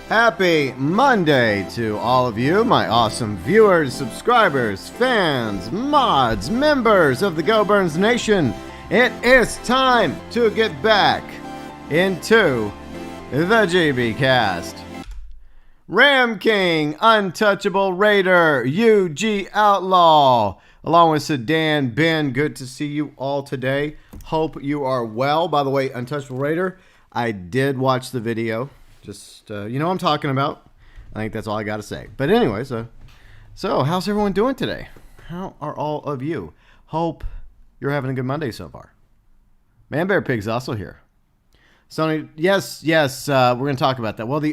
Happy Monday to all of you, my awesome viewers, subscribers, fans, mods, members of the GeauxBurns Nation. It is time to get back into the GB Cast. Ramking, Untouchable Raider, UG Outlaw, along with Sedan Ben. Good to see you all today. Hope you are well. By the way, Untouchable Raider, I did watch the video. Just, you know what I'm talking about. I think that's all I got to say. But anyway, so how's everyone doing today? How are all of you? Hope you're having a good Monday so far. Man Bear Pig's also here. Sony, yes, we're going to talk about that. Well,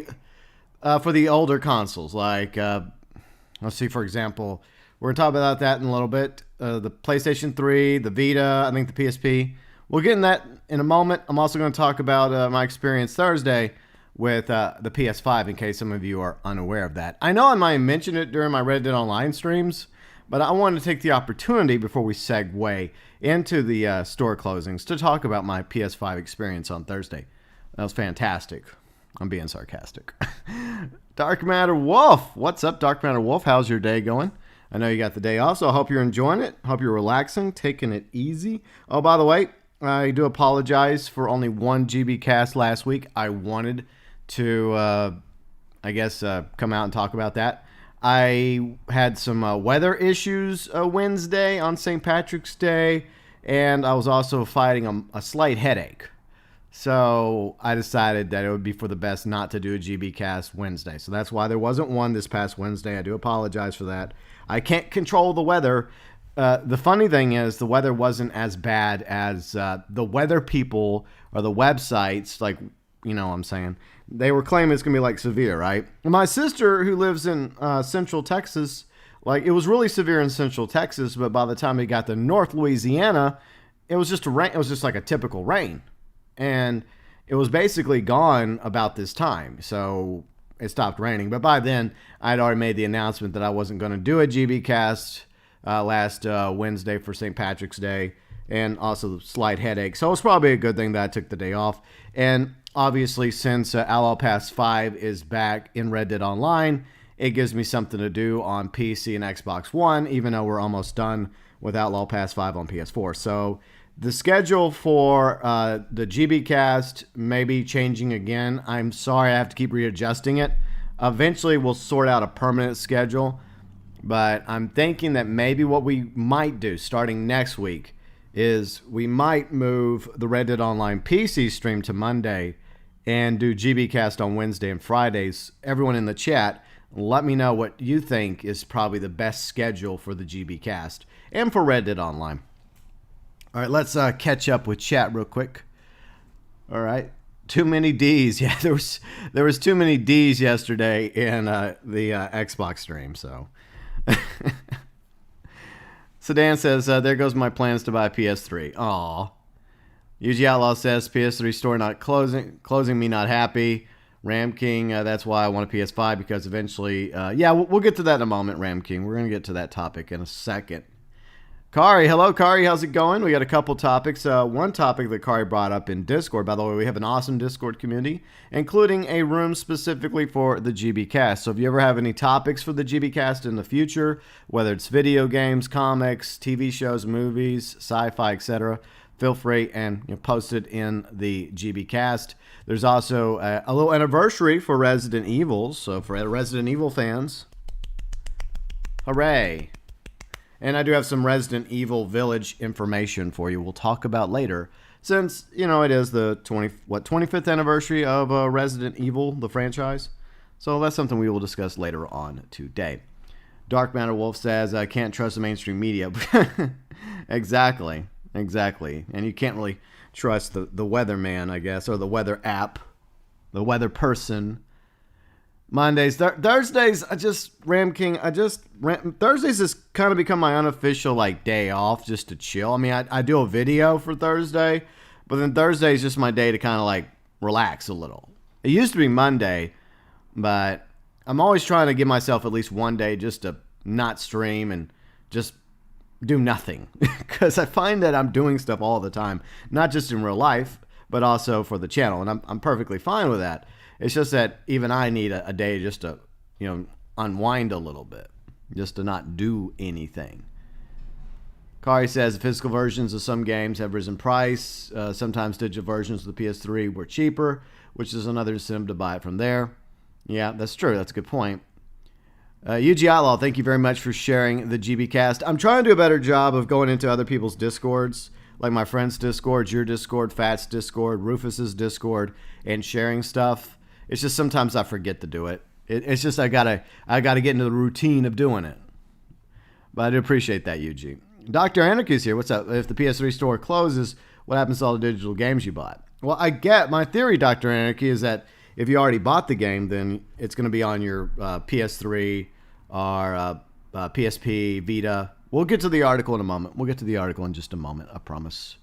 for the older consoles, like, let's see, for example, we're going to talk about that in a little bit. The PlayStation 3, the Vita, I think the PSP. We'll get in that in a moment. I'm also going to talk about my experience Thursday with the PS5, in case some of you are unaware of that. I know I might mention it during my Reddit Online streams, but I wanted to take the opportunity before we segue into the store closings to talk about my PS5 experience on Thursday. That was fantastic. I'm being sarcastic. Dark Matter Wolf. What's up, Dark Matter Wolf? How's your day going? I know you got the day off, so I hope you're enjoying it. Hope you're relaxing, taking it easy. Oh, by the way, I do apologize for only one GB cast last week. I wanted to, come out and talk about that. I had some weather issues Wednesday on St. Patrick's Day, and I was also fighting a slight headache. So I decided that it would be for the best not to do a GB cast Wednesday. So that's why there wasn't one this past Wednesday. I do apologize for that. I can't control the weather. The funny thing is the weather wasn't as bad as the weather people or the websites, like, you know what I'm saying, they were claiming it's going to be like severe, right? And my sister, who lives in Central Texas, like, it was really severe in Central Texas, but by the time it got to North Louisiana, it was just a rain. It was just like a typical rain. And it was basically gone about this time. So it stopped raining. But by then, I'd already made the announcement that I wasn't going to do a GB cast last Wednesday for St. Patrick's Day, and also slight headache. So it was probably a good thing that I took the day off. And obviously, since Outlaw Pass 5 is back in Red Dead Online, it gives me something to do on PC and Xbox One, even though we're almost done with Outlaw Pass 5 on PS4. So the schedule for the GB cast may be changing again. I'm sorry, I have to keep readjusting it. Eventually, we'll sort out a permanent schedule. But I'm thinking that maybe what we might do starting next week is we might move the Red Dead Online PC stream to Monday and do GB Cast on Wednesday and Fridays. Everyone in the chat, let me know what you think is probably the best schedule for the GB Cast and for Red Dead Online. All right, let's catch up with chat real quick. All right. Too many D's. Yeah, there was too many D's yesterday in the Xbox stream, so... Sedan says, there goes my plans to buy PS3. Aw. UG Outlaw says, PS3 store not closing me not happy. Ramking, that's why I want a PS5, because eventually, we'll get to that in a moment, Ramking. We're going to get to that topic in a second. Kari, hello, Kari. How's it going? We got a couple topics. One topic that Kari brought up in Discord. By the way, we have an awesome Discord community, including a room specifically for the GB Cast. So if you ever have any topics for the GB Cast in the future, whether it's video games, comics, TV shows, movies, sci-fi, etc., feel free and post it in the GB Cast. There's also a little anniversary for Resident Evil. So for Resident Evil fans, hooray. And I do have some Resident Evil Village information for you we'll talk about later, since, it is the 25th anniversary of Resident Evil, the franchise. So that's something we will discuss later on today. Dark Matter Wolf says, I can't trust the mainstream media. Exactly. And you can't really trust the weatherman, I guess, or the weather app, the weather person. Mondays, Thursdays, Thursdays has kind of become my unofficial, day off just to chill. I mean, I do a video for Thursday, but then Thursday is just my day to kind of, relax a little. It used to be Monday, but I'm always trying to give myself at least one day just to not stream and just do nothing. Because I find that I'm doing stuff all the time, not just in real life, but also for the channel, and I'm perfectly fine with that. It's just that even I need a day just to, unwind a little bit, just to not do anything. Kari says physical versions of some games have risen price. Sometimes digital versions of the PS3 were cheaper, which is another incentive to buy it from there. Yeah, that's true. That's a good point. UG Outlaw, thank you very much for sharing the GBcast. I'm trying to do a better job of going into other people's Discords, like my friend's Discord, your Discord, Fat's Discord, Rufus's Discord, and sharing stuff. It's just sometimes I forget to do it. It's just I gotta get into the routine of doing it. But I do appreciate that, UG. Dr. Anarchy's here. What's up? If the PS3 store closes, what happens to all the digital games you bought? Well, I get my theory, Dr. Anarchy, is that if you already bought the game, then it's going to be on your PS3 or PSP, Vita. We'll get to the article in a moment. We'll get to the article in just a moment, I promise.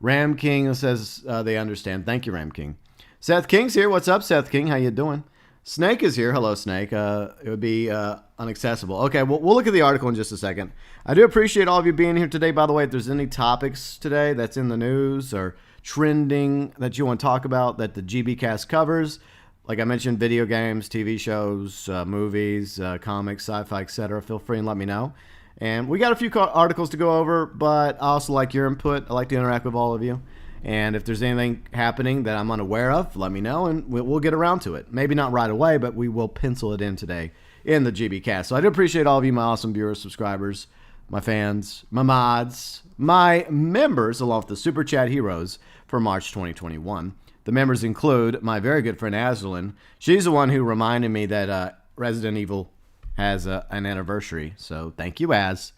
Ramking says they understand. Thank you, Ramking. Seth King's here. What's up, Seth King? How you doing? Snake is here. Hello, Snake. It would be unaccessible. Okay, we'll look at the article in just a second. I do appreciate all of you being here today. By the way, if there's any topics today that's in the news or trending that you want to talk about that the GBcast covers, like I mentioned, video games, TV shows, movies, comics, sci-fi, etc., feel free and let me know. And we got a few articles to go over, but I also like your input. I like to interact with all of you. And if there's anything happening that I'm unaware of, let me know, and we'll get around to it. Maybe not right away, but we will pencil it in today in the GBcast. So I do appreciate all of you, my awesome viewers, subscribers, my fans, my mods, my members, along with the Super Chat heroes for March 2021. The members include my very good friend Azralynn. She's the one who reminded me that Resident Evil has an anniversary. So thank you, Az.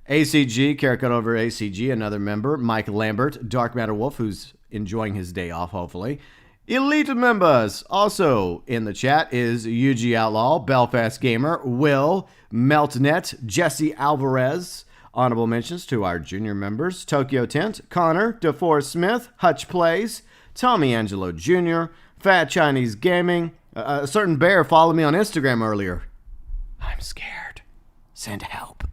ACG, Carrot over ACG, another member. Mike Lambert, Dark MatterWolf, who's enjoying his day off, hopefully. Elite members. Also in the chat is UG Outlaw, Belfast Gamer, Will, MeltNet, Jesse Alvarez. Honorable mentions to our junior members, ToykoTent, Conor, deforest Smith, Huttch Plays, Tommy Angelo Jr., Fat Chinese Gaming. A certain bear followed me on Instagram earlier. I'm scared. Send help.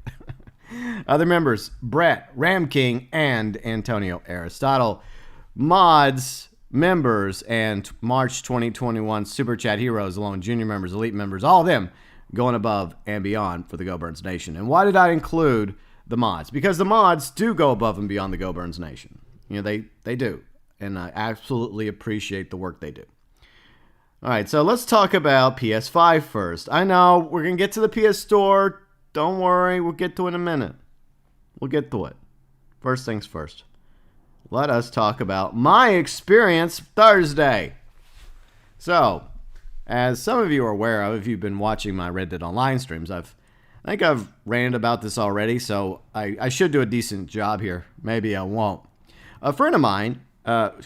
Other members, Brett, Ramking, and Antonio Aristotile. Mods, members, and March 2021 Super Chat heroes, along with junior members, elite members, all of them going above and beyond for the GeauxBurns Nation. And why did I include the mods? Because the mods do go above and beyond the GeauxBurns Nation. They do. And I absolutely appreciate the work they do. All right, so let's talk about PS5 first. I know we're going to get to the PS Store. Don't worry, we'll get to it in a minute. We'll get to it. First things first. Let us talk about my experience Thursday. So, as some of you are aware of, if you've been watching my Red Dead Online streams, I think I've ranted about this already, so I should do a decent job here. Maybe I won't. A friend of mine,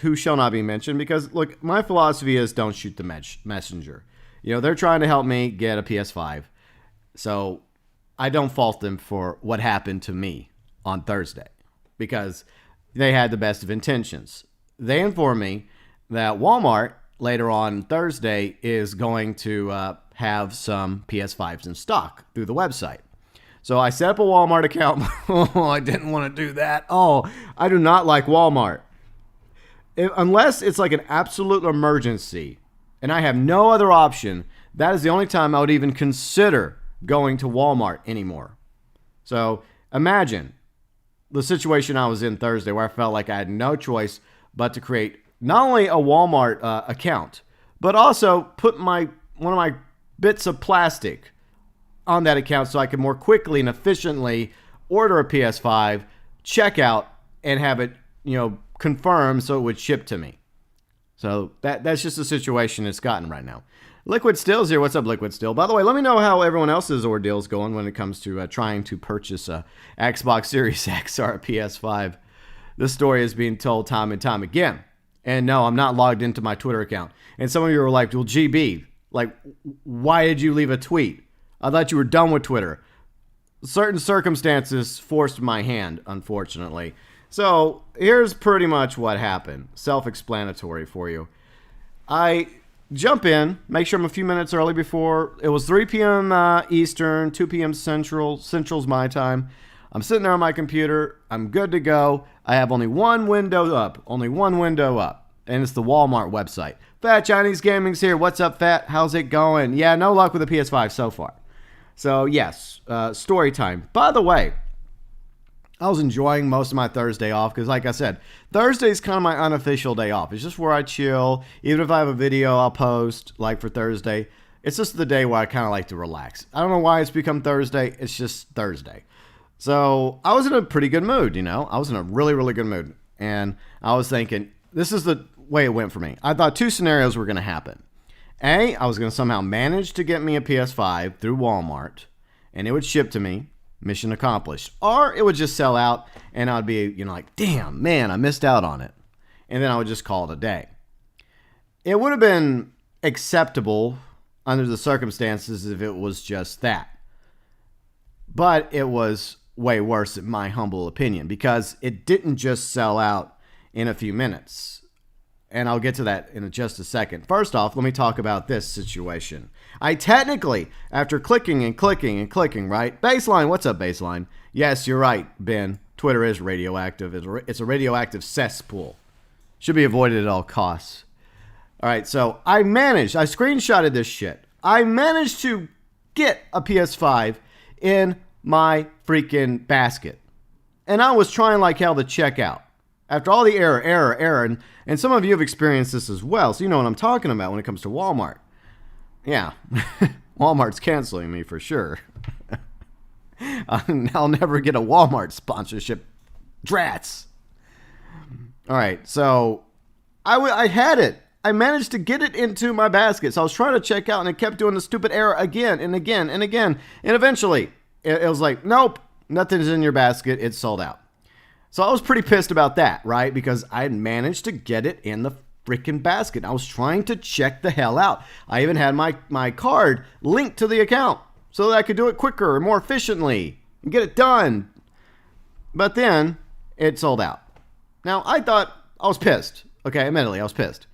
who shall not be mentioned, because, look, my philosophy is don't shoot the messenger. They're trying to help me get a PS5. So I don't fault them for what happened to me on Thursday because they had the best of intentions. They informed me that Walmart later on Thursday is going to have some PS5s in stock through the website. So I set up a Walmart account. Oh, I didn't want to do that. Oh, I do not like Walmart. Unless it's like an absolute emergency and I have no other option, that is the only time I would even consider going to Walmart anymore. So imagine the situation I was in Thursday where I felt like I had no choice but to create not only a Walmart account, but also put one of my bits of plastic on that account so I could more quickly and efficiently order a PS5, check out, and have it, confirmed so it would ship to me. So that's just the situation it's gotten right now. Liquid Still's here. What's up, Liquid Still? By the way, let me know how everyone else's ordeal's going when it comes to trying to purchase a Xbox Series X or a PS5. This story is being told time and time again. And no, I'm not logged into my Twitter account. And some of you were like, well, GB, why did you leave a tweet? I thought you were done with Twitter. Certain circumstances forced my hand, unfortunately. So here's pretty much what happened. Self-explanatory for you. I jump in, make sure I'm a few minutes early before. It was 3 p.m. Eastern, 2 p.m. Central. Central's my time. I'm sitting there on my computer. I'm good to go. I have only one window up. and it's the Walmart website. Fat Chinese Gaming's here. What's up, Fat? How's it going? Yeah, no luck with the PS5 so far. So, yes, story time. By the way, I was enjoying most of my Thursday off because, like I said, Thursday's kind of my unofficial day off. It's just where I chill. Even if I have a video I'll post, like for Thursday, it's just the day where I kind of like to relax. I don't know why it's become Thursday. It's just Thursday. So I was in a pretty good mood, you know. I was in a really, really good mood. And I was thinking, this is the way it went for me. I thought two scenarios were going to happen. A, I was going to somehow manage to get me a PS5 through Walmart, and it would ship to me. Mission accomplished. Or it would just sell out, and I'd be, you know, like, damn, man, I missed out on it. And then I would just call it a day. It would have been acceptable under the circumstances if it was just that. But it was way worse, in my humble opinion, because it didn't just sell out in a few minutes. And I'll get to that in just a second. First off, let me talk about this situation. I technically, after clicking and clicking and clicking, right? Baseline, what's up, Baseline? Yes, you're right, Ben. Twitter is radioactive. It's a radioactive cesspool. Should be avoided at all costs. All right, so I screenshotted this shit. I managed to get a PS5 in my freaking basket. And I was trying like hell to check out. After all the error, and some of you have experienced this as well, so you know what I'm talking about when it comes to Walmart. Yeah, Walmart's canceling me for sure. I'll never get a Walmart sponsorship. Drats. All right, so I had it. I managed to get it into my basket, so I was trying to check out, and it kept doing the stupid error again and again and again. And eventually, it was like, nope, nothing's in your basket. It's sold out. So I was pretty pissed about that, right? Because I had managed to get it in the freaking basket. I was trying to check the hell out. I even had my card linked to the account so that I could do it quicker and more efficiently and get it done. But then it sold out. Now, I thought I was pissed. Okay, admittedly, I was pissed.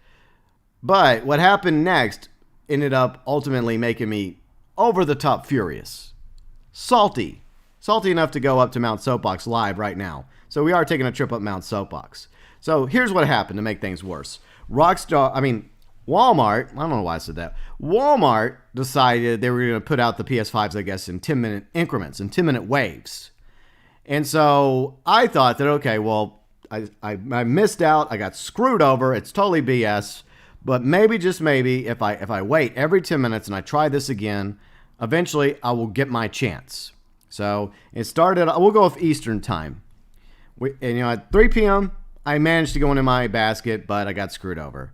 But what happened next ended up ultimately making me over the top furious. Salty. Salty enough to go up to Mount Soapbox live right now. So we are taking a trip up Mount Soapbox. So here's what happened to make things worse. Walmart, I don't know why I said that. Walmart decided they were going to put out the PS5s, I guess, in 10-minute increments, in 10-minute waves. And so I thought that, okay, well, I missed out. I got screwed over. It's totally BS. But maybe, just maybe, if I wait every 10 minutes and I try this again, eventually I will get my chance. So it started, we'll go with Eastern time. At 3 p.m., I managed to go into my basket, but I got screwed over.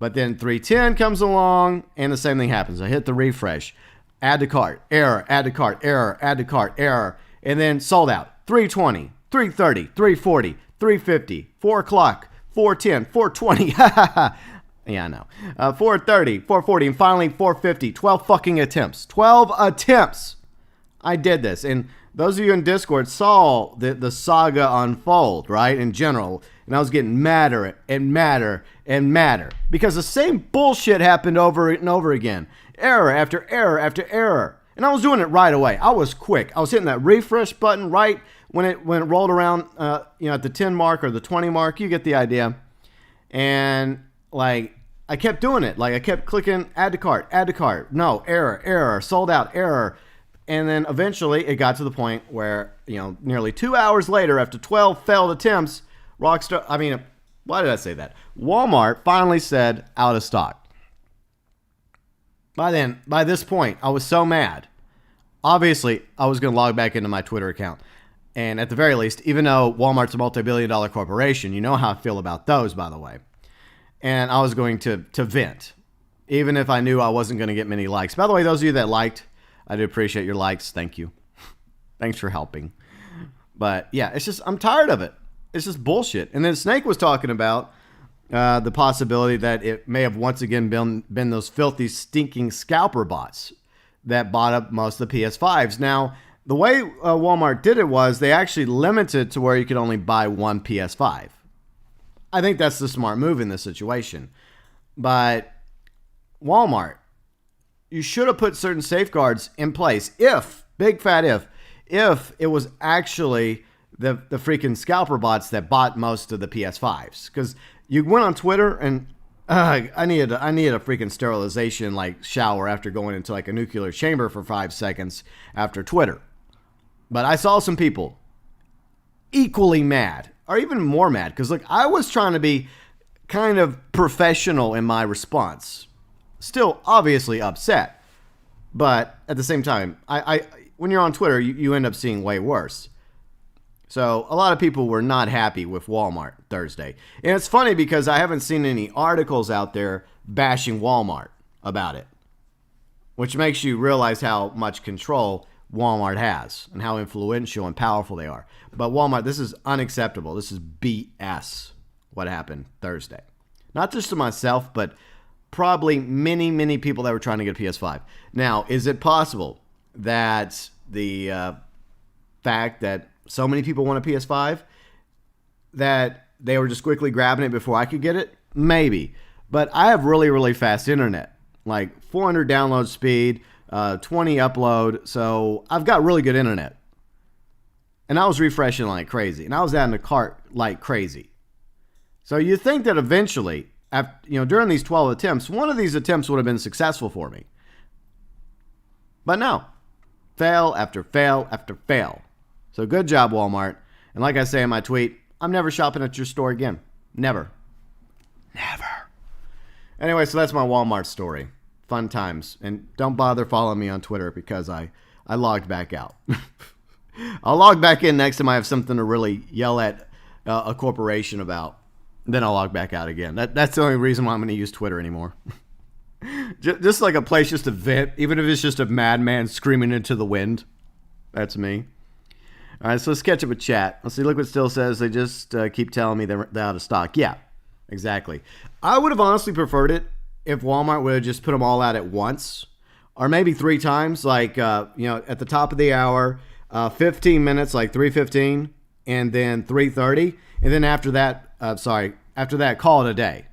But then 3:10 comes along, and the same thing happens. I hit the refresh. Add to cart. Error. Add to cart. Error. Add to cart. Error. And then sold out. 3:20, 3:30, 3:40, 3:50, 4 o'clock, 4:10, 4:20. Yeah, I know. 4:30, 4:40, and finally 4:50. 12 fucking attempts. 12 attempts. I did this. And those of you in Discord saw the saga unfold, right, in general. And I was getting madder and madder and madder. Because the same bullshit happened over and over again. Error after error after error. And I was doing it right away. I was quick. I was hitting that refresh button right when it rolled around, at the 10 mark or the 20 mark. You get the idea. And, I kept doing it. I kept clicking add to cart. No, error, sold out, error. And then eventually it got to the point where, nearly 2 hours later, after 12 failed attempts, why did I say that? Walmart finally said out of stock. By this point, I was so mad. Obviously, I was going to log back into my Twitter account. And at the very least, even though Walmart's a multi-billion-dollar corporation, you know how I feel about those, by the way. And I was going to vent, even if I knew I wasn't going to get many likes. By the way, those of you that liked, I do appreciate your likes. Thank you. Thanks for helping. But yeah, it's just, I'm tired of it. It's just bullshit. And then Snake was talking about the possibility that it may have once again been those filthy, stinking scalper bots that bought up most of the PS5s. Now, the way Walmart did it was they actually limited to where you could only buy one PS5. I think that's the smart move in this situation. But Walmart, you should have put certain safeguards in place if it was actually the freaking scalper bots that bought most of the PS5s. Because You went on Twitter and I needed a freaking sterilization like shower after going into like a nuclear chamber for 5 seconds after Twitter. But I saw some people equally mad or even more mad because look, I was trying to be kind of professional in my response. Still obviously upset. But at the same time, I when you're on Twitter, you end up seeing way worse. So a lot of people were not happy with Walmart Thursday. And it's funny because I haven't seen any articles out there bashing Walmart about it, which makes you realize how much control Walmart has and how influential and powerful they are. But Walmart, this is unacceptable. This is BS, what happened Thursday. Not just to myself, but probably many, many people that were trying to get a PS5. Now, is it possible that the fact that so many people want a PS5 that they were just quickly grabbing it before I could get it? Maybe. But I have really, really fast internet. Like 400 download speed, 20 upload. So I've got really good internet. And I was refreshing like crazy. And I was adding the cart like crazy. So you think that eventually, after, during these 12 attempts, one of these attempts would have been successful for me. But no. Fail after fail after fail. So good job, Walmart. And like I say in my tweet, I'm never shopping at your store again. Never. Never. Anyway, so that's my Walmart story. Fun times. And don't bother following me on Twitter because I logged back out. I'll log back in next time I have something to really yell at a corporation about. Then I'll log back out again. That's the only reason why I'm going to use Twitter anymore. Just like a place just to vent, even if it's just a madman screaming into the wind. That's me. All right, so let's catch up with chat. Let's see, Liquid still says they just keep telling me they're out of stock. Yeah, exactly. I would have honestly preferred it if Walmart would have just put them all out at once. Or maybe 3 times, like, at the top of the hour, 15 minutes, like 3:15, and then 3:30. And then after that, call it a day.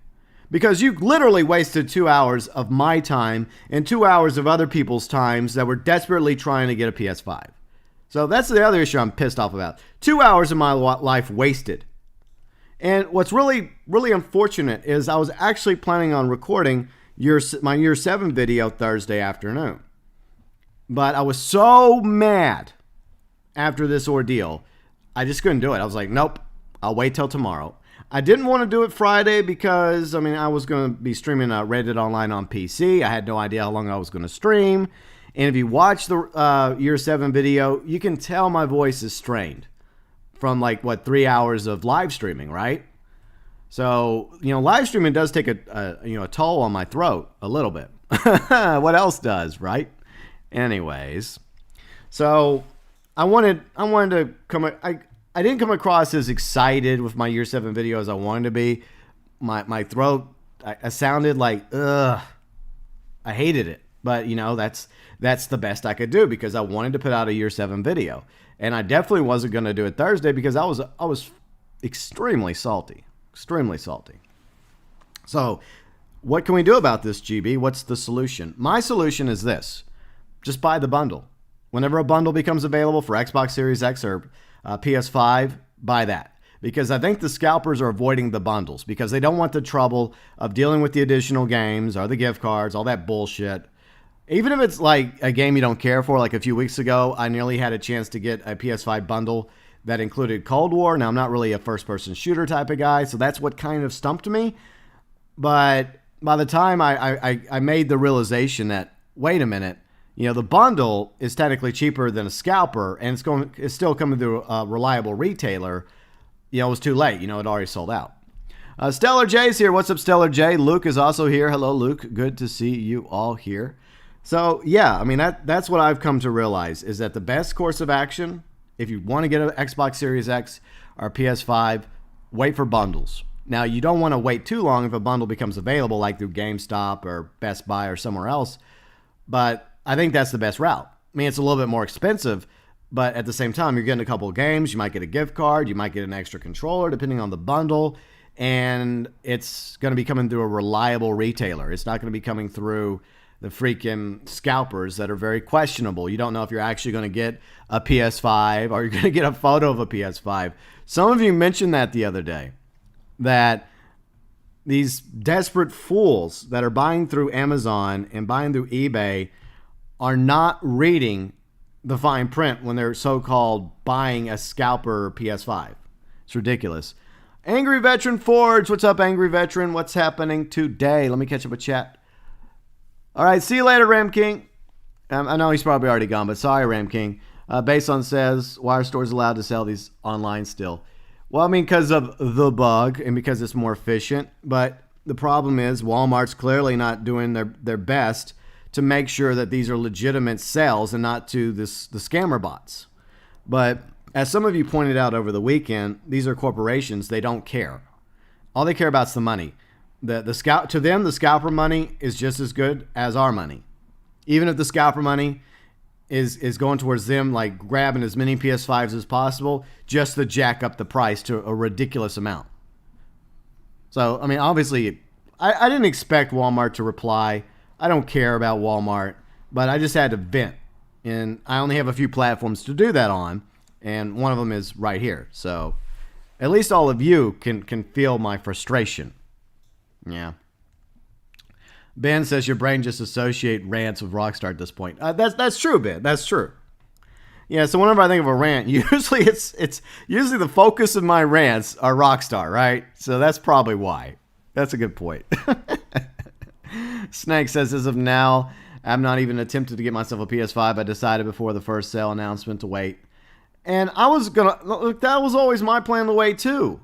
Because you literally wasted 2 hours of my time and 2 hours of other people's times that were desperately trying to get a PS5. So that's the other issue I'm pissed off about. 2 hours of my life wasted. And what's really, really unfortunate is I was actually planning on recording my Year 7 video Thursday afternoon. But I was so mad after this ordeal, I just couldn't do it. I was like, nope, I'll wait till tomorrow. I didn't want to do it Friday because, I was going to be streaming Reddit Online on PC. I had no idea how long I was going to stream. And if you watch the Year 7 video, you can tell my voice is strained from 3 hours of live streaming, right? So, live streaming does take a toll on my throat a little bit. What else does, right? Anyways, so I wanted to come. I didn't come across as excited with my Year 7 video as I wanted to be. My throat, I sounded like, ugh. I hated it. But, that's the best I could do because I wanted to put out a Year 7 video. And I definitely wasn't going to do it Thursday because I was extremely salty. Extremely salty. So, what can we do about this, GB? What's the solution? My solution is this. Just buy the bundle. Whenever a bundle becomes available for Xbox Series X or PS5, buy that. Because I think the scalpers are avoiding the bundles because they don't want the trouble of dealing with the additional games or the gift cards, all that bullshit. Even if it's like a game you don't care for, like a few weeks ago, I nearly had a chance to get a PS5 bundle that included Cold War. Now, I'm not really a first-person shooter type of guy, so that's what kind of stumped me. But by the time I made the realization that, wait a minute, the bundle is technically cheaper than a scalper, and it's still coming through a reliable retailer, it was too late. It already sold out. Stellar J's here. What's up, Stellar J? Luke is also here. Hello, Luke. Good to see you all here. So, yeah, that's what I've come to realize is that the best course of action, if you want to get an Xbox Series X or PS5, wait for bundles. Now, you don't want to wait too long if a bundle becomes available, like through GameStop or Best Buy or somewhere else. But I think that's the best route. It's a little bit more expensive, but at the same time, you're getting a couple of games. You might get a gift card. You might get an extra controller, depending on the bundle. And it's going to be coming through a reliable retailer. It's not going to be coming through the freaking scalpers that are very questionable. You don't know if you're actually going to get a PS5 or you're going to get a photo of a PS5. Some of you mentioned that the other day, that these desperate fools that are buying through Amazon and buying through eBay are not reading the fine print when they're so-called buying a scalper PS5. It's ridiculous. Angry Veteran Forge. What's up, Angry Veteran? What's happening today? Let me catch up with chat. All right, see you later, Ramking. I know he's probably already gone, but sorry, Ramking. Bason says, why are stores allowed to sell these online still? Well, I mean, because of the bug and because it's more efficient. But the problem is Walmart's clearly not doing their best to make sure that these are legitimate sales and not to the scammer bots. But as some of you pointed out over the weekend, these are corporations. They don't care. All they care about is the money. To them, the scalper money is just as good as our money. Even if the scalper money is going towards them, like grabbing as many PS5s as possible, just to jack up the price to a ridiculous amount. So, I mean, obviously, I didn't expect Walmart to reply. I don't care about Walmart, but I just had to vent. And I only have a few platforms to do that on, and one of them is right here. So, at least all of you can feel my frustration. Yeah. Ben says your brain just associate rants with Rockstar at this point. That's true, Ben. That's true. Yeah. So whenever I think of a rant, usually it's usually the focus of my rants are Rockstar, right? So that's probably why. That's a good point. Snake says, as of now, I'm not even attempted to get myself a PS5. I decided before the first sale announcement to wait, and I was gonna look. That was always my plan to wait too.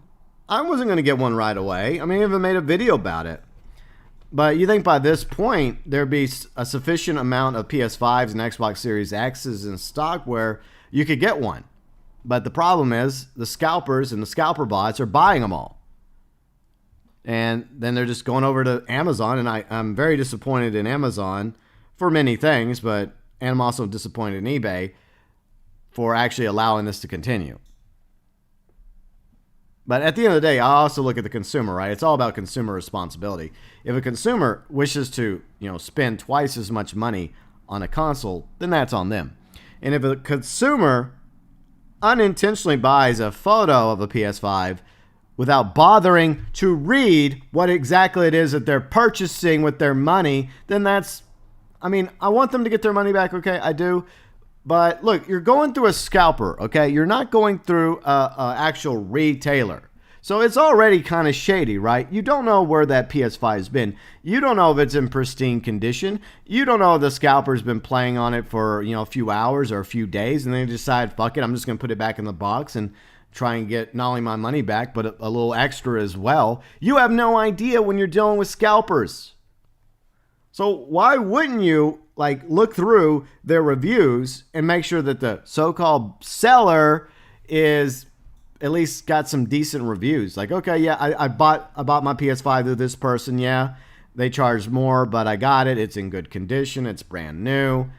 I wasn't gonna get one right away. I mean, I even made a video about it. But you think by this point, there'd be a sufficient amount of PS5s and Xbox Series X's in stock where you could get one. But the problem is the scalpers and the scalper bots are buying them all. And then they're just going over to Amazon. And I'm very disappointed in Amazon for many things, but I'm also disappointed in eBay for actually allowing this to continue. But at the end of the day, I also look at the consumer, right? It's all about consumer responsibility. If a consumer wishes to, spend twice as much money on a console, then that's on them. And if a consumer unintentionally buys a photo of a PS5 without bothering to read what exactly it is that they're purchasing with their money, then I want them to get their money back, okay? I do. But look, you're going through a scalper, okay? You're not going through an actual retailer. So it's already kind of shady, right? You don't know where that PS5 has been. You don't know if it's in pristine condition. You don't know if the scalper's been playing on it for, a few hours or a few days, and they decide, fuck it, I'm just going to put it back in the box and try and get not only my money back, but a little extra as well. You have no idea when you're dealing with scalpers. So why wouldn't you look through their reviews and make sure that the so-called seller is at least got some decent reviews? Like, okay, yeah, I bought my PS5 through this person. Yeah, they charged more, but I got it. It's in good condition. It's brand new.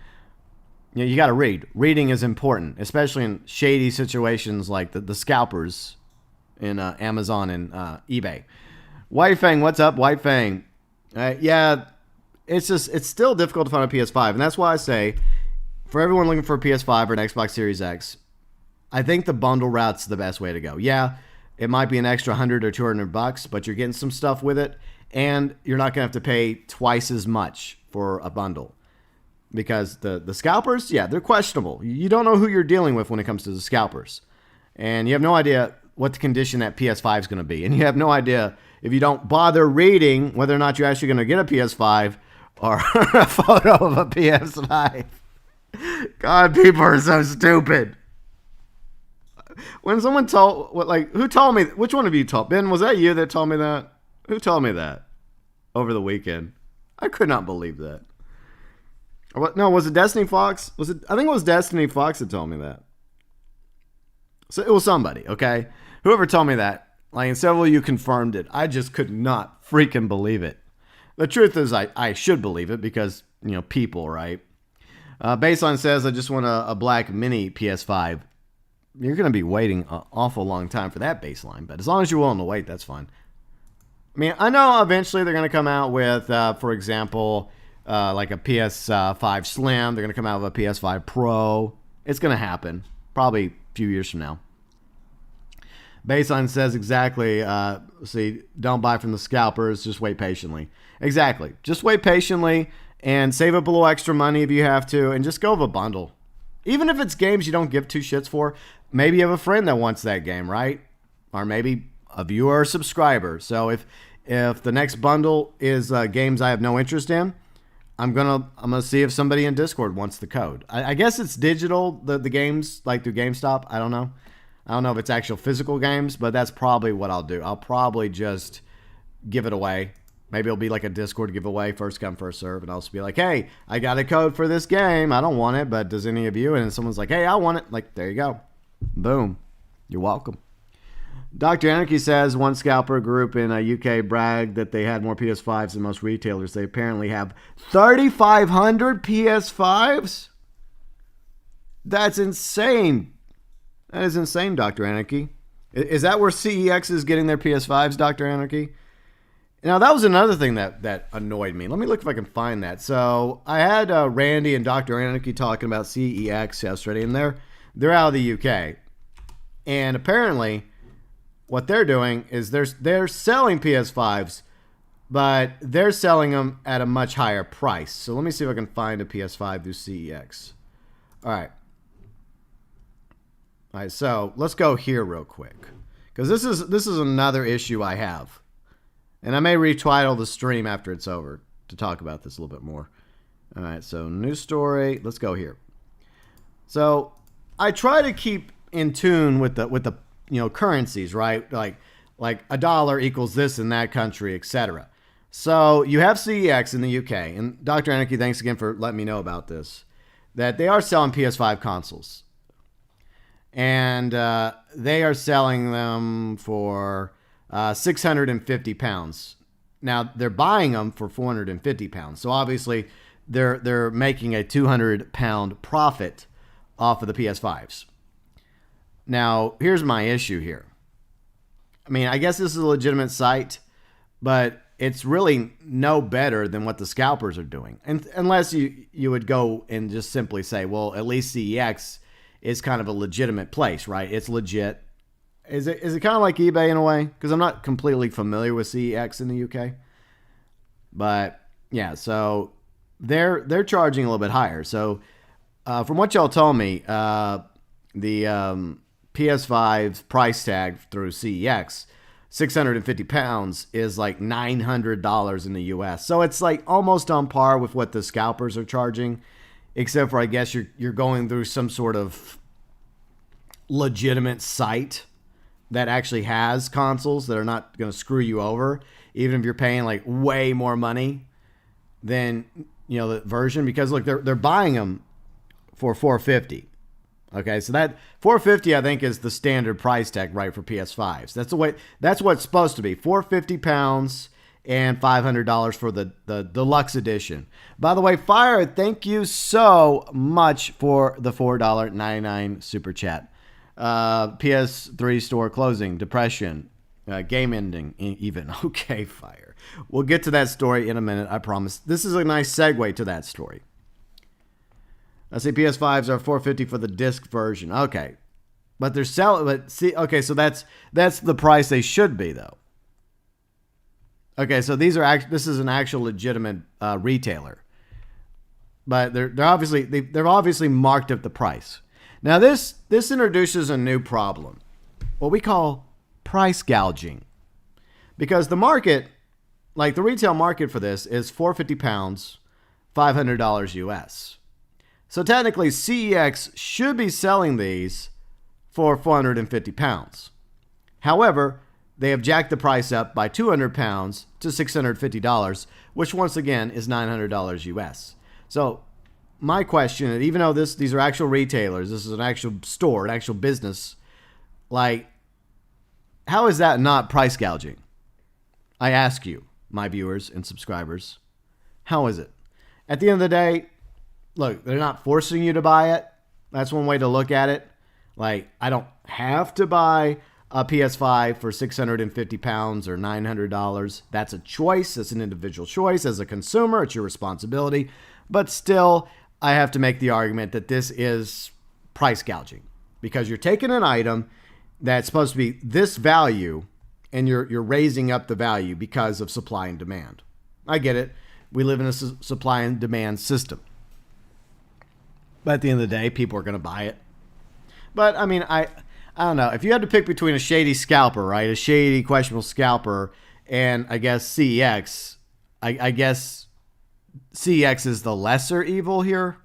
You got to read. Reading is important, especially in shady situations like the scalpers in Amazon and eBay. White Fang, what's up, White Fang? Yeah. It's still difficult to find a PS5, and that's why I say, for everyone looking for a PS5 or an Xbox Series X, I think the bundle route's the best way to go. Yeah, it might be an extra $100 or $200, but you're getting some stuff with it, and you're not gonna have to pay twice as much for a bundle. Because the scalpers, yeah, they're questionable. You don't know who you're dealing with when it comes to the scalpers, and you have no idea what the condition that PS5 is going to be, and you have no idea if you don't bother reading whether or not you're actually going to get a PS5 or a photo of a PS5. God, people are so stupid. When someone who told me, which one of you told? Ben, was that you that told me that? Who told me that over the weekend? I could not believe that. No, was it Destiny Fox? I think it was Destiny Fox that told me that. So it was somebody, okay? Whoever told me that, and several of you confirmed it. I just could not freaking believe it. The truth is, I should believe it because, people, right? Baseline says, I just want a black mini PS5. You're going to be waiting an awful long time for that Baseline, but as long as you're willing to wait, that's fine. I mean, I know eventually they're going to come out with, for example, like a PS5 Slim. They're going to come out with a PS5 Pro. It's going to happen probably a few years from now. Baseline says exactly, see, don't buy from the scalpers, just wait patiently. Exactly. Just wait patiently and save up a little extra money if you have to, and just go with a bundle. Even if it's games you don't give two shits for, maybe you have a friend that wants that game, right? Or maybe a viewer or subscriber. So if the next bundle is games I have no interest in, I'm gonna see if somebody in Discord wants the code. I guess it's digital, the games, like through GameStop. I don't know if it's actual physical games, but that's probably what I'll do. I'll probably just give it away. Maybe it'll be like a Discord giveaway, first come, first serve, and I'll just be like, hey, I got a code for this game. I don't want it, but does any of you? And someone's like, hey, I want it. Like, there you go. Boom. You're welcome. Dr. Anarchy says one scalper group in UK bragged that they had more PS5s than most retailers. They apparently have 3,500 PS5s? That's insane. That is insane, Dr. Anarchy. Is that where CEX is getting their PS5s, Dr. Anarchy? Now, that was another thing that annoyed me. Let me look if I can find that. So, I had Randy and Dr. Anarchy talking about CEX yesterday, and they're out of the UK. And apparently, what they're doing is they're selling PS5s, but they're selling them at a much higher price. So, let me see if I can find a PS5 through CEX. All right. All right, so let's go here real quick, because this is another issue I have. And I may retitle the stream after it's over to talk about this a little bit more. All right, so news story. Let's go here. So I try to keep in tune with the currencies, right? Like a dollar equals this in that country, etc. So you have CEX in the UK, and Dr. Anarchy, thanks again for letting me know about this. That they are selling PS5 consoles, and they are selling them for £650. Now they're buying them for £450. So obviously they're making a £200 profit off of the PS5s. Now here's my issue here. I mean, I guess this is a legitimate site, but it's really no better than what the scalpers are doing. And unless you would go and just simply say, well, at least CEX is kind of a legitimate place, right? It's legit. Is it kind of like eBay in a way? Because I'm not completely familiar with CEX in the UK. But yeah, so they're charging a little bit higher. So from what y'all told me, the PS5's price tag through CEX, £650 is like $900 in the US. So it's like almost on par with what the scalpers are charging, except for I guess you're going through some sort of legitimate site that actually has consoles that are not going to screw you over, even if you're paying like way more money than the version. Because look, they're buying them for $450. Okay, so that $450 I think is the standard price tag, right, for PS5s. That's what it's supposed to be. £450 and $500 for the deluxe edition. By the way, Fire, thank you so much for the $4.99 super chat. PS3 store closing, depression, game ending, even. Okay, Fire. We'll get to that story in a minute, I promise. This is a nice segue to that story. I see PS5s are $450 for the disc version. Okay. But they're selling, but see, okay, so that's the price they should be, though. Okay, so this is an actual legitimate retailer. But they've obviously marked up the price. Now this introduces a new problem, what we call price gouging, because the market, like the retail market for this, is £450, $500 US. So technically, CEX should be selling these for £450. However, they have jacked the price up by £200 to $650, which once again is $900 US. So my question, even though these are actual retailers, this is an actual store, an actual business, like, how is that not price gouging? I ask you, my viewers and subscribers, how is it? At the end of the day, look, they're not forcing you to buy it. That's one way to look at it. Like, I don't have to buy a PS5 for £650 or $900. That's a choice. That's an individual choice. As a consumer, it's your responsibility. But still, I have to make the argument that this is price gouging, because you're taking an item that's supposed to be this value, and you're raising up the value because of supply and demand. I get it. We live in a supply and demand system. But at the end of the day, people are going to buy it. But I mean, I don't know. If you had to pick between a shady scalper, right? A shady, questionable scalper, and I guess CEX, I guess CEX is the lesser evil here.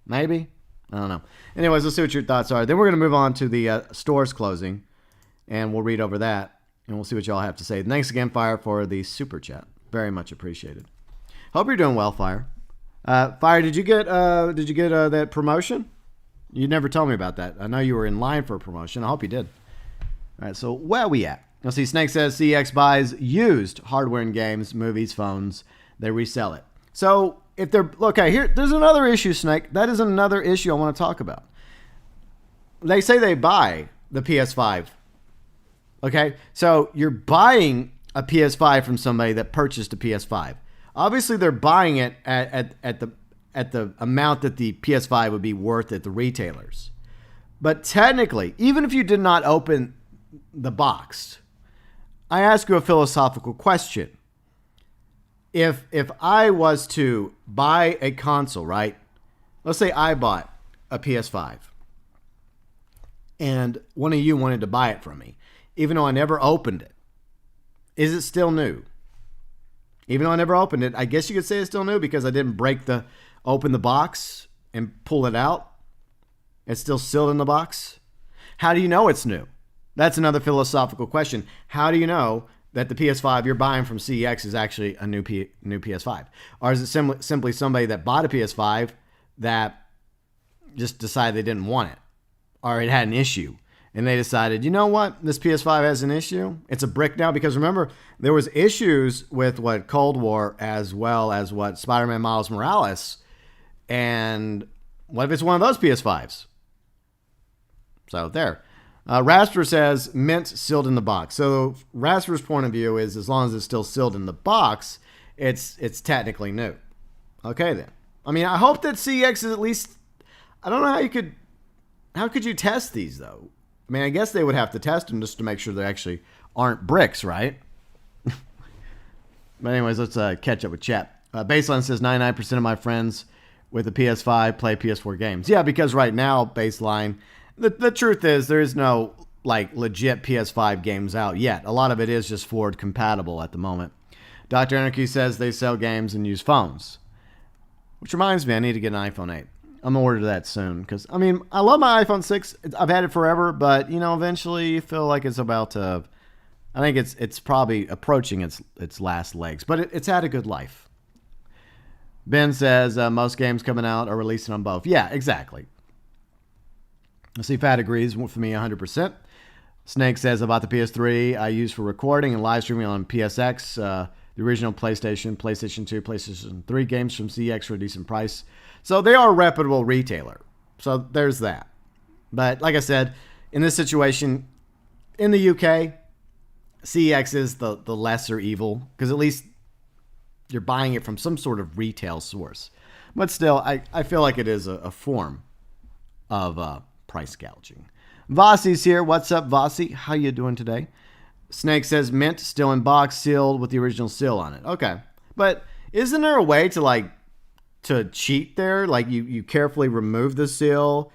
Maybe. I don't know. Anyways, let's see what your thoughts are. Then we're going to move on to the stores closing, and we'll read over that, and we'll see what y'all have to say. Thanks again, Fire, for the super chat. Very much appreciated. Hope you're doing well, Fire. Fire, did you get that promotion? You never told me about that. I know you were in line for a promotion. I hope you did. All right, so where we at? Let's see. Snake says CX buys used hardware and games, movies, phones. They resell it. So if they're okay, there's another issue, Snake. That is another issue I want to talk about. They say they buy the PS5. Okay, so you're buying a PS5 from somebody that purchased a PS5. Obviously, they're buying it at the amount that the PS5 would be worth at the retailers. But technically, even if you did not open the box, I ask you a philosophical question. If I was to buy a console, right? Let's say I bought a PS5 and one of you wanted to buy it from me, even though I never opened it. Is it still new? Even though I never opened it, I guess you could say it's still new because I didn't open the box and pull it out. It's still sealed in the box. How do you know it's new? That's another philosophical question. How do you know that the PS5 you're buying from CEX is actually a new PS5? Or is it simply somebody that bought a PS5 that just decided they didn't want it? Or it had an issue and they decided, you know what? This PS5 has an issue. It's a brick now. Because remember, there was issues with what Cold War as well as what Spider-Man Miles Morales. And what if it's one of those PS5s? So there. Rasper says mint sealed in the box. So Rasper's point of view is as long as it's still sealed in the box, it's technically new. Okay then. I mean, I hope that CX is at least. I don't know how could you test these though? I mean, I guess they would have to test them just to make sure they actually aren't bricks, right? But anyways, let's catch up with chat. Baseline says 99% of my friends with a PS5 play PS4 games. Yeah, because right now, Baseline, the truth is there is no like legit PS5 games out yet. A lot of it is just forward compatible at the moment. Dr. Anarchy says they sell games and use phones. Which reminds me, I need to get an iPhone 8. I'm going to order that soon. Because, I mean, I love my iPhone 6. I've had it forever. But, you know, eventually you feel like it's about to. I think it's probably approaching its last legs. But it's had a good life. Ben says most games coming out are releasing on both. Yeah, exactly. Let's see if Fat agrees with me 100%. Snake says about the PS3 I use for recording and live streaming on PSX. The original PlayStation 2, PlayStation 3 games from CX for a decent price. So they are a reputable retailer. So there's that. But like I said, in this situation, in the UK, CX is the lesser evil. Because at least you're buying it from some sort of retail source. But still, I feel like it is a form of price gouging. Vossi's here. What's up, Vossi? How you doing today? Snake says mint still in box, sealed with the original seal on it. Okay. But isn't there a way to cheat there? Like you carefully remove the seal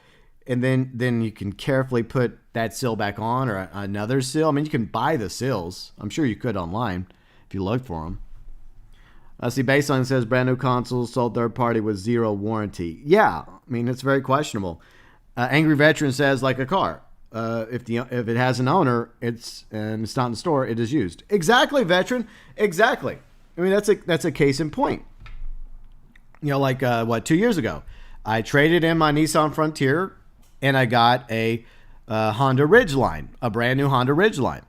and then you can carefully put that seal back on or another seal. I mean, you can buy the seals. I'm sure you could online if you look for them. I see Baseline says brand new consoles sold third party with 0 warranty. Yeah. I mean, it's very questionable. Angry Veteran says like a car. If it has an owner, it's not in the store, it is used. Exactly, Veteran. Exactly. I mean, that's a case in point. You know, like 2 years ago, I traded in my Nissan Frontier, and I got a Honda Ridgeline, a brand new Honda Ridgeline.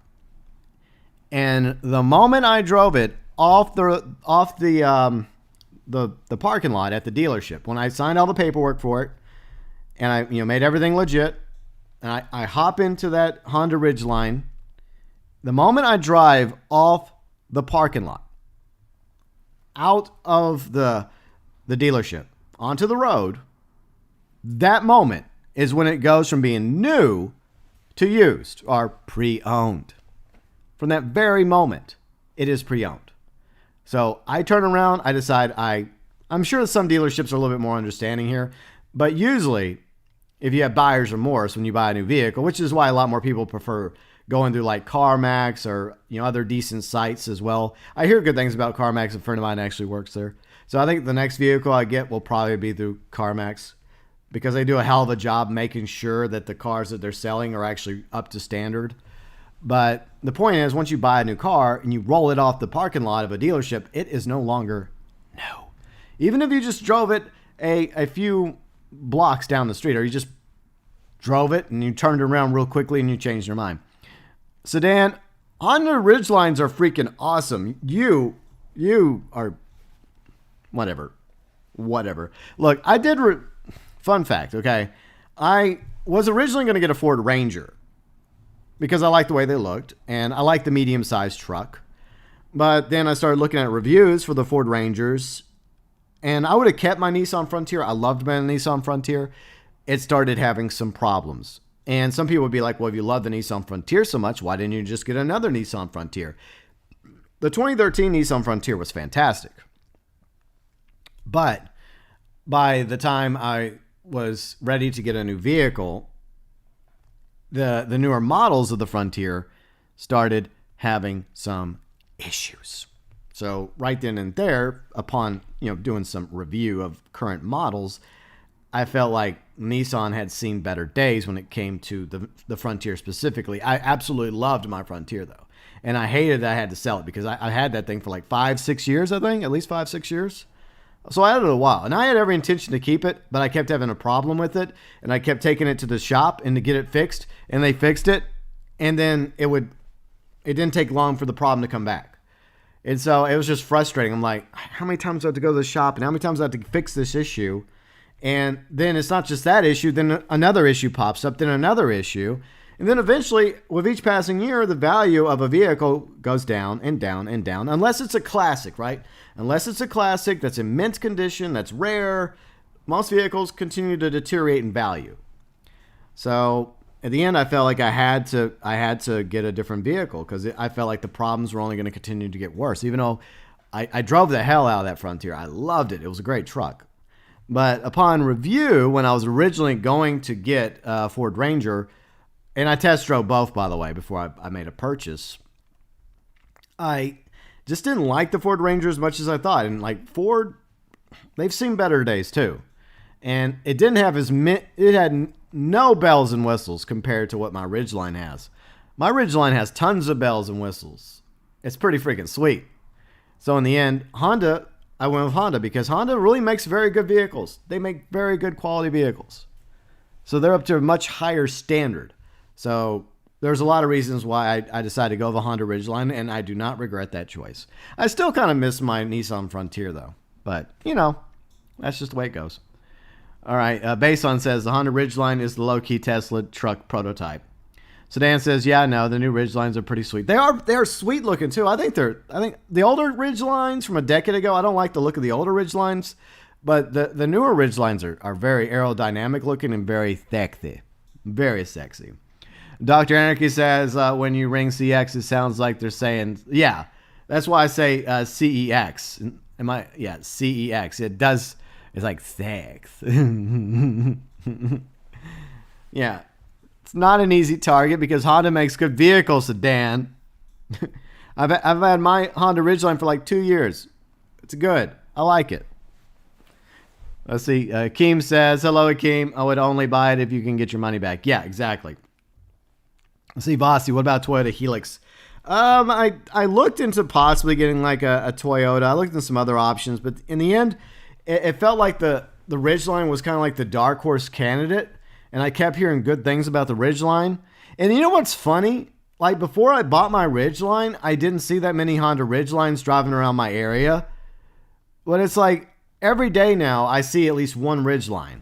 And the moment I drove it off the parking lot at the dealership, when I signed all the paperwork for it, and I made everything legit. And I hop into that Honda Ridgeline. The moment I drive off the parking lot, out of the dealership, onto the road, that moment is when it goes from being new to used or pre-owned. From that very moment, it is pre-owned. So I turn around, I decide I'm sure some dealerships are a little bit more understanding here, but usually if you have buyer's remorse when you buy a new vehicle, which is why a lot more people prefer going through like CarMax or other decent sites as well. I hear good things about CarMax. A friend of mine actually works there. So I think the next vehicle I get will probably be through CarMax because they do a hell of a job making sure that the cars that they're selling are actually up to standard. But the point is, once you buy a new car and you roll it off the parking lot of a dealership, it is no longer new. Even if you just drove it a few blocks down the street, or you just drove it and you turned it around real quickly and you changed your mind. Sedan, Honda Ridgelines are freaking awesome. You are whatever. Look, I did fun fact, okay? I was originally going to get a Ford Ranger because I liked the way they looked and I liked the medium-sized truck. But then I started looking at reviews for the Ford Rangers and I would have kept my Nissan Frontier. I loved my Nissan Frontier. It started having some problems. And some people would be like, well, if you love the Nissan Frontier so much, why didn't you just get another Nissan Frontier? The 2013 Nissan Frontier was fantastic. But by the time I was ready to get a new vehicle, the newer models of the Frontier started having some issues. So right then and there, upon doing some review of current models, I felt like Nissan had seen better days when it came to the Frontier specifically. I absolutely loved my Frontier, though. And I hated that I had to sell it because I had that thing for like 5-6 years, I think. At least 5-6 years. So I had it a while. And I had every intention to keep it, but I kept having a problem with it. And I kept taking it to the shop and to get it fixed. And they fixed it. And then it didn't take long for the problem to come back. And so it was just frustrating. I'm like, how many times do I have to go to the shop? And how many times do I have to fix this issue? And then it's not just that issue, then another issue pops up, then another issue. And then eventually, with each passing year, the value of a vehicle goes down and down and down, unless it's a classic, right? Unless it's a classic that's in mint condition, that's rare, most vehicles continue to deteriorate in value. So at the end, I felt like I had to get a different vehicle because I felt like the problems were only going to continue to get worse. Even though I drove the hell out of that Frontier. I loved it. It was a great truck. But upon review, when I was originally going to get a Ford Ranger, and I test drove both, by the way, before I made a purchase, I just didn't like the Ford Ranger as much as I thought. And like Ford, they've seen better days too. And it didn't have it had no bells and whistles compared to what my Ridgeline has. My Ridgeline has tons of bells and whistles. It's pretty freaking sweet. So in the end, I went with Honda because Honda really makes very good vehicles. They make very good quality vehicles. So they're up to a much higher standard. So there's a lot of reasons why I decided to go with the Honda Ridgeline, and I do not regret that choice. I still kind of miss my Nissan Frontier, though. But, that's just the way it goes. All right, Bason says the Honda Ridgeline is the low-key Tesla truck prototype. Sedan says, yeah, no, the new Ridgelines are pretty sweet. They're sweet looking too. I think the older Ridgelines from a decade ago, I don't like the look of the older Ridgelines, but the newer Ridgelines are very aerodynamic looking and very sexy. Very sexy. Dr. Anarchy says, when you ring CX, it sounds like they're saying, yeah, that's why I say CEX. CEX. It does, it's like sex. Yeah. It's not an easy target because Honda makes good vehicles, Sedan. I've had my Honda Ridgeline for like 2 years. It's good. I like it. Let's see. Akeem says, hello, Akeem. I would only buy it if you can get your money back. Yeah, exactly. Let's see, Vasi, what about Toyota Helix? I looked into possibly getting like a Toyota. I looked into some other options, but in the end, it felt like the Ridgeline was kind of like the dark horse candidate. And I kept hearing good things about the Ridgeline. And you know what's funny? Like before I bought my Ridgeline, I didn't see that many Honda Ridgelines driving around my area. But it's like every day now I see at least one Ridgeline.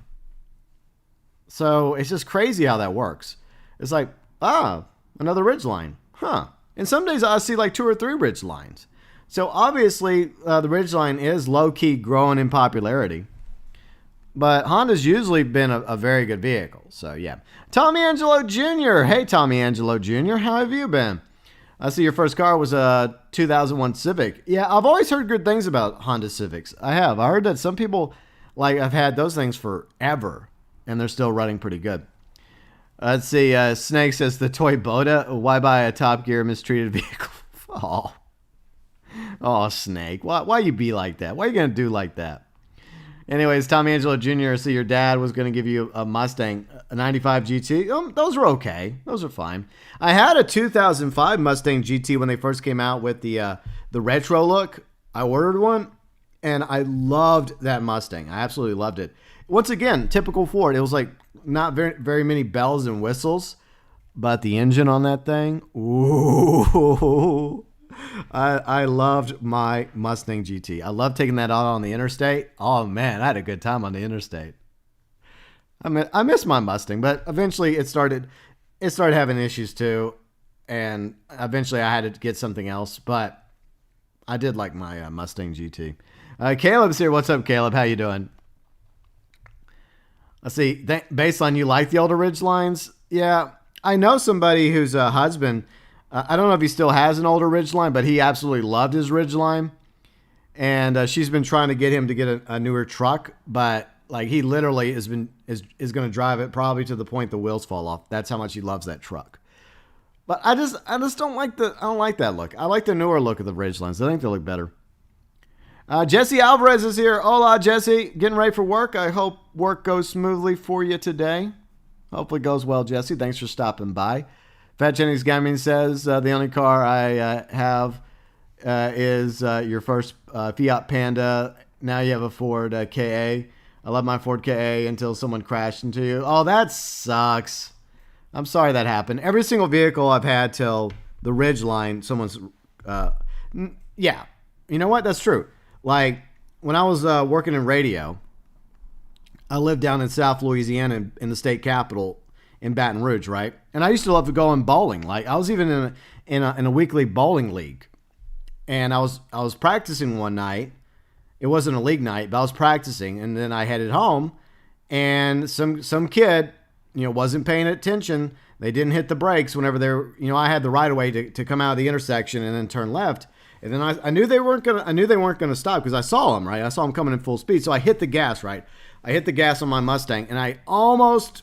So it's just crazy how that works. It's like, another Ridgeline. Huh. And some days I see like 2 or 3 Ridgelines. So obviously the Ridgeline is low-key growing in popularity. But Honda's usually been a very good vehicle. So, yeah. Tommy Angelo Jr. Hey, Tommy Angelo Jr. How have you been? I see your first car was a 2001 Civic. Yeah, I've always heard good things about Honda Civics. I have. I heard that some people, like, have had those things forever, and they're still running pretty good. Let's see. Snake says the toy Boda. Why buy a Top Gear mistreated vehicle? Oh, Snake. Why you be like that? Why are you going to do like that? Anyways, Tommy Angelo Jr., so your dad was going to give you a Mustang, a 95 GT. Those were okay. Those are fine. I had a 2005 Mustang GT when they first came out with the retro look. I ordered one, and I loved that Mustang. I absolutely loved it. Once again, typical Ford. It was like not very many bells and whistles, but the engine on that thing, ooh. I loved my Mustang GT. I loved taking that out on the interstate. Oh man, I had a good time on the interstate. I miss my Mustang, but eventually it started having issues too, and eventually I had to get something else. But I did like my Mustang GT. Caleb's here. What's up, Caleb? How you doing? Let's see. Baseline, you like the older Ridgelines? Yeah, I know somebody whose husband. I don't know if he still has an older Ridgeline, but he absolutely loved his Ridgeline. And she's been trying to get him to get a newer truck, but like he literally is going to drive it probably to the point the wheels fall off. That's how much he loves that truck. But I just don't like that look. I like the newer look of the Ridgelines. I think they look better. Jesse Alvarez is here. Hola, Jesse. Getting ready for work. I hope work goes smoothly for you today. Hopefully it goes well, Jesse. Thanks for stopping by. Fat Jennings Gaming says, the only car I have is your first Fiat Panda. Now you have a Ford KA. I love my Ford KA until someone crashed into you. Oh, that sucks. I'm sorry that happened. Every single vehicle I've had till the Ridgeline, someone's... yeah. You know what? That's true. Like, when I was working in radio, I lived down in South Louisiana in the state capital in Baton Rouge, right? And I used to love to go in bowling. Like I was even in a weekly bowling league, and I was practicing one night. It wasn't a league night, but I was practicing, and then I headed home, and some kid, wasn't paying attention. They didn't hit the brakes whenever they were, I had the right of way to come out of the intersection and then turn left, and then I knew they weren't gonna stop because I saw them, right? I saw them coming in full speed, so I hit the gas, right? I hit the gas on my Mustang, and I almost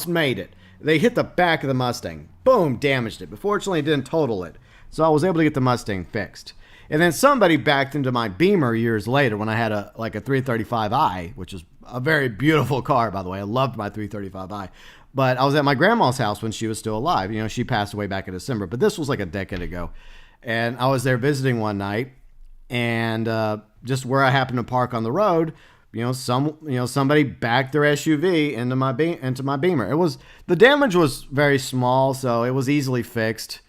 made it. They hit the back of the Mustang. Boom, damaged it. But fortunately, it didn't total it. So I was able to get the Mustang fixed. And then somebody backed into my Beamer years later when I had a 335i, which is a very beautiful car, by the way. I loved my 335i. But I was at my grandma's house when she was still alive. She passed away back in December. But this was like a decade ago. And I was there visiting one night. And just where I happened to park on the road, somebody backed their SUV into my Beamer. The damage was very small, so it was easily fixed.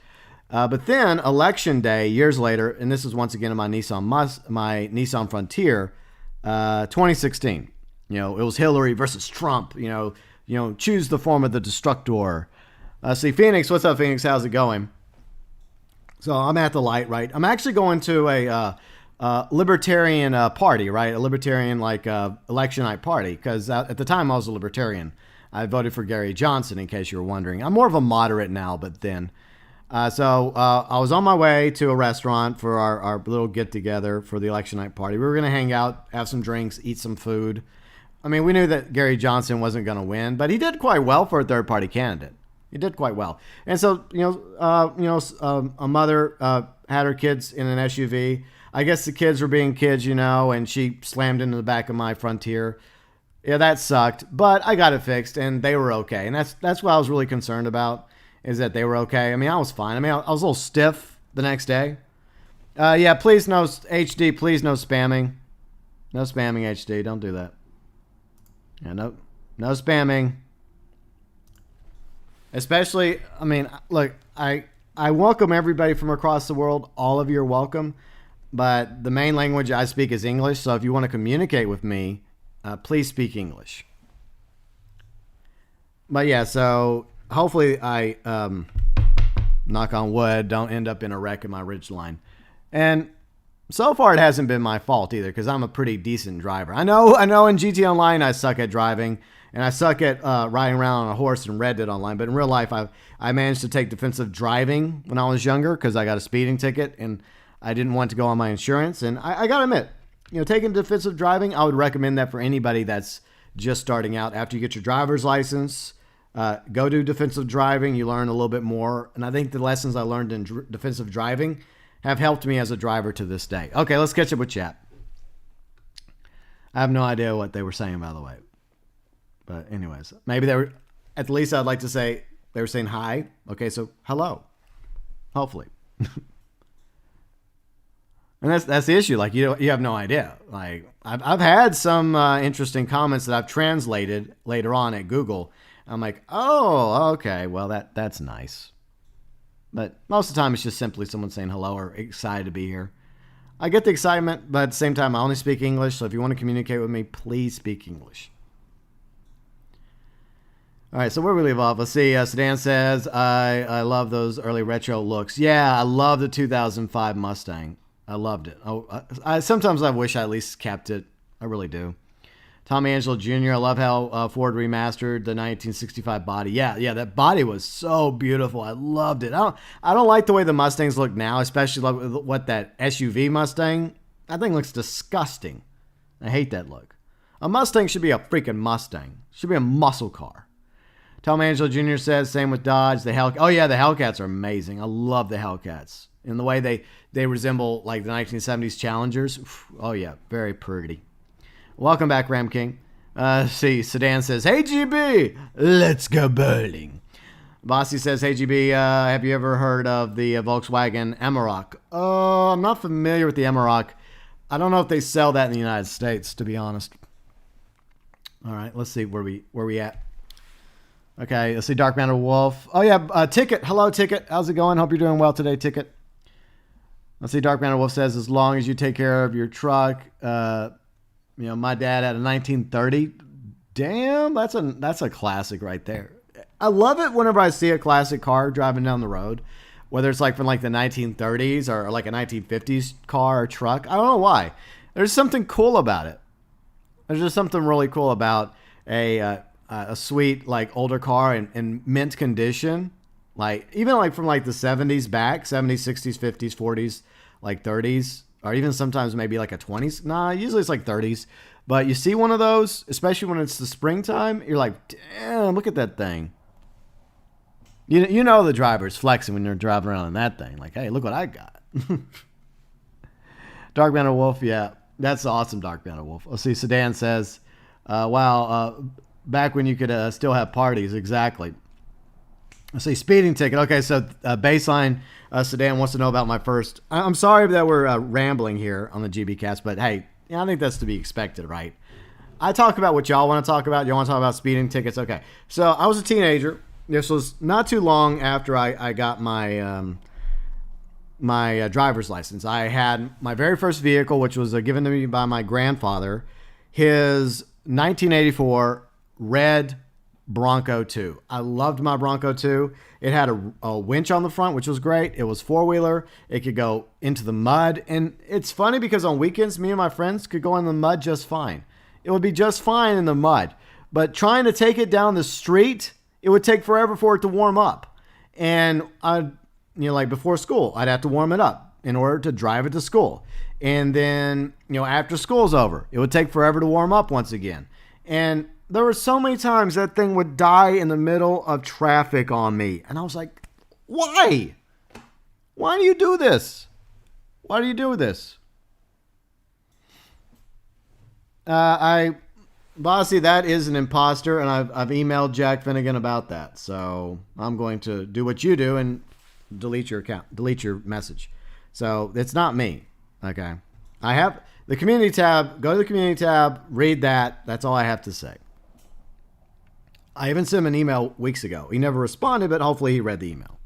But then election day, years later, and this is once again in my Nissan Frontier, 2016. It was Hillary versus Trump. Choose the form of the destructor. See, Phoenix, what's up, Phoenix? How's it going? So I'm at the light, right? I'm actually going to a libertarian party, right? A libertarian election night party, because at the time I was a libertarian. I voted for Gary Johnson, in case you were wondering. I'm more of a moderate now, but then. So I was on my way to a restaurant for our little get-together for the election night party. We were going to hang out, have some drinks, eat some food. I mean, we knew that Gary Johnson wasn't going to win, but he did quite well for a third-party candidate. He did quite well. And so, a mother had her kids in an SUV. I guess the kids were being kids, and she slammed into the back of my Frontier. Yeah, that sucked, but I got it fixed, and they were okay. And that's what I was really concerned about, is that they were okay. I mean, I was fine. I mean, I was a little stiff the next day. Yeah, please no HD. Please no spamming. No spamming, HD. Don't do that. Yeah, no spamming. Especially, I mean, look, I welcome everybody from across the world. All of you are welcome. But the main language I speak is English. So if you want to communicate with me, please speak English. But yeah, so hopefully I, knock on wood, don't end up in a wreck in my Ridgeline. And so far it hasn't been my fault either, because I'm a pretty decent driver. I know in GT Online I suck at driving, and I suck at riding around on a horse in Red Dead Online, but in real life I managed to take defensive driving when I was younger because I got a speeding ticket and I didn't want to go on my insurance. And I gotta admit, taking defensive driving, I would recommend that for anybody that's just starting out. After you get your driver's license, go do defensive driving. You learn a little bit more. And I think the lessons I learned in defensive driving have helped me as a driver to this day. Okay, let's catch up with chat. I have no idea what they were saying, by the way. But anyways, maybe they were, at least I'd like to say, they were saying hi. Okay, so hello. Hopefully. And that's the issue. Like, you have no idea. Like, I've had some interesting comments that I've translated later on at Google. I'm like, oh, okay, well, that's nice. But most of the time, it's just simply someone saying hello or excited to be here. I get the excitement, but at the same time, I only speak English. So if you want to communicate with me, please speak English. All right, so where we leave off, let's see. Sedan says, I love those early retro looks. Yeah, I love the 2005 Mustang. I loved it. Sometimes I wish I at least kept it. I really do. Tommy Angelo Jr., I love how Ford remastered the 1965 body. Yeah, that body was so beautiful. I loved it. I don't like the way the Mustangs look now, especially what that SUV Mustang. That thing looks disgusting. I hate that look. A Mustang should be a freaking Mustang. Should be a muscle car. Tom Angelo Jr. says, same with Dodge. The Hellcats are amazing. I love the Hellcats. In the way they resemble like the 1970s Challengers. Oh, yeah, very pretty. Welcome back, Ramking. See, Sedan says, hey, GB, let's go bowling. Bossy says, hey, GB, have you ever heard of the Volkswagen Amarok? I'm not familiar with the Amarok. I don't know if they sell that in the United States, to be honest. All right, let's see where we at. Okay, let's see, Dark MatterWolf. Oh, yeah, Ticket. Hello, Ticket. How's it going? Hope you're doing well today, Ticket. Let's see, Dark MatterWolf says, as long as you take care of your truck, my dad had a 1930. Damn, that's a classic right there. I love it whenever I see a classic car driving down the road, whether it's like from like the 1930s or like a 1950s car or truck. I don't know why. There's something cool about it. There's just something really cool about a sweet like older car in mint condition, like even like from like the 70s back, 70s, 60s, 50s, 40s, like 30s, or even sometimes maybe like a 20s. Nah, usually it's like 30s. But you see one of those, especially when it's the springtime, you're like, damn, look at that thing. You know the driver's flexing when you're driving around in that thing. Like, hey, look what I got. Dark MatterWolf, yeah, that's awesome, Dark MatterWolf. Let's see, Sedan says, wow, back when you could still have parties, exactly. Let's see, speeding ticket. Okay, so baseline, Sedan wants to know about my first. I'm sorry that we're rambling here on the GB Cast, but hey, I think that's to be expected, right? I talk about what y'all want to talk about. Y'all want to talk about speeding tickets? Okay, so I was a teenager. This was not too long after I got my my driver's license. I had my very first vehicle, which was given to me by my grandfather, his 1984 red Bronco 2. I loved my Bronco 2. It had a winch on the front, which was great. It was four-wheeler. It could go into the mud. And it's funny because on weekends, me and my friends could go in the mud just fine. It would be just fine in the mud. But trying to take it down the street, it would take forever for it to warm up. And like before school, I'd have to warm it up in order to drive it to school. And then, after school's over, it would take forever to warm up once again. And there were so many times that thing would die in the middle of traffic on me. And I was like, why? Why do you do this? Why do you do this? Bossy, that is an imposter, and I've emailed Jack Finnegan about that. So I'm going to do what you do and delete your account, delete your message. So it's not me. Okay. I have the community tab. Go to the community tab, read that. That's all I have to say. I even sent him an email weeks ago. He never responded, but hopefully he read the email.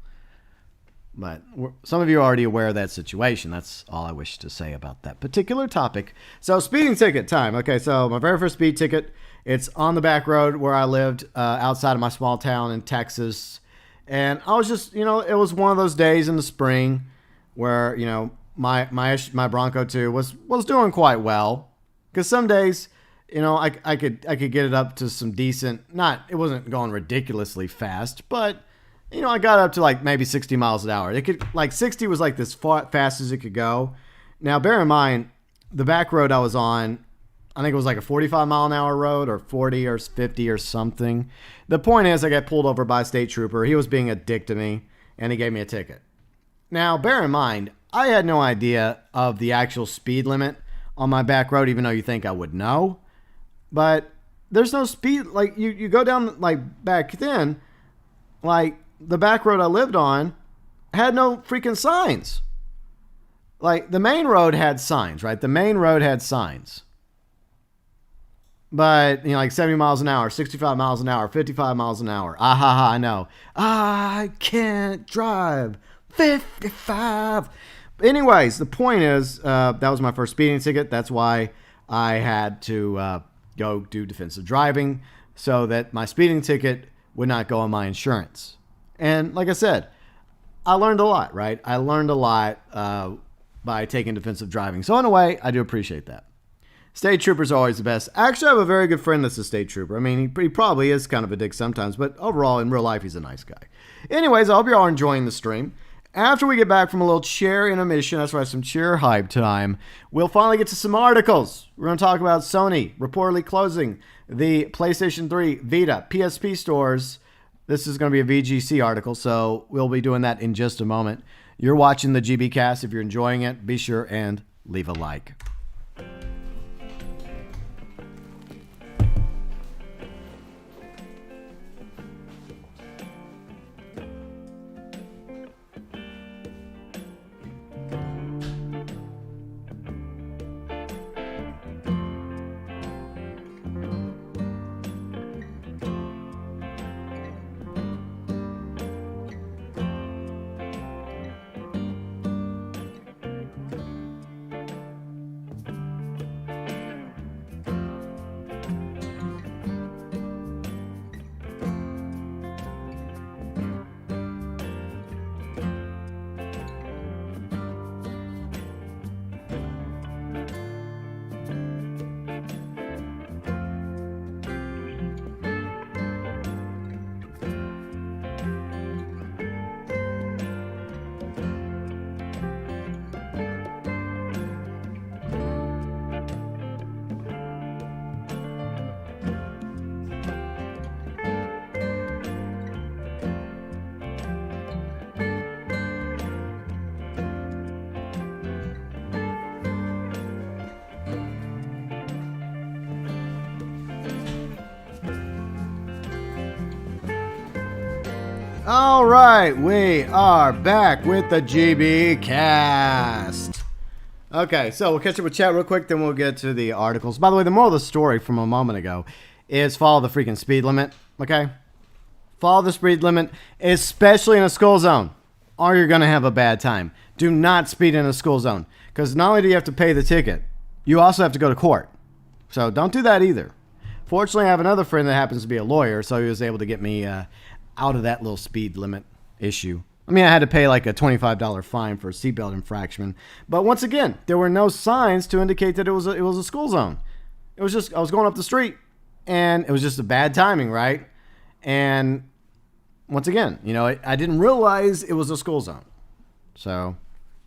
But some of you are already aware of that situation. That's all I wish to say about that particular topic. So speeding ticket time. Okay, so my very first speed ticket, it's on the back road where I lived outside of my small town in Texas. And I was just, it was one of those days in the spring where, my Bronco 2 was doing quite well. Because some days, I could get it up to some decent, it wasn't going ridiculously fast, but I got up to like maybe 60 miles an hour. It could, like 60 was like as fast as it could go. Now bear in mind, the back road I was on, I think it was like a 45 mile an hour road or 40 or 50 or something. The point is I got pulled over by a state trooper. He was being a dick to me and he gave me a ticket. Now bear in mind, I had no idea of the actual speed limit on my back road, even though you think I would know. But there's no speed. Like you go down, like back then, like the back road I lived on had no freaking signs. Like the main road had signs, right? The main road had signs. But, like 70 miles an hour, 65 miles an hour, 55 miles an hour. I know. I can't drive 55. But anyways, the point is, that was my first speeding ticket. That's why I had to go do defensive driving so that my speeding ticket would not go on my insurance. And like I said, I learned a lot, right? I learned a lot by taking defensive driving. So in a way, I do appreciate that. State troopers are always the best. Actually, I have a very good friend that's a state trooper. I mean, he probably is kind of a dick sometimes, but overall, in real life, he's a nice guy. Anyways, I hope you're all enjoying the stream. After we get back from a little chair intermission, that's right, some chair hype time, we'll finally get to some articles. We're going to talk about Sony reportedly closing the PlayStation 3, Vita, PSP stores. This is going to be a VGC article, so we'll be doing that in just a moment. You're watching the GB Cast. If you're enjoying it, be sure and leave a like. All right, we are back with the GB Cast. Okay, so we'll catch up with chat real quick, then we'll get to the articles. By the way, the moral of the story from a moment ago is follow the freaking speed limit, okay? Follow the speed limit, especially in a school zone, or you're going to have a bad time. Do not speed in a school zone, because not only do you have to pay the ticket, you also have to go to court. So don't do that either. Fortunately, I have another friend that happens to be a lawyer, so he was able to get me out of that little speed limit issue. I mean, I had to pay like a $25 fine for a seatbelt infraction. But once again, there were no signs to indicate that it was a school zone. It was just, I was going up the street and it was just a bad timing, right? And once again, I didn't realize it was a school zone. So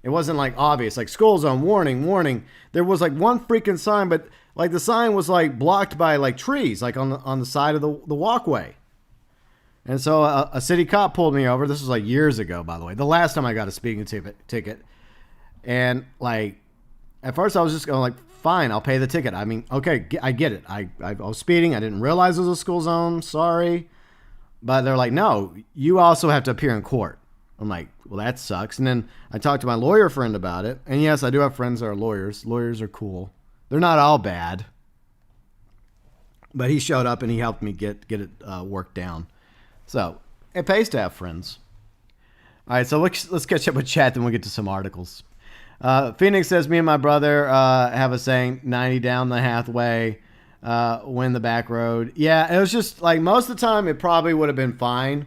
it wasn't like obvious, like school zone, warning, warning. There was like one freaking sign, but like the sign was like blocked by like trees, like on the side of the walkway. And so a city cop pulled me over. This was like years ago, by the way. The last time I got a speeding ticket. And like, at first I was just going like, fine, I'll pay the ticket. I mean, okay, I get it. I was speeding. I didn't realize it was a school zone. Sorry. But they're like, no, you also have to appear in court. I'm like, well, that sucks. And then I talked to my lawyer friend about it. And yes, I do have friends that are lawyers. Lawyers are cool. They're not all bad. But he showed up and he helped me get it worked down. So, it pays to have friends. All right, so let's catch up with chat, then we'll get to some articles. Phoenix says, me and my brother have a saying, 90 down the Hathaway, win the back road. Yeah, it was just, like, most of the time, it probably would have been fine.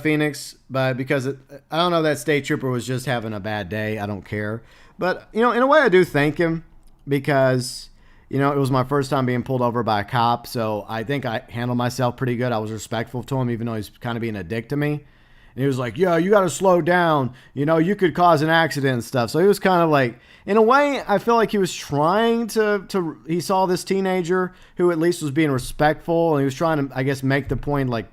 Phoenix, but because I don't know, that state trooper was just having a bad day. I don't care. But, in a way I do thank him because, it was my first time being pulled over by a cop. So I think I handled myself pretty good. I was respectful to him, even though he's kind of being a dick to me. And he was like, yeah, you got to slow down. You could cause an accident and stuff. So he was kind of like, in a way, I feel like he was trying he saw this teenager who at least was being respectful. And he was trying to, I guess, make the point like,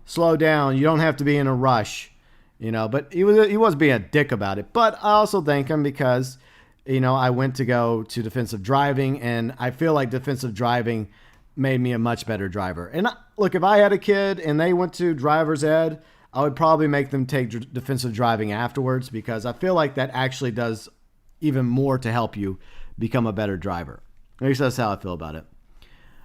slow down. You don't have to be in a rush, but he was being a dick about it. But I also thank him because, I went to go to defensive driving, and I feel like defensive driving made me a much better driver. And look, if I had a kid and they went to driver's ed, I would probably make them take defensive driving afterwards because I feel like that actually does even more to help you become a better driver. At least that's how I feel about it.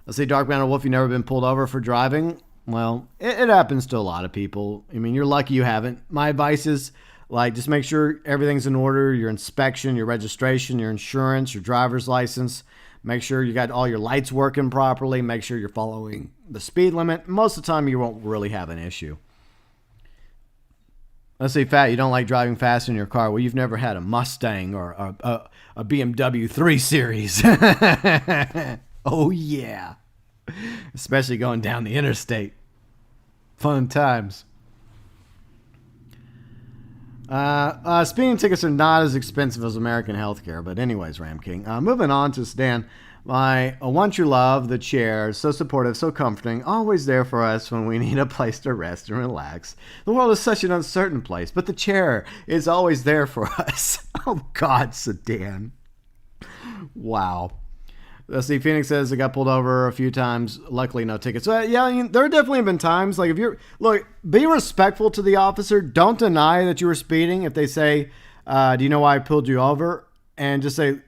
Let's see, Dark MatterWolf, you've never been pulled over for driving? Well, it happens to a lot of people. I mean, you're lucky you haven't. My advice is, just make sure everything's in order. Your inspection, your registration, your insurance, your driver's license. Make sure you got all your lights working properly. Make sure you're following the speed limit. Most of the time, you won't really have an issue. Let's see, Fat, you don't like driving fast in your car. Well, you've never had a Mustang or a BMW 3 Series. Oh, yeah. Especially going down the interstate. Fun times. Speeding tickets are not as expensive as American healthcare, but anyways, Ramking. Moving on to Stan. My one true love, the chair, so supportive, so comforting, always there for us when we need a place to rest and relax. The world is such an uncertain place, but the chair is always there for us. Oh God, Sedan. Wow. Let's see, Phoenix says I got pulled over a few times. Luckily, no tickets. So, yeah, there have definitely been times. Like, be respectful to the officer. Don't deny that you were speeding. If they say, do you know why I pulled you over? And just say,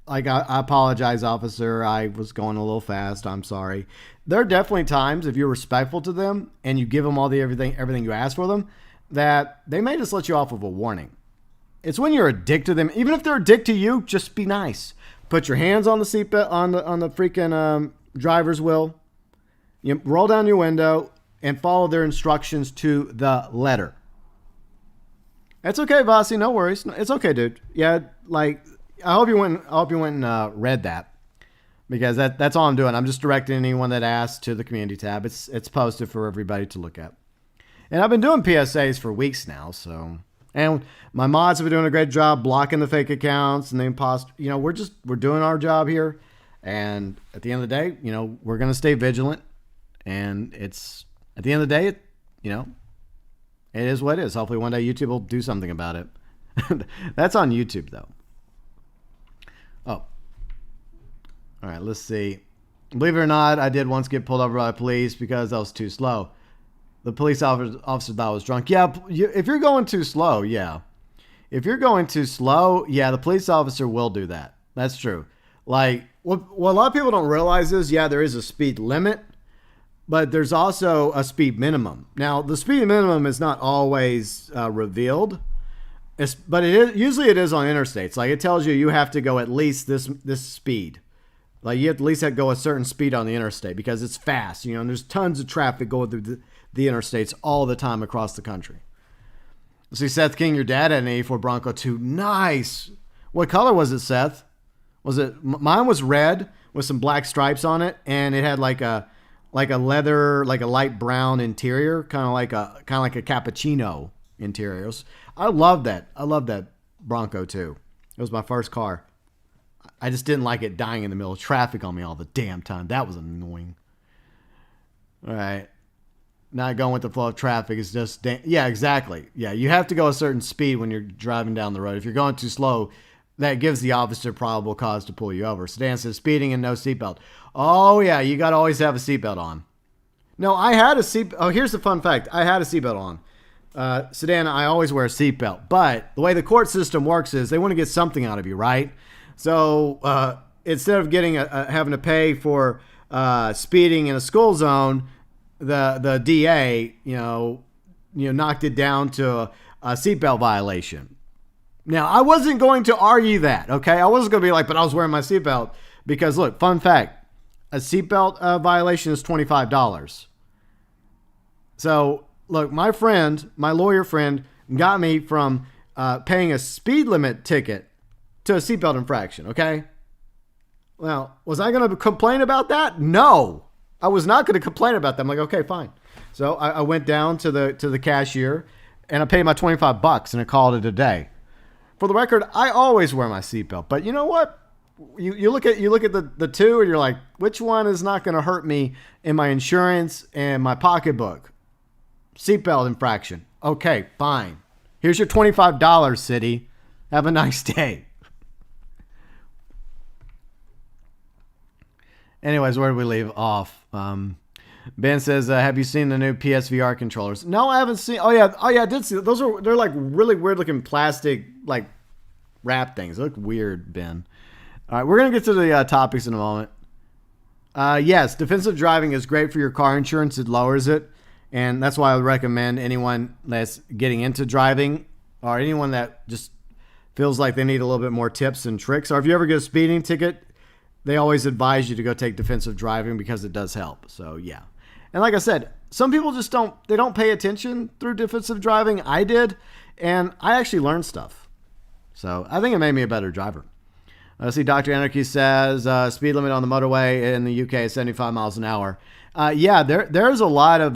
I apologize, officer. I was going a little fast. I'm sorry. There are definitely times, if you're respectful to them and you give them everything you ask for them, that they may just let you off with a warning. It's when you're a dick to them. Even if they're a dick to you, just be nice. Put your hands on the seatbelt, on the freaking driver's wheel. You roll down your window and follow their instructions to the letter. It's okay, Vasi. No worries. It's okay, dude. Yeah, I hope you went and read that, because that's all I'm doing. I'm just directing anyone that asks to the community tab. It's posted for everybody to look at. And I've been doing PSAs for weeks now, so. And my mods have been doing a great job blocking the fake accounts and the imposter. We're doing our job here. And at the end of the day, we're going to stay vigilant. And at the end of the day, it is what it is. Hopefully one day YouTube will do something about it. That's on YouTube, though. Oh. All right, let's see. Believe it or not, I did once get pulled over by the police because I was too slow. The police officer thought I was drunk. Yeah, if you're going too slow, yeah. If you're going too slow, yeah, the police officer will do that. That's true. What a lot of people don't realize is, yeah, there is a speed limit, but there's also a speed minimum. Now, the speed minimum is not always revealed, but usually it is on interstates. It tells you have to go at least this speed. You have to at least have to go a certain speed on the interstate because it's fast, and there's tons of traffic going through the interstates all the time across the country. See, Seth King, your dad had an 84 Bronco 2. Nice. What color was it, Seth? Mine was red with some black stripes on it, and it had like a leather, like a light brown interior, kind of like a cappuccino interior. I love that. I love that Bronco 2. It was my first car. I just didn't like it dying in the middle of traffic on me all the damn time. That was annoying. All right. Not going with the flow of traffic is just... Yeah, exactly. Yeah, you have to go a certain speed when you're driving down the road. If you're going too slow, that gives the officer probable cause to pull you over. Sedan says speeding and no seatbelt. Oh, yeah, you got to always have a seatbelt on. No, I had a seatbelt. Oh, here's the fun fact. I had a seatbelt on. Sedan, I always wear a seatbelt. But the way the court system works is they want to get something out of you, right? So instead of having to pay for speeding in a school zone, the DA, knocked it down to a seatbelt violation. Now, I wasn't going to argue that, okay? I wasn't going to be like, but I was wearing my seatbelt. Because, look, fun fact, a seatbelt violation is $25. So, look, my lawyer friend got me from paying a speed limit ticket to a seatbelt infraction, okay? Well, was I going to complain about that? No, I was not going to complain about that. I'm like, okay, fine. So I went down to the cashier and I paid my $25 and I called it a day. For the record, I always wear my seatbelt, but you know what? You look at the two and you're like, which one is not going to hurt me in my insurance and my pocketbook? Seatbelt infraction. Okay, fine. Here's your $25, city. Have a nice day. Anyways, where did we leave off? Ben says, have you seen the new PSVR controllers? No, I haven't seen. Oh yeah, I did see. They're like really weird looking plastic like wrap things. They look weird, Ben. All right, we're gonna get to the topics in a moment. Yes, defensive driving is great for your car insurance. It lowers it, and that's why I would recommend anyone that's getting into driving or anyone that just feels like they need a little bit more tips and tricks. Or if you ever get a speeding ticket, they always advise you to go take defensive driving because it does help. So yeah. And like I said, some people just don't pay attention through defensive driving. I did, and I actually learned stuff. So I think it made me a better driver. Let's see, Dr. Anarchy says speed limit on the motorway in the UK is 75 miles an hour. Yeah, there's a lot of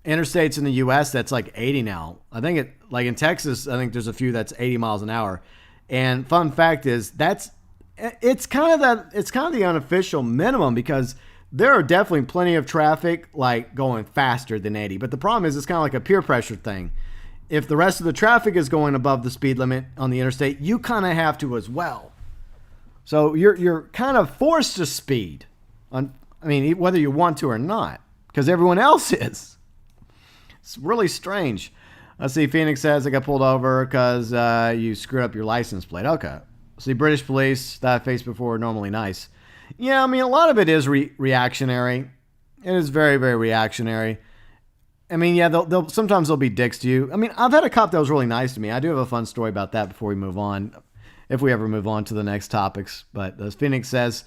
interstates in the US that's like 80 now. I think like in Texas, I think there's a few that's 80 miles an hour. And fun fact is it's kind of the unofficial minimum because there are definitely plenty of traffic like going faster than 80. But the problem is it's kind of like a peer pressure thing. If the rest of the traffic is going above the speed limit on the interstate, you kind of have to as well. So you're kind of forced to speed whether you want to or not, because everyone else is. It's really strange. Let's see. Phoenix says I got pulled over because you screwed up your license plate. Okay. See, British police that I faced before are normally nice. Yeah, I mean, a lot of it is reactionary. It is very, very reactionary. I mean, yeah, sometimes they'll be dicks to you. I mean, I've had a cop that was really nice to me. I do have a fun story about that before we move on, if we ever move on to the next topics. But as Phoenix says,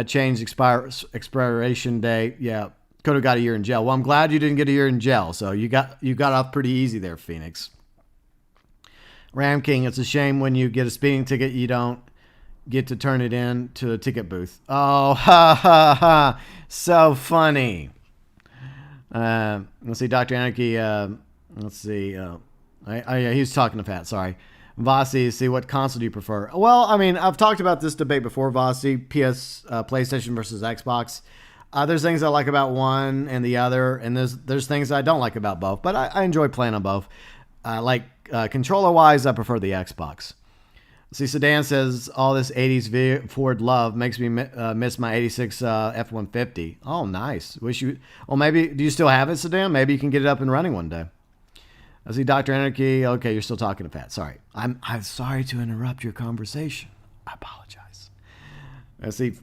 changed expiration date. Yeah, could have got a year in jail. Well, I'm glad you didn't get a year in jail. So you got off pretty easy there, Phoenix. Ramking, it's a shame when you get a speeding ticket, you don't get to turn it in to a ticket booth. Oh, ha, ha, ha. So funny. Let's see, Dr. Anarchy. Let's see. He's talking to Pat. Sorry. Vasi, see, what console do you prefer? Well, I mean, I've talked about this debate before, Vasi. PlayStation versus Xbox. There's things I like about one and the other, and there's things I don't like about both, but I enjoy playing on both. Controller-wise, I prefer the Xbox. See, Sedan says, all this 80s Ford love makes me miss my 86 F-150. Oh, nice. Maybe, do you still have it, Sedan? Maybe you can get it up and running one day. I see Dr. Anarchy. Okay, you're still talking to Pat. Sorry. I'm sorry to interrupt your conversation. I apologize. I see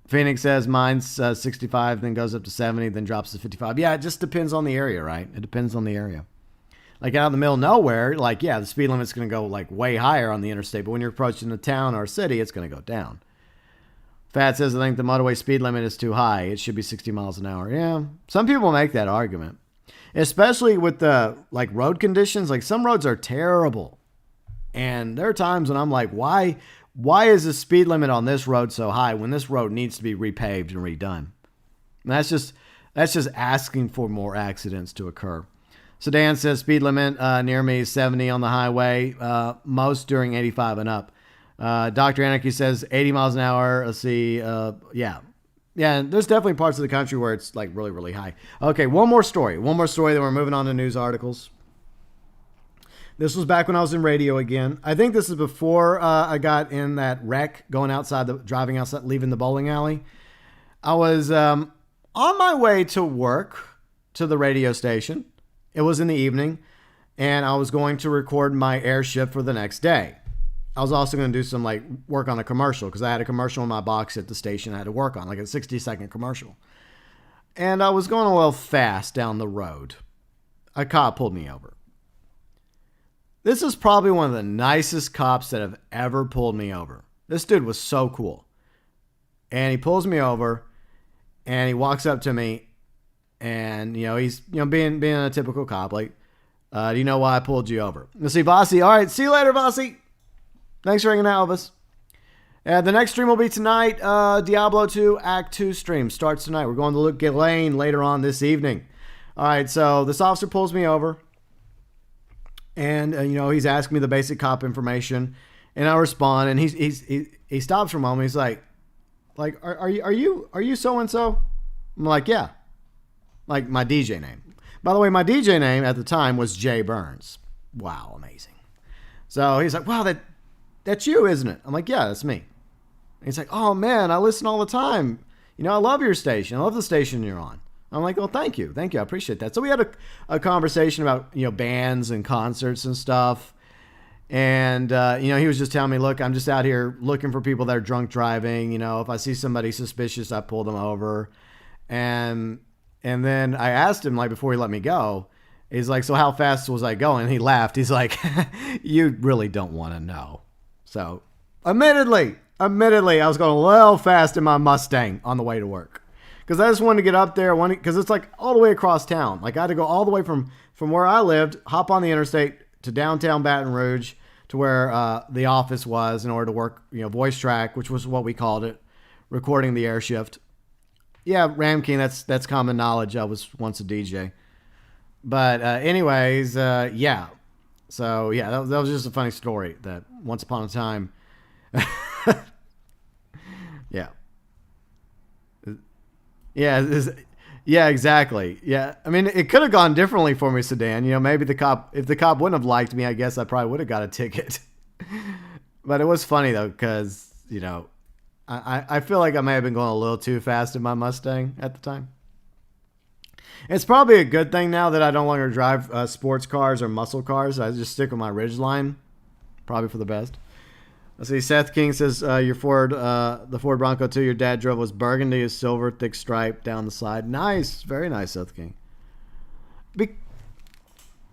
Phoenix says, mine's 65, then goes up to 70, then drops to 55. Yeah, it just depends on the area, right? It depends on the area. Like out in the middle of nowhere, like, yeah, the speed limit's going to go like way higher on the interstate. But when you're approaching a town or a city, it's going to go down. Fat says, I think the motorway speed limit is too high. It should be 60 miles an hour. Yeah, some people make that argument, especially with the like road conditions. Like some roads are terrible. And there are times when I'm like, why is the speed limit on this road so high when this road needs to be repaved and redone? And that's just asking for more accidents to occur. Sedan says speed limit near me is 70 on the highway, most during 85 and up. Dr. Anarchy says 80 miles an hour. Let's see. Yeah, there's definitely parts of the country where it's like really, really high. Okay, one more story. Then we're moving on to news articles. This was back when I was in radio again. I think this is before I got in that wreck driving outside, leaving the bowling alley. I was on my way to work to the radio station. It was in the evening, and I was going to record my air shift for the next day. I was also going to do some like work on a commercial because I had a commercial in my box at the station I had to work on, like a 60-second commercial. And I was going a little fast down the road. A cop pulled me over. This is probably one of the nicest cops that have ever pulled me over. This dude was so cool. And he pulls me over, and he walks up to me, And, he's, being a typical cop. Like, do you know why I pulled you over? Let's see, Vossi. All right, see you later, Vossi. Thanks for hanging out with us. The next stream will be tonight. Diablo 2 Act 2 stream starts tonight. We're going to look at Lane later on this evening. All right, so this officer pulls me over. And, he's asking me the basic cop information. And I respond. And he stops for a moment. He's like, are you so-and-so? I'm like, yeah. Like my DJ name. By the way, my DJ name at the time was GeauxBurns. Wow, amazing. So he's like, wow, that's you, isn't it? I'm like, yeah, that's me. And he's like, oh man, I listen all the time. I love your station. I love the station you're on. I'm like, well, thank you. I appreciate that. So we had a conversation about, bands and concerts and stuff. And, he was just telling me, look, I'm just out here looking for people that are drunk driving. If I see somebody suspicious, I pull them over. And then I asked him, like, before he let me go, he's like, so how fast was I going? And he laughed. He's like, you really don't want to know. So admittedly, I was going a little fast in my Mustang on the way to work. Because I just wanted to get up there, because it's like all the way across town. Like I had to go all the way from where I lived, hop on the interstate to downtown Baton Rouge to where the office was in order to work, voice track, which was what we called it, recording the air shift. Yeah, Ramking, that's common knowledge. I was once a DJ. But anyways, yeah. So yeah, that was just a funny story that once upon a time. Yeah. Yeah, exactly. Yeah, I mean, it could have gone differently for me, Sedan. Maybe if the cop wouldn't have liked me, I guess I probably would have got a ticket. But it was funny though, because I feel like I may have been going a little too fast in my Mustang at the time. It's probably a good thing now that I no longer drive sports cars or muscle cars. I just stick with my Ridgeline. Probably for the best. Let's see. Seth King says your Ford, the Ford Bronco 2 your dad drove was burgundy, is silver, thick stripe down the side. Nice, very nice, Seth King.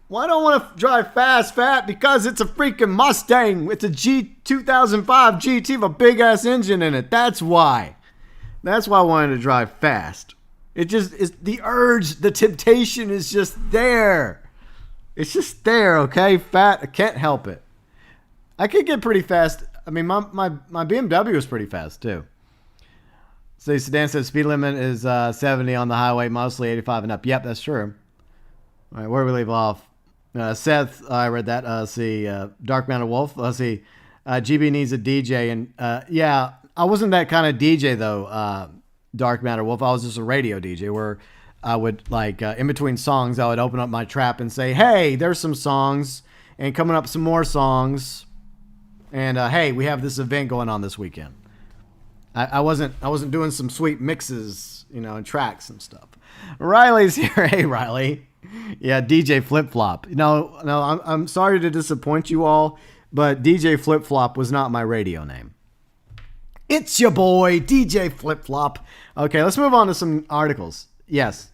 Well, I don't want to drive fast, Fat, because it's a freaking Mustang. It's a 2005 GT with a big ass engine in it. That's why. That's why I wanted to drive fast. It just is the urge, the temptation is just there. It's just there, okay, Fat. I can't help it. I could get pretty fast. I mean, my BMW was pretty fast, too. So Sedan says speed limit is 70 on the highway, mostly 85 and up. Yep, that's true. All right, where do we leave off? Seth, I read that. Dark MatterWolf. Let's see. GB needs a DJ. And yeah, I wasn't that kind of DJ, though, Dark MatterWolf. I was just a radio DJ where I would, in between songs, I would open up my trap and say, hey, there's some songs. And coming up some more songs. And hey, we have this event going on this weekend. I wasn't doing some sweet mixes, and tracks and stuff. Riley's here. Hey, Riley. Yeah, DJ Flip Flop. No, I'm sorry to disappoint you all, but DJ Flip Flop was not my radio name. It's your boy, DJ Flip Flop. Okay, let's move on to some articles. Yes.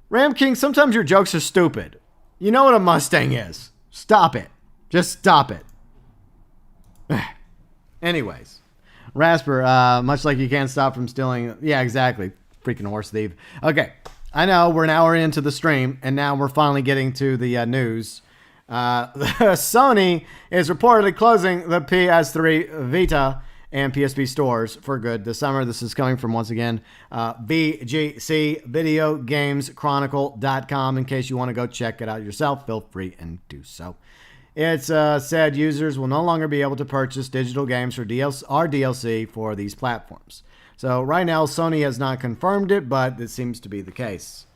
Ramking, sometimes your jokes are stupid. You know what a Mustang is. Stop it. Just stop it. Anyways. Rasper, much like you can't stop from stealing. Yeah, exactly. Freaking horse thief. Okay. I know we're an hour into the stream, and now we're finally getting to the news. Sony is reportedly closing the PS3, Vita, and PSP stores for good this summer. This is coming from, once again, VGC Video Games Chronicle.com. In case you want to go check it out yourself, feel free and do so. It's said users will no longer be able to purchase digital games for DLC for these platforms. So right now, Sony has not confirmed it, but it seems to be the case.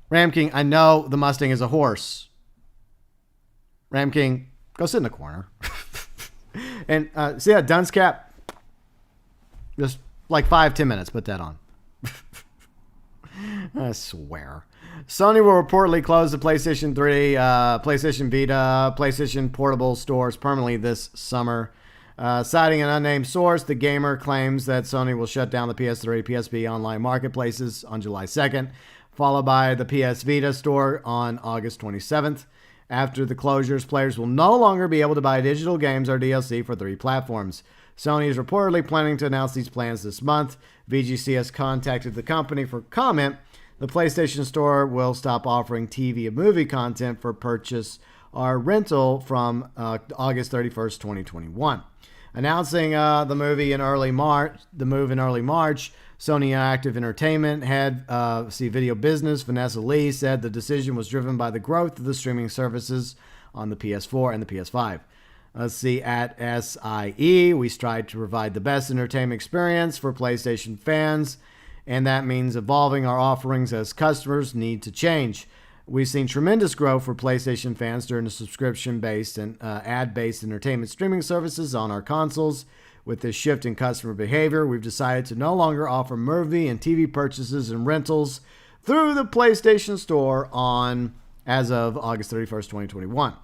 Ramking, I know the Mustang is a horse. Ramking, go sit in the corner. And see that dunce cap? Just like 5-10 minutes, put that on. I swear. Sony will reportedly close the PlayStation 3, PlayStation Vita, PlayStation Portable stores permanently this summer. Citing an unnamed source, the gamer claims that Sony will shut down the PS3, PSP online marketplaces on July 2nd, followed by the PS Vita store on August 27th. After the closures, players will no longer be able to buy digital games or DLC for 3 platforms. Sony is reportedly planning to announce these plans this month. VGC has contacted the company for comment. The PlayStation Store will stop offering TV and movie content for purchase or rental from August 31st, 2021. Announcing the move in early March, Sony Interactive Entertainment head Video Business, Vanessa Lee, said the decision was driven by the growth of the streaming services on the PS4 and the PS5. At SIE, we strive to provide the best entertainment experience for PlayStation fans, and that means evolving our offerings as customers need to change. We've seen tremendous growth for PlayStation fans during the subscription-based and ad-based entertainment streaming services on our consoles. With this shift in customer behavior, we've decided to no longer offer movie and TV purchases and rentals through the PlayStation Store as of August 31st, 2021.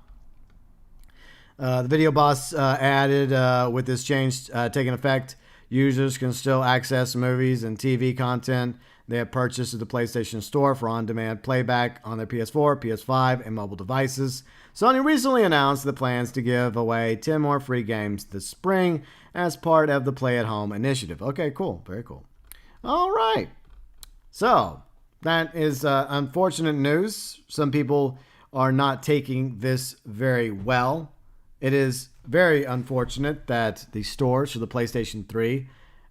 The video boss added, with this change taking effect, users can still access movies and TV content they have purchased at the PlayStation Store for on-demand playback on their PS4, PS5, and mobile devices. Sony recently announced the plans to give away 10 more free games this spring as part of the Play at Home initiative. Okay, cool. Very cool. All right. So, that is unfortunate news. Some people are not taking this very well. It is very unfortunate that the stores for the PlayStation 3,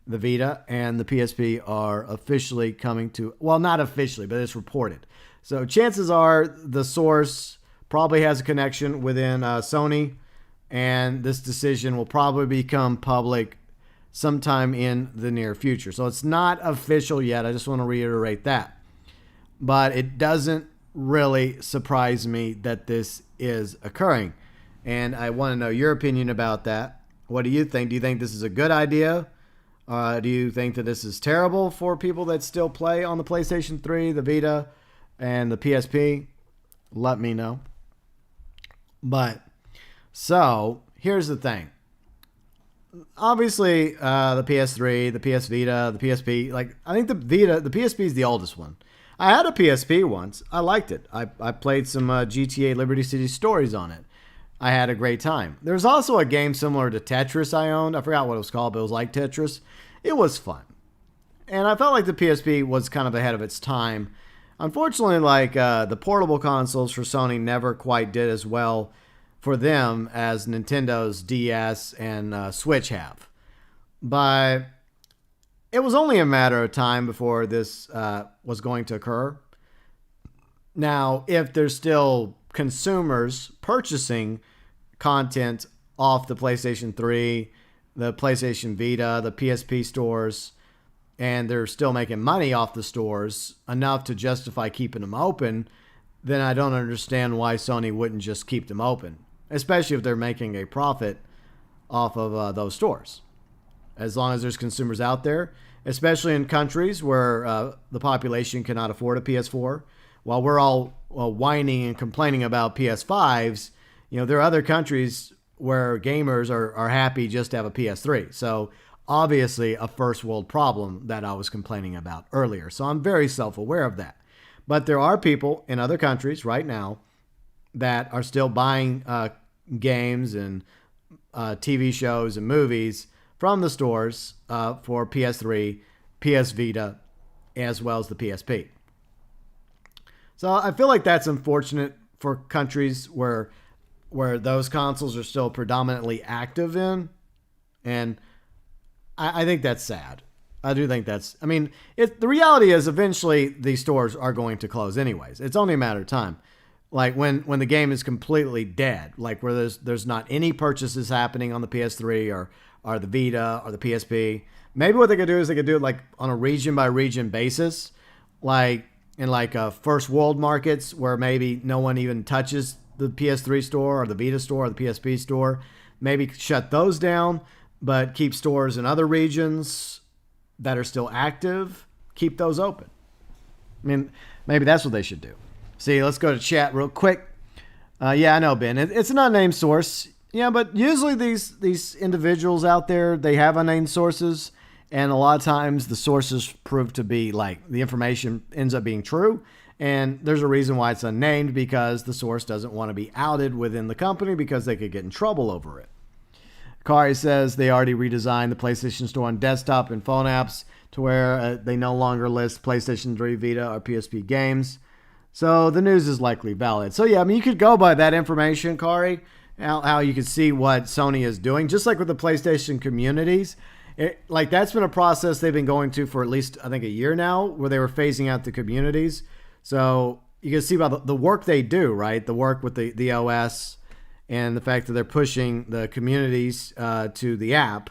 the Vita, and the PSP are officially coming to... Well, not officially, but it's reported. So chances are the source probably has a connection within Sony, and this decision will probably become public sometime in the near future. So it's not official yet. I just want to reiterate that. But it doesn't really surprise me that this is occurring. And I want to know your opinion about that. What do you think? Do you think this is a good idea? Do you think that this is terrible for people that still play on the PlayStation 3, the Vita, and the PSP? Let me know. But, so, here's the thing. Obviously, the PS3, the PS Vita, the PSP, I think the PSP is the oldest one. I had a PSP once. I liked it. I played some GTA Liberty City Stories on it. I had a great time. There's also a game similar to Tetris I owned. I forgot what it was called, but it was like Tetris. It was fun. And I felt like the PSP was kind of ahead of its time. Unfortunately, the portable consoles for Sony never quite did as well for them as Nintendo's DS and Switch have. But it was only a matter of time before this was going to occur. Now, if there's still consumers purchasing content off the PlayStation 3, the PlayStation Vita, the PSP stores, and they're still making money off the stores enough to justify keeping them open, then I don't understand why Sony wouldn't just keep them open, especially if they're making a profit off of those stores. As long as there's consumers out there, especially in countries where the population cannot afford a PS4, while we're all whining and complaining about PS5s, there are other countries where gamers are happy just to have a PS3. So obviously a first world problem that I was complaining about earlier. So I'm very self-aware of that. But there are people in other countries right now that are still buying games and TV shows and movies from the stores for PS3, PS Vita, as well as the PSP. So I feel like that's unfortunate for countries where those consoles are still predominantly active in. And I think that's sad. I do think that's... the reality is eventually these stores are going to close anyways. It's only a matter of time. Like when the game is completely dead, like where there's not any purchases happening on the PS3 or the Vita or the PSP. Maybe what they could do is they could do it like on a region by region basis. Like in first world markets where maybe no one even touches the PS3 store or the Vita store or the PSP store. Maybe shut those down, but keep stores in other regions that are still active, keep those open. Maybe that's what they should do. See, let's go to chat real quick. Yeah, I know, Ben. It's an unnamed source. Yeah, but usually these individuals out there, they have unnamed sources. And a lot of times the sources prove to be the information ends up being true. And there's a reason why it's unnamed, because the source doesn't want to be outed within the company because they could get in trouble over it. Kari says they already redesigned the PlayStation Store on desktop and phone apps to where they no longer list PlayStation 3, Vita, or PSP games. So the news is likely valid. So yeah, I mean, you could go by that information, Kari, how you can see what Sony is doing. Just like with the PlayStation communities, that's been a process they've been going to for at least, I think, a year now, where they were phasing out the communities. So you can see by the work they do, right? The work with the OS and the fact that they're pushing the communities to the app.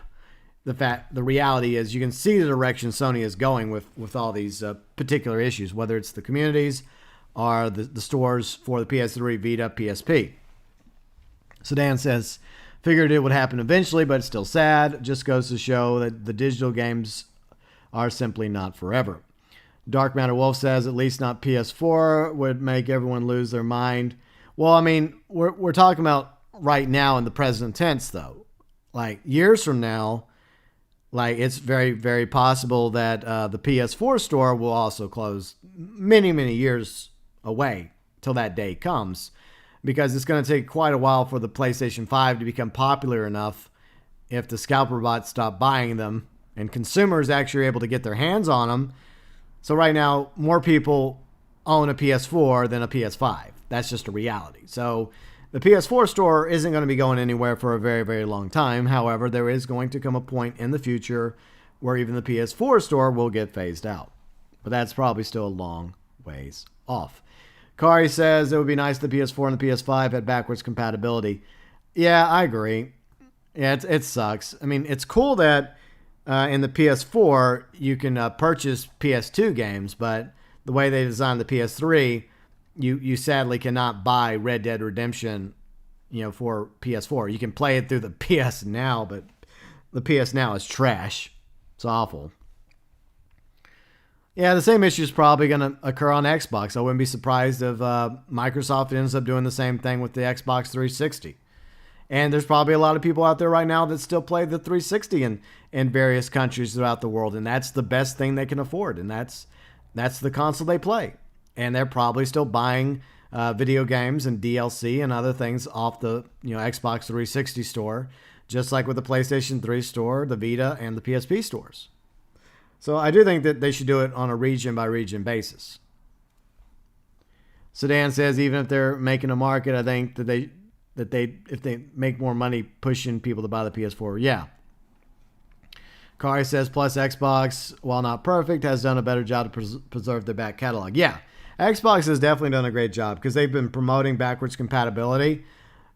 The reality is you can see the direction Sony is going with all these particular issues, whether it's the communities or the stores for the PS3, Vita, PSP. Sedan says, figured it would happen eventually, but it's still sad. Just goes to show that the digital games are simply not forever. Dark MatterWolf says, at least not PS4 would make everyone lose their mind. Well, I mean, we're talking about right now in the present tense, though. Like years from now, it's very, very possible that the PS4 store will also close many, many years away till that day comes, because it's going to take quite a while for the PlayStation 5 to become popular enough if the scalper bots stop buying them and consumers actually are able to get their hands on them. So right now, more people own a PS4 than a PS5. That's just a reality. So the PS4 store isn't going to be going anywhere for a very, very long time. However, there is going to come a point in the future where even the PS4 store will get phased out. But that's probably still a long ways off. Kari says it would be nice if the PS4 and the PS5 had backwards compatibility. Yeah, I agree. Yeah, it sucks. I mean, it's cool that in the PS4 you can purchase PS2 games, but the way they designed the PS3, you sadly cannot buy Red Dead Redemption, for PS4. You can play it through the PS Now, but the PS Now is trash. It's awful. Yeah, the same issue is probably going to occur on Xbox. I wouldn't be surprised if Microsoft ends up doing the same thing with the Xbox 360. And there's probably a lot of people out there right now that still play the 360 in various countries throughout the world, and that's the best thing they can afford, and that's the console they play. And they're probably still buying video games and DLC and other things off the Xbox 360 store, just like with the PlayStation 3 store, the Vita, and the PSP stores. So I do think that they should do it on a region-by-region basis. Sedan says even if they're making a market, I think that if they make more money pushing people to buy the PS4, yeah. Kari says, plus Xbox, while not perfect, has done a better job to preserve their back catalog. Yeah, Xbox has definitely done a great job because they've been promoting backwards compatibility,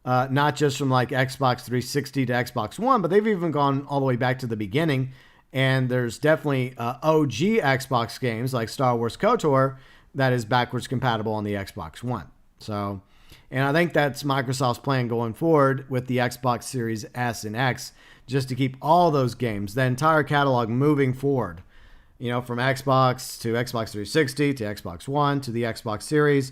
not just from like Xbox 360 to Xbox One, but they've even gone all the way back to the beginning. And there's definitely OG Xbox games like Star Wars KOTOR that is backwards compatible on the Xbox One. So, and I think that's Microsoft's plan going forward with the Xbox Series S and X, just to keep all those games, the entire catalog moving forward. From Xbox to Xbox 360 to Xbox One to the Xbox Series.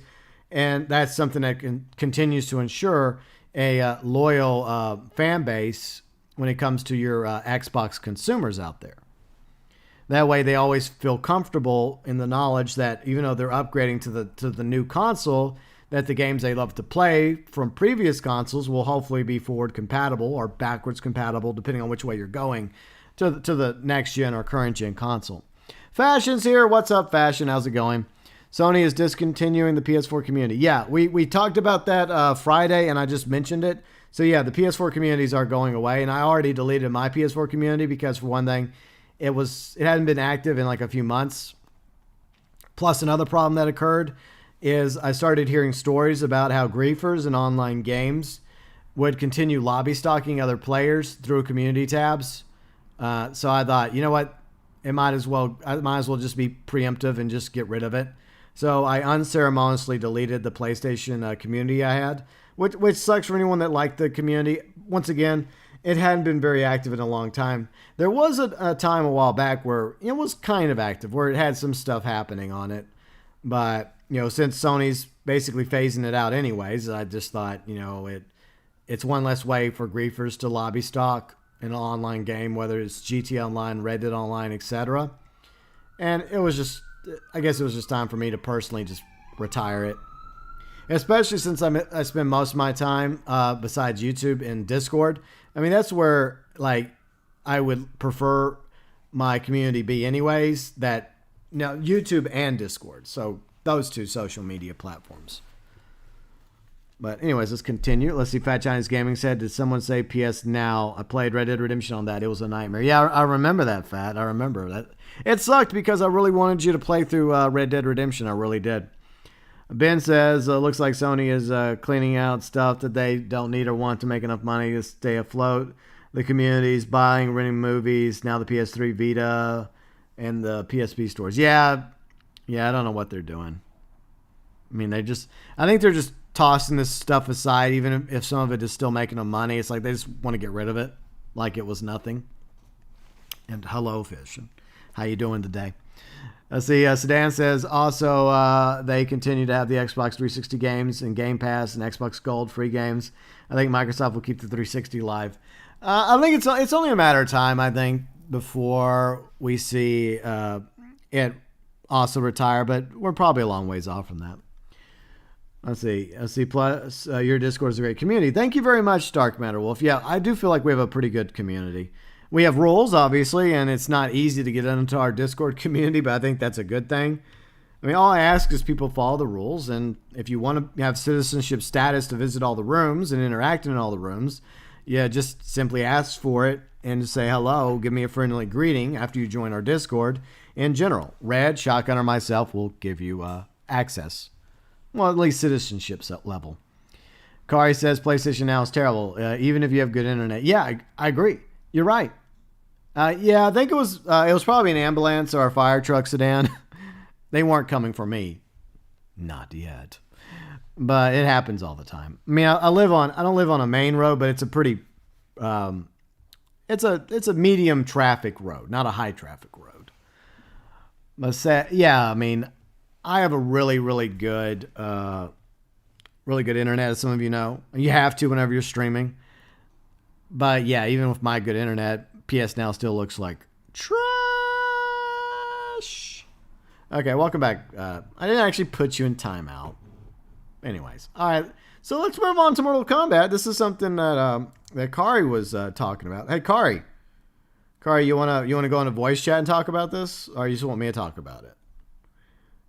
And that's something that continues to ensure a loyal fan base when it comes to your Xbox consumers out there. That way they always feel comfortable in the knowledge that even though they're upgrading to the new console, that the games they love to play from previous consoles will hopefully be forward compatible or backwards compatible, depending on which way you're going, to the next gen or current gen console. Fashion's here. What's up, Fashion? How's it going? Sony is discontinuing the PS4 community. Yeah, we talked about that Friday, and I just mentioned it. So yeah, the PS4 communities are going away, and I already deleted my PS4 community because, for one thing, it hadn't been active in like a few months. Plus, another problem that occurred is I started hearing stories about how griefers in online games would continue lobby stalking other players through community tabs. So I thought, you know what, I might as well just be preemptive and just get rid of it. So I unceremoniously deleted the PlayStation community I had, which sucks for anyone that liked the community. Once again, it hadn't been very active in a long time. There was a time a while back where it was kind of active, where it had some stuff happening on it. But, since Sony's basically phasing it out anyways, I just thought, it's one less way for griefers to lobby stalk in an online game, whether it's GTA Online, Reddit Online, etc. And I guess it was just time for me to personally just retire it. especially since I spend most of my time besides YouTube in Discord. I mean, that's where like I would prefer my community be anyways. That YouTube and Discord. So those two social media platforms. But anyways, let's continue. Let's see. Fat Chinese Gaming said, did someone say PS Now? I played Red Dead Redemption on that. It was a nightmare. Yeah, I remember that, Fat. I remember that. It sucked because I really wanted you to play through Red Dead Redemption. I really did. Ben says, looks like Sony is cleaning out stuff that they don't need or want to make enough money to stay afloat. The community's buying, renting movies, now the PS3 Vita, and the PSP stores. Yeah, I don't know what they're doing. I mean, I think they're just tossing this stuff aside, even if some of it is still making them money. It's like they just want to get rid of it like it was nothing. And hello, Fish. How you doing today? Let's see. Sedan says also they continue to have the Xbox 360 games and Game Pass and Xbox Gold free games. I think Microsoft will keep the 360 live. I think it's only a matter of time, I think, before we see it also retire, but we're probably a long ways off from that. Let's see. Plus, your Discord is a great community. Thank you very much, Stark MatterWolf. Yeah, I do feel like we have a pretty good community. We have rules, obviously, and it's not easy to get into our Discord community, but I think that's a good thing. I mean, all I ask is people follow the rules, and if you want to have citizenship status to visit all the rooms and interact in all the rooms, yeah, just simply ask for it and say hello, give me a friendly greeting after you join our Discord. In general, Red, Shotgun, or myself will give you access. Well, at least citizenship level. Kari says PlayStation Now is terrible, even if you have good internet. Yeah, I agree. You're right. Yeah, I think it was probably an ambulance or a fire truck sedan. They weren't coming for me. Not yet. But it happens all the time. I mean, I don't live on a main road, but it's a pretty it's a medium traffic road, not a high traffic road. But yeah, I mean, I have a really, really good internet, as some of you know. You have to whenever you're streaming. But yeah, even with my good internet, PS Now still looks like trash. Okay, welcome back. I didn't actually put you in timeout. Anyways, all right. So let's move on to Mortal Kombat. This is something that Kari was talking about. Hey, Kari, you wanna go into voice chat and talk about this, or you just want me to talk about it?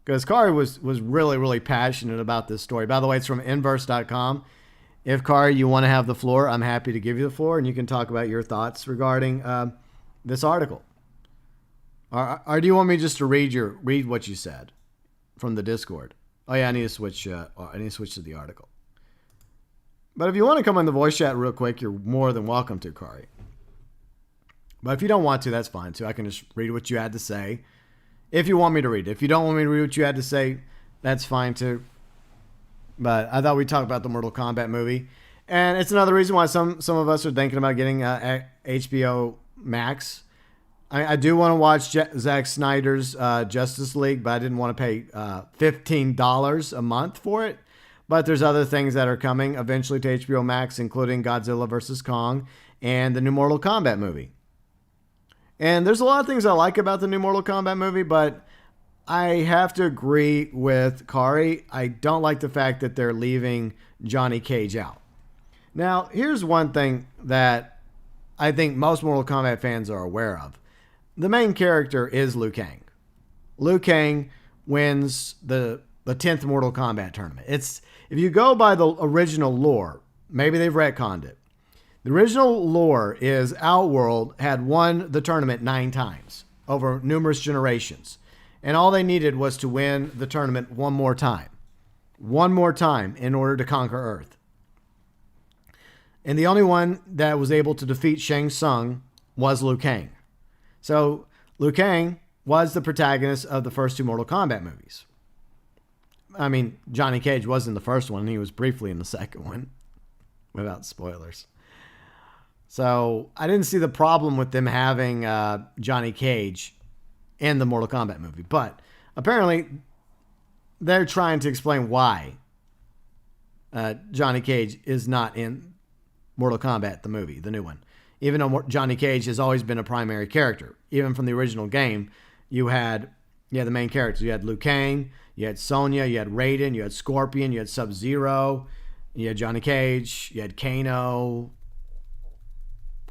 Because Kari was really, really passionate about this story. By the way, it's from inverse.com. If, Kari, you want to have the floor, I'm happy to give you the floor, and you can talk about your thoughts regarding this article. Or do you want me just to read what you said from the Discord? Oh, yeah, I need to switch to the article. But if you want to come in the voice chat real quick, you're more than welcome to, Kari. But if you don't want to, that's fine, too. I can just read what you had to say. If you want me to read it. If you don't want me to read what you had to say, that's fine too. But I thought we'd talk about the Mortal Kombat movie. And it's another reason why some of us are thinking about getting HBO Max. I do want to watch Zack Snyder's Justice League, but I didn't want to pay $15 a month for it. But there's other things that are coming eventually to HBO Max, including Godzilla vs. Kong and the new Mortal Kombat movie. And there's a lot of things I like about the new Mortal Kombat movie, but I have to agree with Kari. I don't like the fact that they're leaving Johnny Cage out. Now, here's one thing that I think most Mortal Kombat fans are aware of. The main character is Liu Kang. Liu Kang wins the 10th Mortal Kombat tournament. If you go by the original lore, maybe they've retconned it. The original lore is Outworld had won the tournament 9 times over numerous generations. And all they needed was to win the tournament one more time. One more time in order to conquer Earth. And the only one that was able to defeat Shang Tsung was Liu Kang. So Liu Kang was the protagonist of the first 2 Mortal Kombat movies. I mean, Johnny Cage was in the first one. He was briefly in the second one. Without spoilers. So I didn't see the problem with them having Johnny Cage in the Mortal Kombat movie. But apparently they're trying to explain why Johnny Cage is not in Mortal Kombat, the movie, the new one. Even though Johnny Cage has always been a primary character. Even from the original game, you had Yeah, the main characters. You had Liu Kang, you had Sonya, you had Raiden, you had Scorpion, you had Sub-Zero, you had Johnny Cage, you had Kano.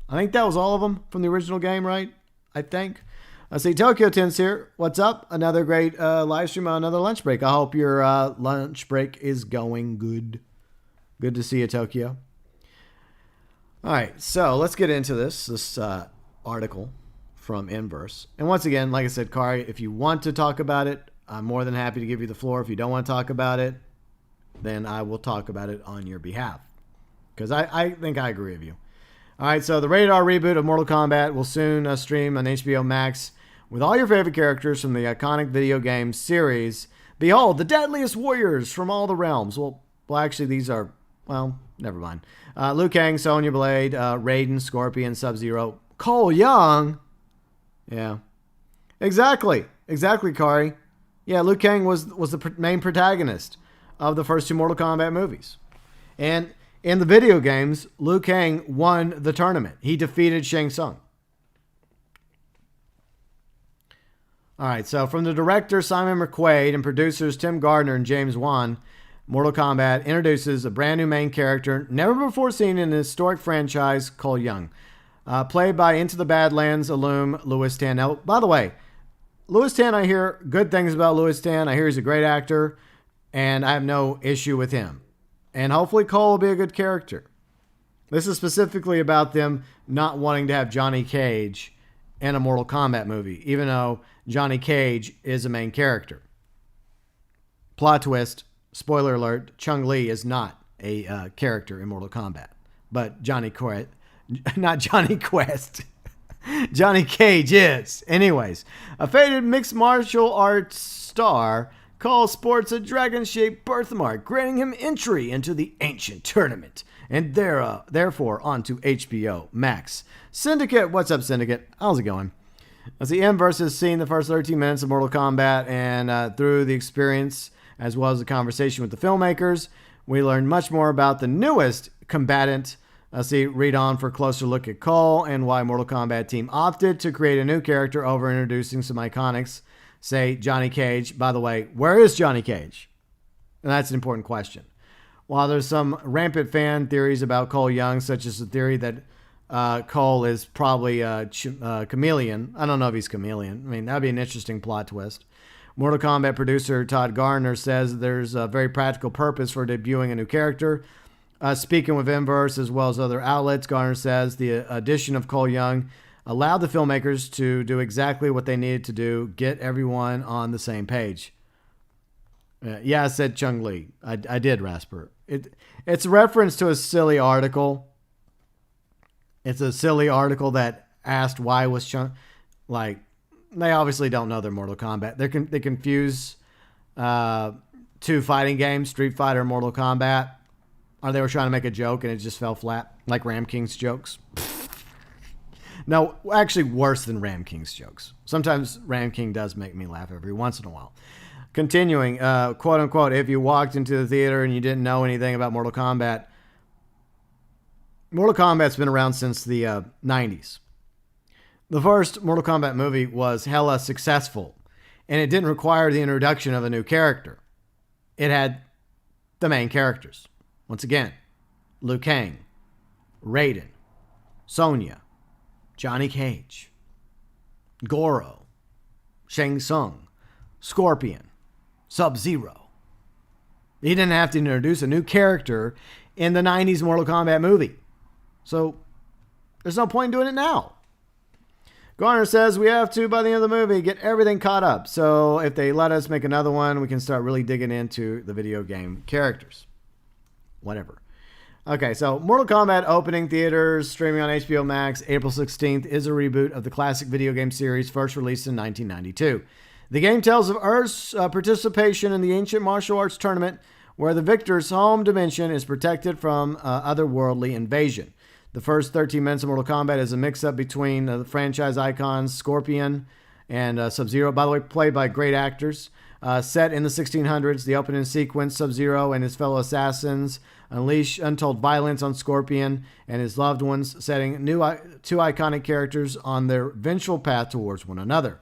I think that was all of them from the original game, right? I think. I see ToykoTent's here. What's up? Another great live stream on another lunch break. I hope your lunch break is going good. Good to see you, Tokyo. All right, so let's get into this article from Inverse. And once again, like I said, Kari, if you want to talk about it, I'm more than happy to give you the floor. If you don't want to talk about it, then I will talk about it on your behalf. Because I think I agree with you. All right, so the rated R reboot of Mortal Kombat will soon stream on HBO Max with all your favorite characters from the iconic video game series. Behold, the deadliest warriors from all the realms. Well, actually, these are, well, never mind. Liu Kang, Sonya Blade, Raiden, Scorpion, Sub-Zero, Cole Young. Yeah. Exactly, Kari. Yeah, Liu Kang was the main protagonist of the first two Mortal Kombat movies. And in the video games, Liu Kang won the tournament. He defeated Shang Tsung. All right, so from the director Simon McQuaid and producers Tim Gardner and James Wan, Mortal Kombat introduces a brand new main character never before seen in an historic franchise, Cole Young, played by Into the Badlands alum Louis Tan. Now, by the way, Louis Tan, I hear good things about Louis Tan. I hear he's a great actor, and I have no issue with him. And hopefully Cole will be a good character. This is specifically about them not wanting to have Johnny Cage in a Mortal Kombat movie, even though Johnny Cage is a main character. Plot twist, spoiler alert, Chun-Li is not a character in Mortal Kombat. But Johnny Cage is. Anyways, a fated mixed martial arts star, Cole sports a dragon-shaped birthmark, granting him entry into the ancient tournament, and therefore onto HBO Max. Syndicate, what's up, Syndicate? How's it going? As the Inverse has seen the first 13 minutes of Mortal Kombat, and through the experience, as well as the conversation with the filmmakers, we learned much more about the newest combatant. Read on for a closer look at Cole and why Mortal Kombat team opted to create a new character over introducing some iconics. Say Johnny Cage. By the way, where is Johnny Cage? And that's an important question. While there's some rampant fan theories about Cole Young, such as the theory that Cole is probably a chameleon. I don't know if he's chameleon. I mean, that'd be an interesting plot twist. Mortal Kombat producer Todd Gardner says there's a very practical purpose for debuting a new character. Speaking with Inverse as well as other outlets, Gardner says the addition of Cole Young allowed the filmmakers to do exactly what they needed to do, get everyone on the same page. Yeah, I said Chun-Li. I did, Rasper. It's a reference to a silly article. It's a silly article that asked why was Chun... Like, they obviously don't know their Mortal Kombat. They confuse two fighting games, Street Fighter and Mortal Kombat. Or they were trying to make a joke and it just fell flat, like Ramking's jokes. No, actually worse than Ramking's jokes. Sometimes Ramking does make me laugh every once in a while. Continuing, quote unquote, if you walked into the theater and you didn't know anything about Mortal Kombat, Mortal Kombat's been around since the 90s. The first Mortal Kombat movie was hella successful, and it didn't require the introduction of a new character. It had the main characters. Once again, Liu Kang, Raiden, Sonya, Johnny Cage, Goro, Shang Tsung, Scorpion, Sub-Zero. He didn't have to introduce a new character in the 90s Mortal Kombat movie. So, there's no point in doing it now. Garner says we have to, by the end of the movie, get everything caught up. So, if they let us make another one, we can start really digging into the video game characters. Whatever. Okay, so Mortal Kombat opening theaters, streaming on HBO Max, April 16th, is a reboot of the classic video game series first released in 1992. The game tells of Earth's participation in the ancient martial arts tournament, where the victor's home dimension is protected from otherworldly invasion. The first 13 minutes of Mortal Kombat is a mix-up between the franchise icons Scorpion and Sub-Zero, by the way, played by great actors. Set in the 1600s, the opening sequence, Sub-Zero and his fellow assassins unleash untold violence on Scorpion and his loved ones, setting two iconic characters on their vengeful path towards one another.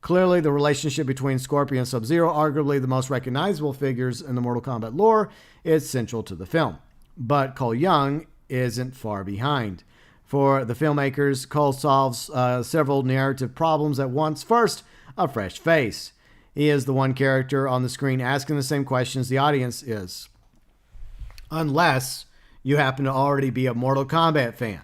Clearly, the relationship between Scorpion and Sub-Zero, arguably the most recognizable figures in the Mortal Kombat lore, is central to the film. But Cole Young isn't far behind. For the filmmakers, Cole solves several narrative problems at once. First, a fresh face. He is the one character on the screen asking the same questions the audience is. Unless you happen to already be a Mortal Kombat fan.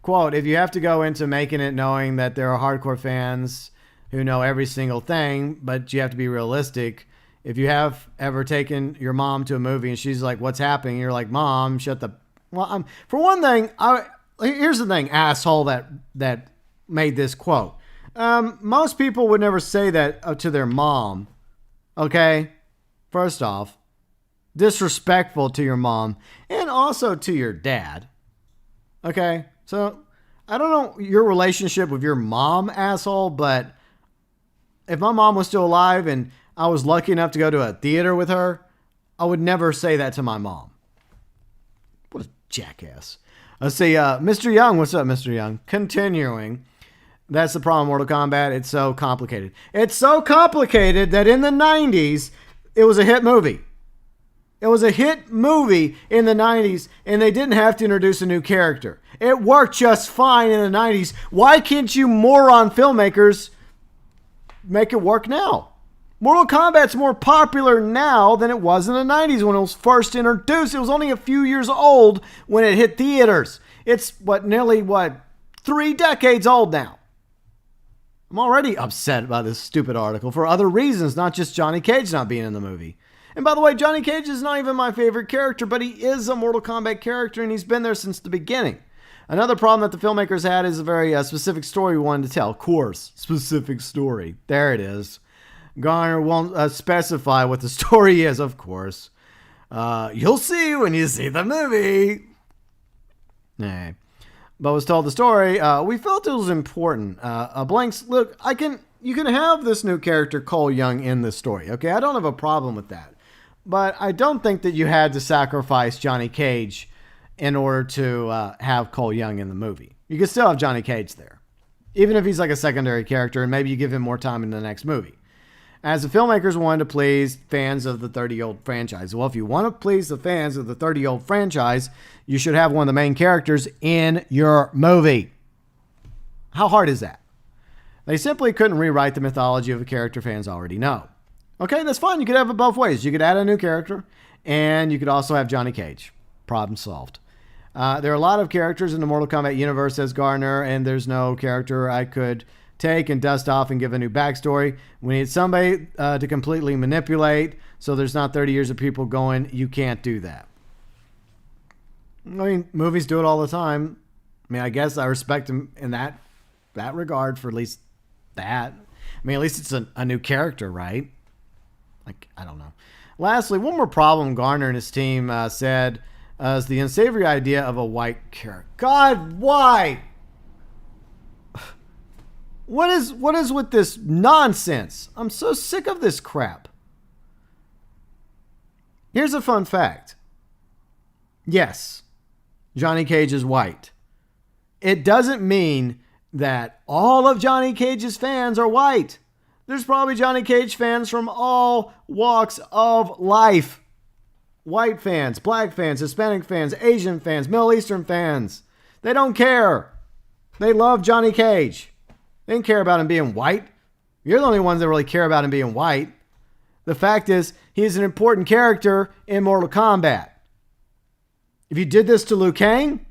Quote, if you have to go into making it knowing that there are hardcore fans who know every single thing, but you have to be realistic. If you have ever taken your mom to a movie and she's like, what's happening? You're like, Mom, shut the... Well, for one thing, here's the thing, asshole that made this quote. Most people would never say that to their mom. Okay? First off, disrespectful to your mom and also to your dad. Okay? So, I don't know your relationship with your mom, asshole, but if my mom was still alive and I was lucky enough to go to a theater with her, I would never say that to my mom. What a jackass. Let's see, Mr. Young. What's up, Mr. Young? Continuing. That's the problem with Mortal Kombat. It's so complicated. It's so complicated that in the 90s, it was a hit movie. It was a hit movie in the 90s, and they didn't have to introduce a new character. It worked just fine in the 90s. Why can't you moron filmmakers make it work now? Mortal Kombat's more popular now than it was in the 90s when it was first introduced. It was only a few years old when it hit theaters. It's, nearly 3 decades old now. I'm already upset about this stupid article for other reasons, not just Johnny Cage not being in the movie. And by the way, Johnny Cage is not even my favorite character, but he is a Mortal Kombat character, and he's been there since the beginning. Another problem that the filmmakers had is a very specific story we wanted to tell. Of course, specific story. There it is. Garner won't specify what the story is, of course. You'll see when you see the movie. Nah. But was told the story. We felt it was important. Look, you can have this new character, Cole Young, in this story. Okay, I don't have a problem with that. But I don't think that you had to sacrifice Johnny Cage in order to have Cole Young in the movie. You can still have Johnny Cage there. Even if he's like a secondary character, and maybe you give him more time in the next movie. As the filmmakers wanted to please fans of the 30-year-old franchise. Well, if you want to please the fans of the 30-year-old franchise, you should have one of the main characters in your movie. How hard is that? They simply couldn't rewrite the mythology of a character fans already know. Okay, that's fine. You could have it both ways. You could add a new character, and you could also have Johnny Cage. Problem solved. There are a lot of characters in the Mortal Kombat universe, says Gardner, and there's no character I could take and dust off and give a new backstory. We need somebody to completely manipulate, so there's not 30 years of people going, you can't do that. I mean, movies do it all the time. I mean, I guess I respect them in that regard for at least that. I mean, at least it's a new character, right? Like, I don't know. Lastly, one more problem Garner and his team said is the unsavory idea of a white character. God, why? What is with this nonsense? I'm so sick of this crap. Here's a fun fact. Yes, Johnny Cage is white. It doesn't mean that all of Johnny Cage's fans are white. There's probably Johnny Cage fans from all walks of life. White fans, black fans, Hispanic fans, Asian fans, Middle Eastern fans. They don't care. They love Johnny Cage. They didn't care about him being white. You're the only ones that really care about him being white. The fact is, he's an important character in Mortal Kombat. If you did this to Liu Kang,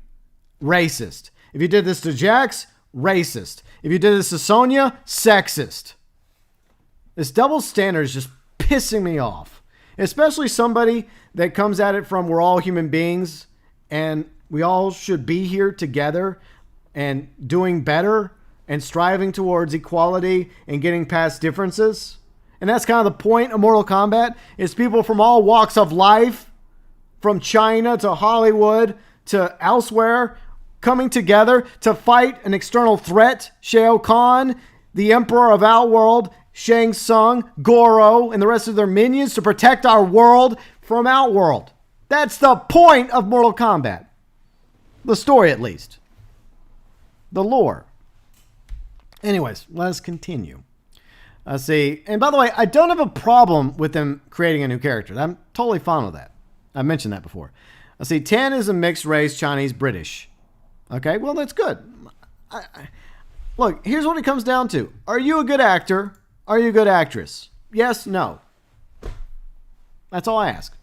racist. If you did this to Jax, racist. If you did this to Sonya, sexist. This double standard is just pissing me off. Especially somebody that comes at it from we're all human beings and we all should be here together and doing better and striving towards equality and getting past differences. And that's kind of the point of Mortal Kombat, is people from all walks of life, from China to Hollywood to elsewhere, coming together to fight an external threat, Shao Kahn, the Emperor of Outworld, Shang Tsung, Goro, and the rest of their minions to protect our world from Outworld. That's the point of Mortal Kombat. The story, at least. The lore. Anyways, let's continue. Let's see. And by the way, I don't have a problem with them creating a new character. I'm totally fine with that. I mentioned that before. Let's see. Tan is a mixed race, Chinese, British. Okay, well, that's good. Look, here's what it comes down to. Are you a good actor? Are you a good actress? Yes, no. That's all I ask.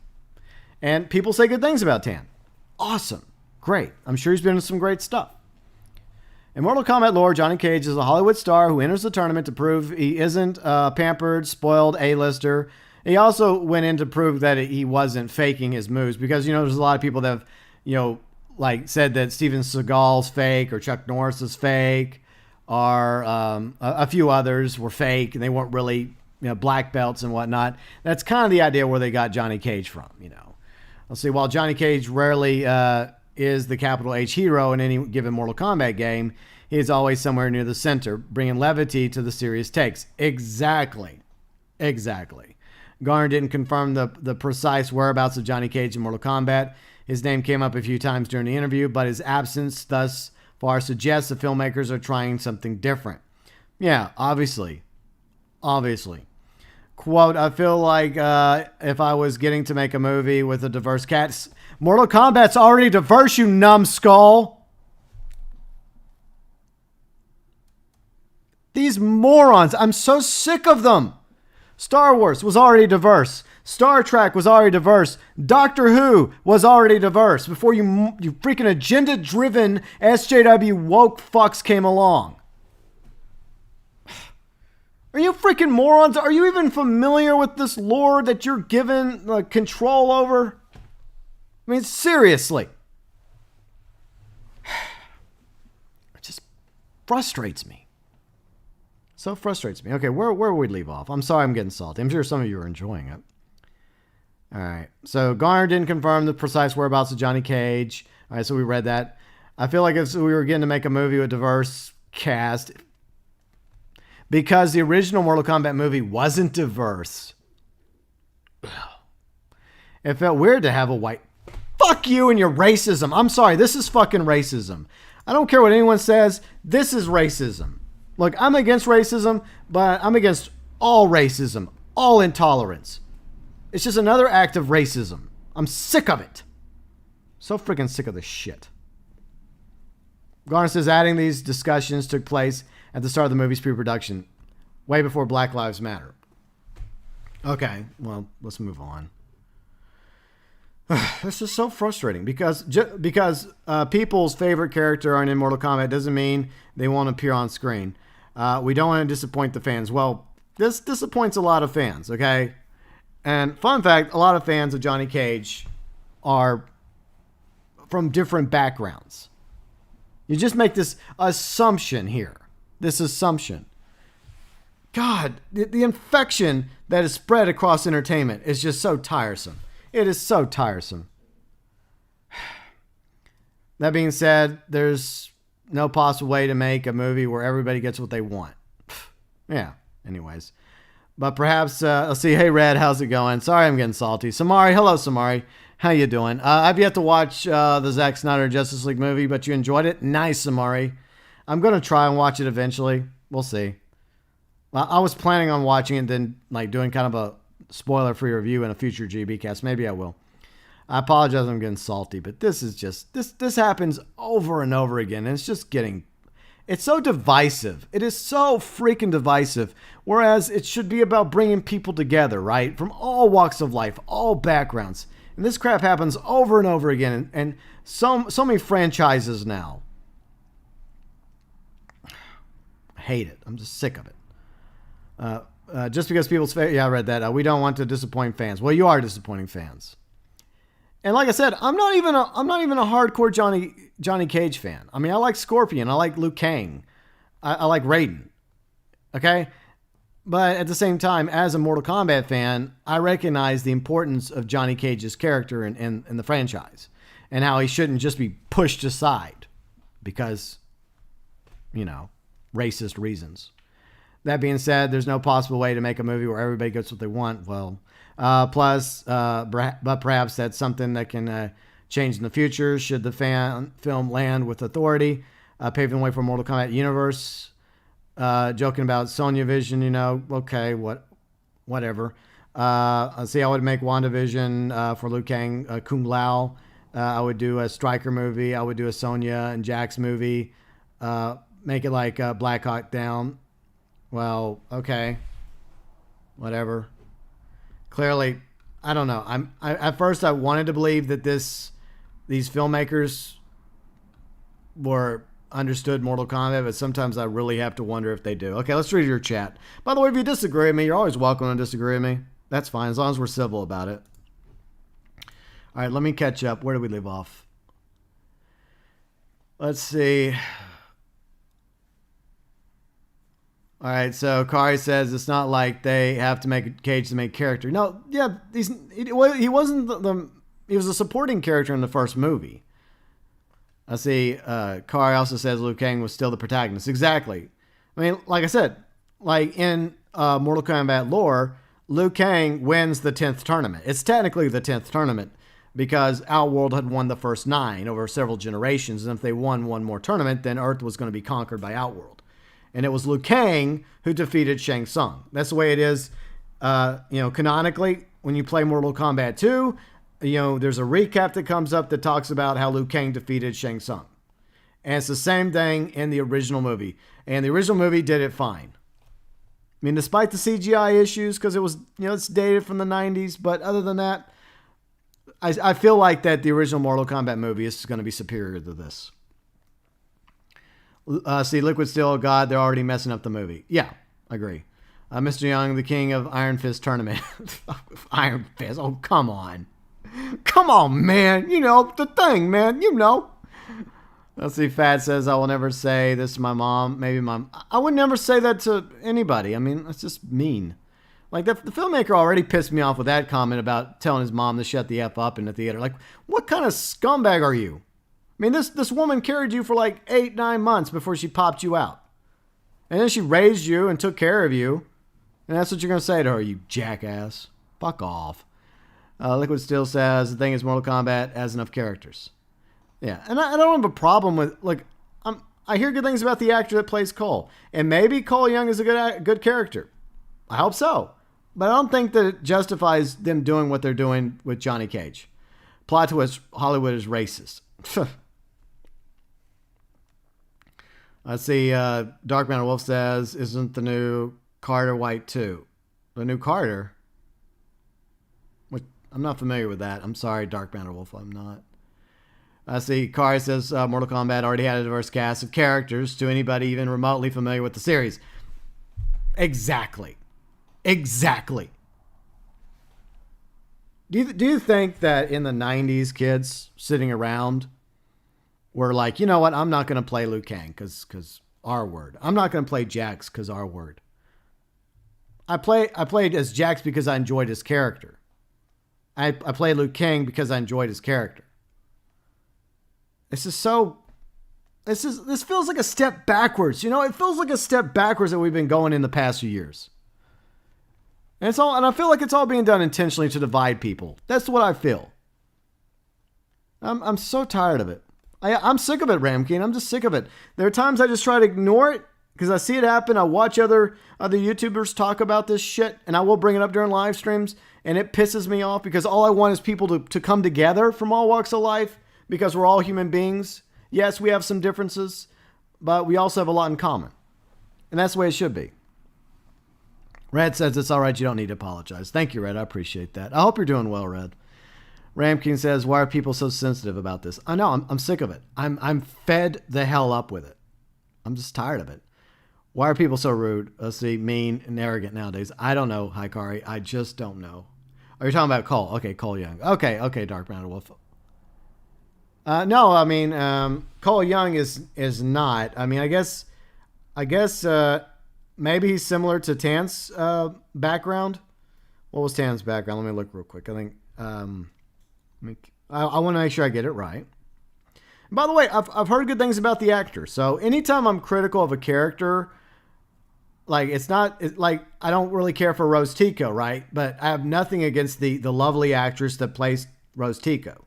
And people say good things about Tan. Awesome. Great. I'm sure he's been in some great stuff. In Mortal Kombat lore, Johnny Cage is a Hollywood star who enters the tournament to prove he isn't a pampered, spoiled A-lister. He also went in to prove that he wasn't faking his moves because, there's a lot of people that have, said that Steven Seagal's fake or Chuck Norris is fake or a few others were fake and they weren't really, black belts and whatnot. That's kind of the idea where they got Johnny Cage from, Let's see, while Johnny Cage rarely is the capital H hero in any given Mortal Kombat game, he is always somewhere near the center, bringing levity to the serious takes. Exactly. Garner didn't confirm the precise whereabouts of Johnny Cage in Mortal Kombat. His name came up a few times during the interview, but his absence thus far suggests the filmmakers are trying something different. Yeah, obviously. Quote, I feel like if I was getting to make a movie with a diverse cast... Mortal Kombat's already diverse, you numbskull. These morons, I'm so sick of them. Star Wars was already diverse. Star Trek was already diverse. Doctor Who was already diverse before you freaking agenda-driven SJW woke fucks came along. Are you freaking morons? Are you even familiar with this lore that you're given control over? I mean, seriously. It just frustrates me. So frustrates me. Okay, where would we leave off? I'm sorry I'm getting salty. I'm sure some of you are enjoying it. All right. So Garner didn't confirm the precise whereabouts of Johnny Cage. All right, so we read that. I feel like if we were getting to make a movie with a diverse cast... Because the original Mortal Kombat movie wasn't diverse. It felt weird to have a white... Fuck you and your racism. I'm sorry. This is fucking racism. I don't care what anyone says. This is racism. Look, I'm against racism, but I'm against all racism. All intolerance. It's just another act of racism. I'm sick of it. So freaking sick of this shit. Garner says adding these discussions took place at the start of the movie's pre-production, way before Black Lives Matter. Okay, well, let's move on. This is so frustrating because people's favorite character aren't in Mortal Kombat doesn't mean they won't appear on screen. We don't want to disappoint the fans. Well, this disappoints a lot of fans, okay? And fun fact, a lot of fans of Johnny Cage are from different backgrounds. You just make this assumption here. This assumption. God, the infection that is spread across entertainment is just so tiresome. It is so tiresome. That being said, there's no possible way to make a movie where everybody gets what they want. Yeah, anyways. But perhaps, let's see. Hey, Red, how's it going? Sorry I'm getting salty. Samari, hello, Samari. How you doing? I've yet to watch the Zack Snyder Justice League movie, but you enjoyed it? Nice, Samari. I'm going to try and watch it eventually. We'll see. I was planning on watching it, then doing kind of a spoiler-free review in a future GB cast. Maybe I will. I apologize I'm getting salty, but this is just... This happens over and over again, and it's just getting... It's so divisive. It is so freaking divisive. Whereas it should be about bringing people together, right? From all walks of life, all backgrounds. And this crap happens over and over again. And so many franchises now. I hate it. I'm just sick of it. Just because people's... Yeah, I read that. We don't want to disappoint fans. Well, you are disappointing fans. And like I said, I'm not even a hardcore Johnny Cage fan. I mean, I like Scorpion. I like Liu Kang. I like Raiden. Okay? But at the same time, as a Mortal Kombat fan, I recognize the importance of Johnny Cage's character in the franchise. And how he shouldn't just be pushed aside. Because, racist reasons. That being said, there's no possible way to make a movie where everybody gets what they want. Well... but perhaps that's something that can change in the future should the film land with authority, paving the way for Mortal Kombat universe. joking about Sonya Vision, okay, whatever. Let's see, I would make WandaVision for Liu Kang, Kung Lao. I would do a Stryker movie. I would do a Sonya and Jax movie. Make it like Black Hawk Down. Well, okay, whatever. Clearly, I don't know. At first I wanted to believe that these filmmakers were understood Mortal Kombat, but sometimes I really have to wonder if they do. Okay, let's read your chat. By the way, if you disagree with me, you're always welcome to disagree with me. That's fine, as long as we're civil about it. All right, let me catch up. Where did we leave off? Let's see. All right, so Kari says it's not like they have to make Cage the main character. No, yeah, he wasn't he was a supporting character in the first movie. I see. Kari also says Liu Kang was still the protagonist. Exactly. I mean, like I said, like in Mortal Kombat lore, Liu Kang wins the 10th tournament. It's technically the 10th tournament because Outworld had won the first 9 over several generations, and if they won one more tournament, then Earth was going to be conquered by Outworld. And it was Liu Kang who defeated Shang Tsung. That's the way it is, canonically. When you play Mortal Kombat 2, there's a recap that comes up that talks about how Liu Kang defeated Shang Tsung. And it's the same thing in the original movie. And the original movie did it fine. I mean, despite the CGI issues, because it was, it's dated from the 90s. But other than that, I feel like that the original Mortal Kombat movie is going to be superior to this. See, Liquid Steel, God, they're already messing up the movie. Yeah, I agree. Mr. Young, the king of Iron Fist tournament. Iron Fist, oh, come on. Come on, man. The thing, man. Let's see, Fat says, I will never say this to my mom. Maybe mom. I would never say that to anybody. I mean, that's just mean. Like, the filmmaker already pissed me off with that comment about telling his mom to shut the F up in the theater. Like, what kind of scumbag are you? I mean, this woman carried you for like 8-9 months before she popped you out. And then she raised you and took care of you. And that's what you're going to say to her, you jackass. Fuck off. Liquid Steel says, the thing is Mortal Kombat has enough characters. Yeah, and I don't have a problem with, like, I hear good things about the actor that plays Cole. And maybe Cole Young is a good character. I hope so. But I don't think that it justifies them doing what they're doing with Johnny Cage. Plot twist, Hollywood is racist. Let's see, Dark MatterWolf says, isn't the new Carter White 2? The new Carter? I'm not familiar with that. I'm sorry, Dark MatterWolf, I'm not. I see, Kari says, Mortal Kombat already had a diverse cast of characters to anybody even remotely familiar with the series. Exactly. Do you think that in the 90s, kids sitting around were like, you know what, I'm not going to play Liu Kang because R word. I'm not going to play Jax because R word. I played as Jax because I enjoyed his character. I played Liu Kang because I enjoyed his character. This feels like a step backwards. It feels like a step backwards that we've been going in the past few years. And I feel like it's all being done intentionally to divide people. That's what I feel. I'm so tired of it. I'm sick of it, Ramking. I'm just sick of it. There are times I just try to ignore it because I see it happen. I watch other YouTubers talk about this shit, and I will bring it up during live streams, and it pisses me off because all I want is people to come together from all walks of life because we're all human beings. Yes, we have some differences, but we also have a lot in common. And that's the way it should be. Red says it's all right. You don't need to apologize. Thank you, Red. I appreciate that. I hope you're doing well, Red. Ramking says, why are people so sensitive about this? I know. I'm sick of it. I'm fed the hell up with it. I'm just tired of it. Why are people so rude? Let's see, mean and arrogant nowadays. I don't know, Hikari. I just don't know. Are you talking about Cole? Okay, Cole Young. Okay, Dark MatterWolf. No, I mean, Cole Young is not. I mean, I guess maybe he's similar to Tan's background. What was Tan's background? Let me look real quick. I think I want to make sure I get it right. And by the way, I've heard good things about the actor. So anytime I'm critical of a character, like I don't really care for Rose Tico, right? But I have nothing against the lovely actress that plays Rose Tico.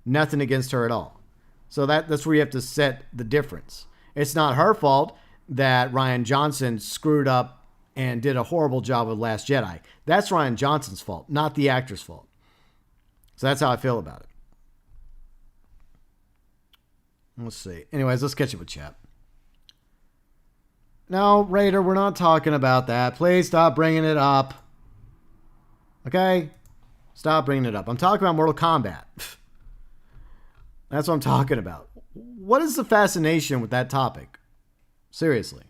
Nothing against her at all. So that's where you have to set the difference. It's not her fault. that Rian Johnson screwed up and did a horrible job with Last Jedi. That's Rian Johnson's fault, not the actor's fault. So that's how I feel about it. Let's see. Anyways, let's catch up with chat. No, Raider, we're not talking about that. Please stop bringing it up. Okay? Stop bringing it up. I'm talking about Mortal Kombat. That's what I'm talking about. What is the fascination with that topic? Seriously.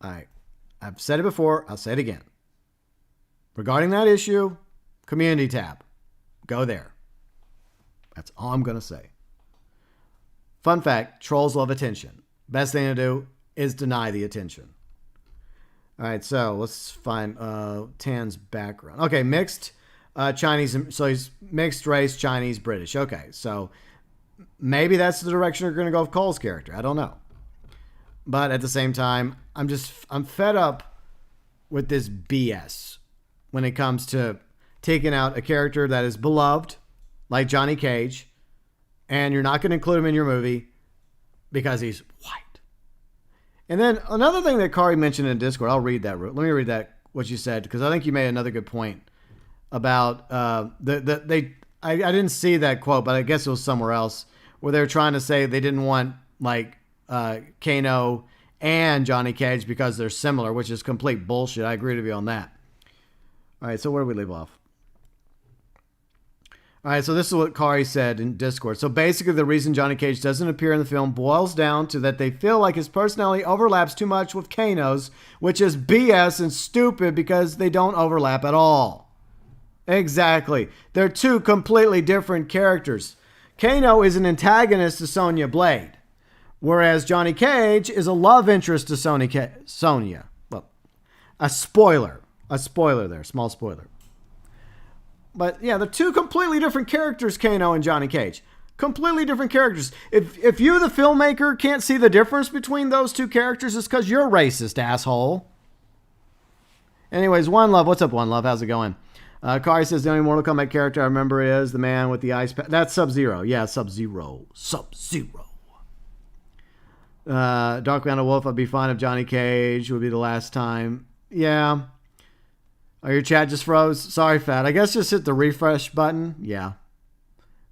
All right. I've said it before. I'll say it again. Regarding that issue, community tab. Go there. That's all I'm going to say. Fun fact, trolls love attention. Best thing to do is deny the attention. All right, so let's find Tan's background. Okay, mixed Chinese. So he's mixed race, Chinese, British. Okay, so maybe that's the direction you're going to go with Cole's character. I don't know. But at the same time, I'm fed up with this BS when it comes to taking out a character that is beloved, like Johnny Cage, and you're not going to include him in your movie because he's white. And then another thing that Kari mentioned in Discord, I'll read that. Let me read that, what you said, because I think you made another good point about I didn't see that quote, but I guess it was somewhere else, where they were trying to say they didn't want like Kano and Johnny Cage because they're similar, which is complete bullshit. I agree with you on that. All right, so where do we leave off? All right, so this is what Kari said in Discord. So basically the reason Johnny Cage doesn't appear in the film boils down to that they feel like his personality overlaps too much with Kano's, which is BS and stupid because they don't overlap at all. Exactly. They're two completely different characters. Kano is an antagonist to Sonya Blade, whereas Johnny Cage is a love interest to Sonya. Well, a spoiler there, small spoiler. But yeah, they're two completely different characters, Kano and Johnny Cage. Completely different characters. If you, the filmmaker, can't see the difference between those two characters, it's because you're racist, asshole. Anyways, One Love. What's up, One Love? How's it going? Kari says the only Mortal Kombat character I remember is the man with the ice pack. That's Sub-Zero. Yeah, Sub-Zero. Sub-Zero. Dark Mountain Wolf, I'd be fine if Johnny Cage would be the last time. Yeah. Oh, your chat just froze? Sorry, Fat. I guess just hit the refresh button. Yeah.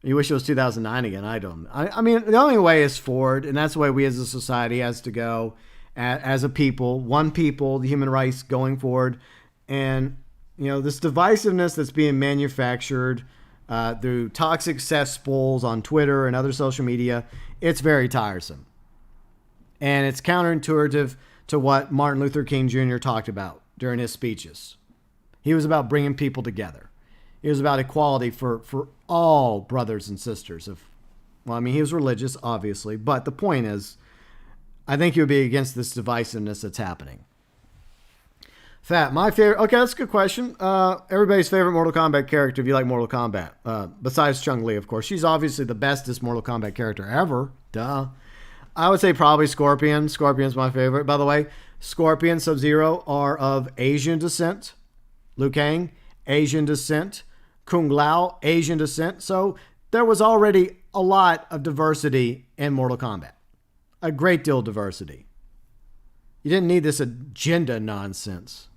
You wish it was 2009 again. I don't. I mean, the only way is forward, and that's the way we as a society has to go as a people. One people, the human race going forward. And, you know, this divisiveness that's being manufactured through toxic cesspools on Twitter and other social media, it's very tiresome. And it's counterintuitive to what Martin Luther King Jr. talked about during his speeches. He was about bringing people together. He was about equality for all brothers and sisters. Well, I mean, he was religious, obviously. But the point is, I think he would be against this divisiveness that's happening. Fat, my favorite... Okay, that's a good question. Everybody's favorite Mortal Kombat character, if you like Mortal Kombat. Besides Chun-Li, of course. She's obviously the bestest Mortal Kombat character ever. Duh. I would say probably Scorpion. Scorpion's my favorite. By the way, Scorpion, Sub-Zero are of Asian descent. Liu Kang, Asian descent. Kung Lao, Asian descent. So there was already a lot of diversity in Mortal Kombat. A great deal of diversity. You didn't need this agenda nonsense.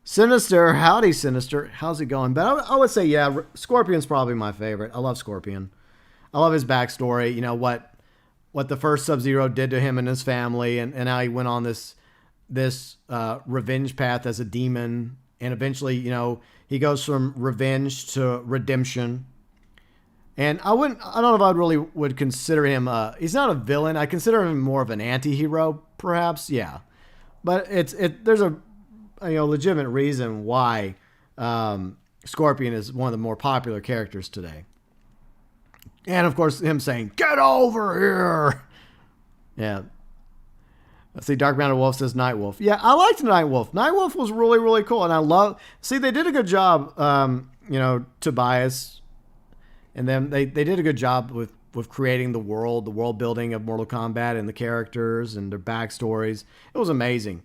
Sinister, howdy Sinister. How's it going? But I would say, yeah, Scorpion's probably my favorite. I love Scorpion. I love his backstory. You know, what the first Sub-Zero did to him and his family, and how he went on this revenge path as a demon. And eventually, you know, he goes from revenge to redemption. And I don't know if I really would consider him, he's not a villain. I consider him more of an anti-hero, perhaps. Yeah. But there's a legitimate reason why Scorpion is one of the more popular characters today. And of course, him saying, "Get over here." Yeah. Let's see, Dark Mountain Wolf says Nightwolf. Yeah, I liked Nightwolf. Nightwolf was really, really cool. And they did a good job, Tobias. And then they did a good job with creating the world building of Mortal Kombat and the characters and their backstories. It was amazing.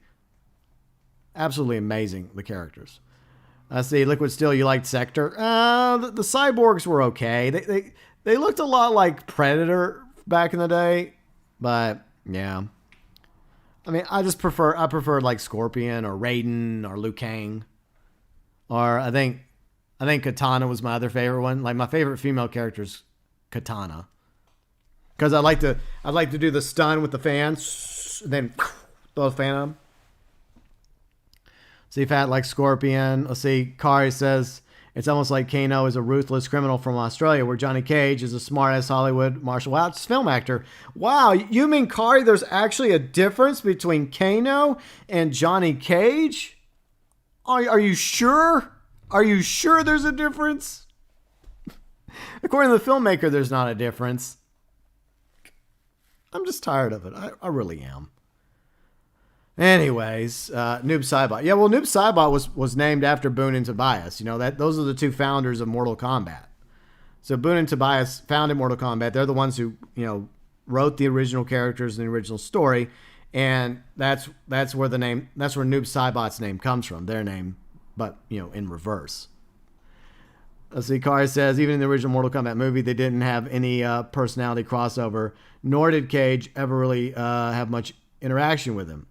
Absolutely amazing, the characters. Let's see, Liquid Steel, you liked Sector. The cyborgs were okay. They looked a lot like Predator back in the day. But, yeah. I mean, I prefer like Scorpion or Raiden or Liu Kang. Or I think Katana was my other favorite one. Like my favorite female character is Katana. Because I'd like to do the stun with the fans, then throw the fan on. See if I had like Scorpion. Let's see. Kari says it's almost like Kano is a ruthless criminal from Australia, where Johnny Cage is a smart-ass Hollywood martial arts film actor. Wow, you mean, Kari, there's actually a difference between Kano and Johnny Cage? Are you sure? Are you sure there's a difference? According to the filmmaker, there's not a difference. I'm just tired of it. I really am. Anyways, Noob Saibot. Yeah, well, Noob Saibot was named after Boone and Tobias. You know, those are the two founders of Mortal Kombat. So Boone and Tobias founded Mortal Kombat. They're the ones who, you know, wrote the original characters and the original story. And that's where Noob Saibot's name comes from. Their name, but, you know, in reverse. Let's see, Kari says, even in the original Mortal Kombat movie, they didn't have any personality crossover, nor did Cage ever really have much interaction with him.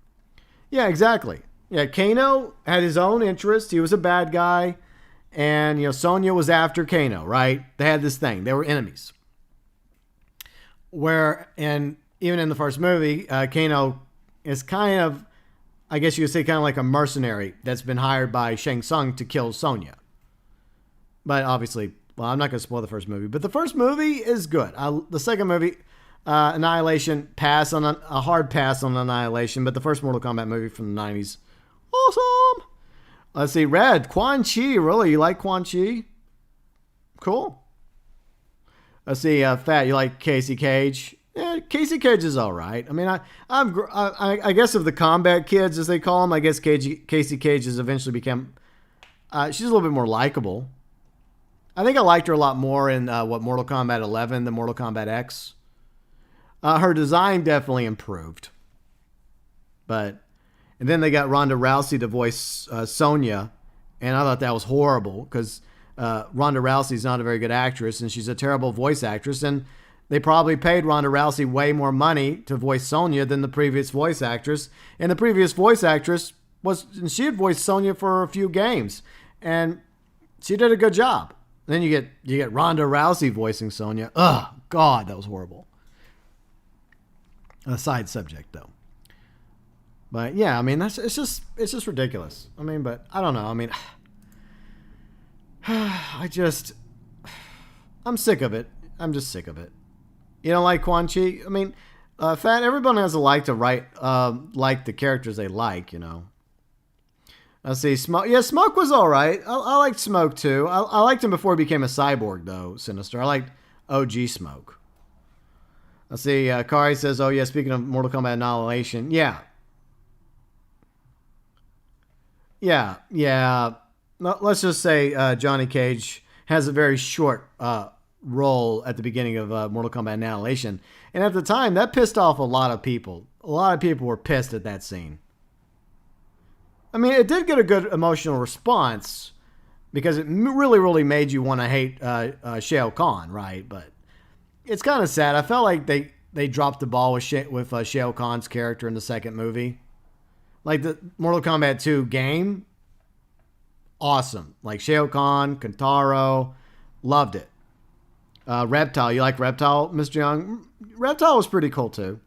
Yeah, exactly. Yeah, Kano had his own interest. He was a bad guy. And, you know, Sonya was after Kano, right? They had this thing. They were enemies. And even in the first movie, Kano is kind of, I guess you could say, kind of like a mercenary that's been hired by Shang Tsung to kill Sonya. But obviously, well, I'm not going to spoil the first movie. But the first movie is good. The second movie, Annihilation, a hard pass on Annihilation. But the first Mortal Kombat movie from the 90s, awesome. Let's see, Red, Quan Chi. Really, you like Quan Chi? Cool. Let's see, Fat, you like Casey Cage? Yeah, Casey Cage is all right. I mean, I guess of the combat kids, as they call them, I guess Casey Cage has eventually become. She's a little bit more likable. I think I liked her a lot more in Mortal Kombat 11 than Mortal Kombat X. Her design definitely improved. And then they got Ronda Rousey to voice Sonya, and I thought that was horrible because Ronda Rousey's not a very good actress, and she's a terrible voice actress, and they probably paid Ronda Rousey way more money to voice Sonya than the previous voice actress, and the previous voice actress she had voiced Sonya for a few games, and she did a good job. Then you get Ronda Rousey voicing Sonya. Ugh, God, that was horrible. A side subject though. But yeah, I mean it's just ridiculous. I mean, but I don't know. I mean, I'm sick of it. I'm just sick of it. You don't like Quan Chi? I mean, Fat, everyone has a like to write like the characters they like, you know. Let's see, Smoke. Yeah, Smoke was all right. I liked Smoke too. I liked him before he became a cyborg though, Sinister. I liked OG Smoke. Let's see, Kari says, oh yeah, speaking of Mortal Kombat Annihilation, yeah. Let's just say Johnny Cage has a very short role at the beginning of Mortal Kombat Annihilation. And at the time, that pissed off a lot of people. A lot of people were pissed at that scene. I mean, it did get a good emotional response because it really, really made you want to hate Shao Kahn, right? But it's kind of sad. I felt like they dropped the ball with Shao Kahn's character in the second movie. Like the Mortal Kombat 2 game, awesome. Like Shao Kahn, Kentaro, loved it. Reptile, you like Reptile, Mr. Young? Reptile was pretty cool too.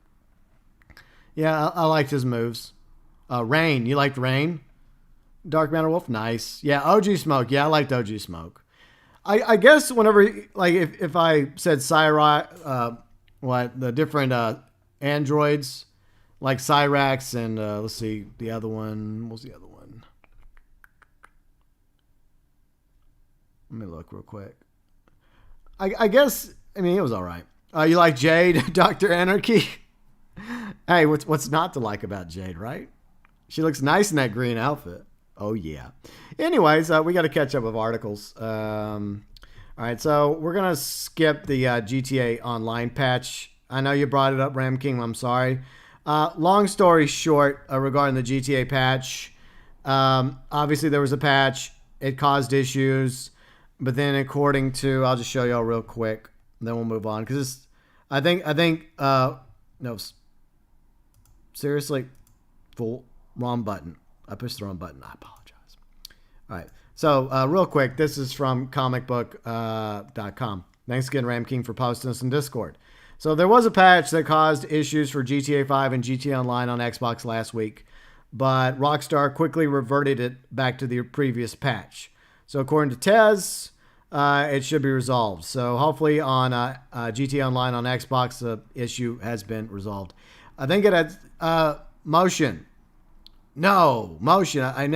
Yeah, I liked his moves. Rain, you liked Rain? Dark MatterWolf, nice. Yeah, OG Smoke. Yeah, I liked OG Smoke. I guess whenever, like, if I said Cyrax, the different androids, like Cyrax and, let's see, the other one. What was the other one? Let me look real quick. I guess, I mean, it was all right. You like Jade, Dr. Anarchy? Hey, what's not to like about Jade, right? She looks nice in that green outfit. Oh, yeah. Anyways, we got to catch up with articles. All right, so we're going to skip the GTA Online patch. I know you brought it up, Ramking. I'm sorry. Long story short, regarding the GTA patch, obviously there was a patch. It caused issues. But then according to, I'll just show y'all real quick. Then we'll move on. Because I think, no, seriously, Wrong button. I pushed the wrong button. I apologize. All right. So real quick, this is from comicbook.com. Thanks again, Ramking, for posting this in Discord. So there was a patch that caused issues for GTA 5 and GTA Online on Xbox last week, but Rockstar quickly reverted it back to the previous patch. So according to Tez, it should be resolved. So hopefully on GTA Online on Xbox, the issue has been resolved. I think it had motion. No, motion. I'm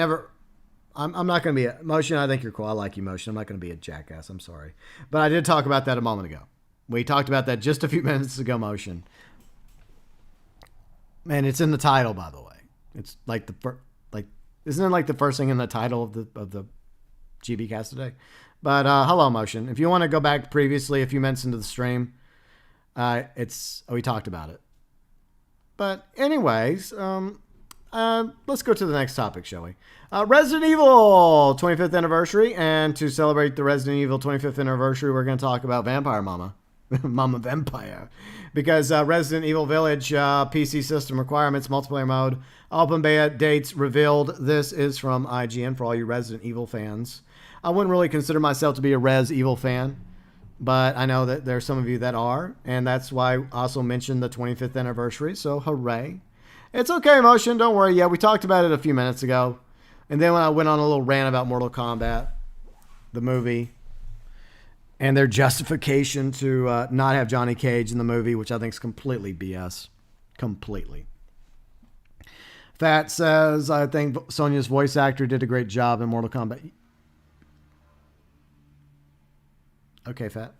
not going to be a motion. I think you're cool. I like you, motion. I'm not going to be a jackass. I'm sorry. But I did talk about that a moment ago. We talked about that just a few minutes ago, motion. Man, it's in the title, by the way. It's like isn't it like the first thing in the title of the GB cast today? But hello, motion. If you want to go back previously a few minutes into the stream, we talked about it. But anyways, let's go to the next topic, shall we? Resident Evil 25th anniversary, and to celebrate the Resident Evil 25th anniversary, we're going to talk about Vampire Mama. Mama Vampire. Because Resident Evil Village PC system requirements, multiplayer mode, open beta dates revealed. This is from IGN for all you Resident Evil fans. I wouldn't really consider myself to be a Res Evil fan, but I know that there's some of you that are, and that's why I also mentioned the 25th anniversary, so hooray. It's okay, Motion, don't worry. Yeah, we talked about it a few minutes ago, and then when I went on a little rant about Mortal Kombat, the movie, and their justification to not have Johnny Cage in the movie, which I think is completely BS. Completely. Fat says, I think Sonya's voice actor did a great job in Mortal Kombat. Okay, Fat.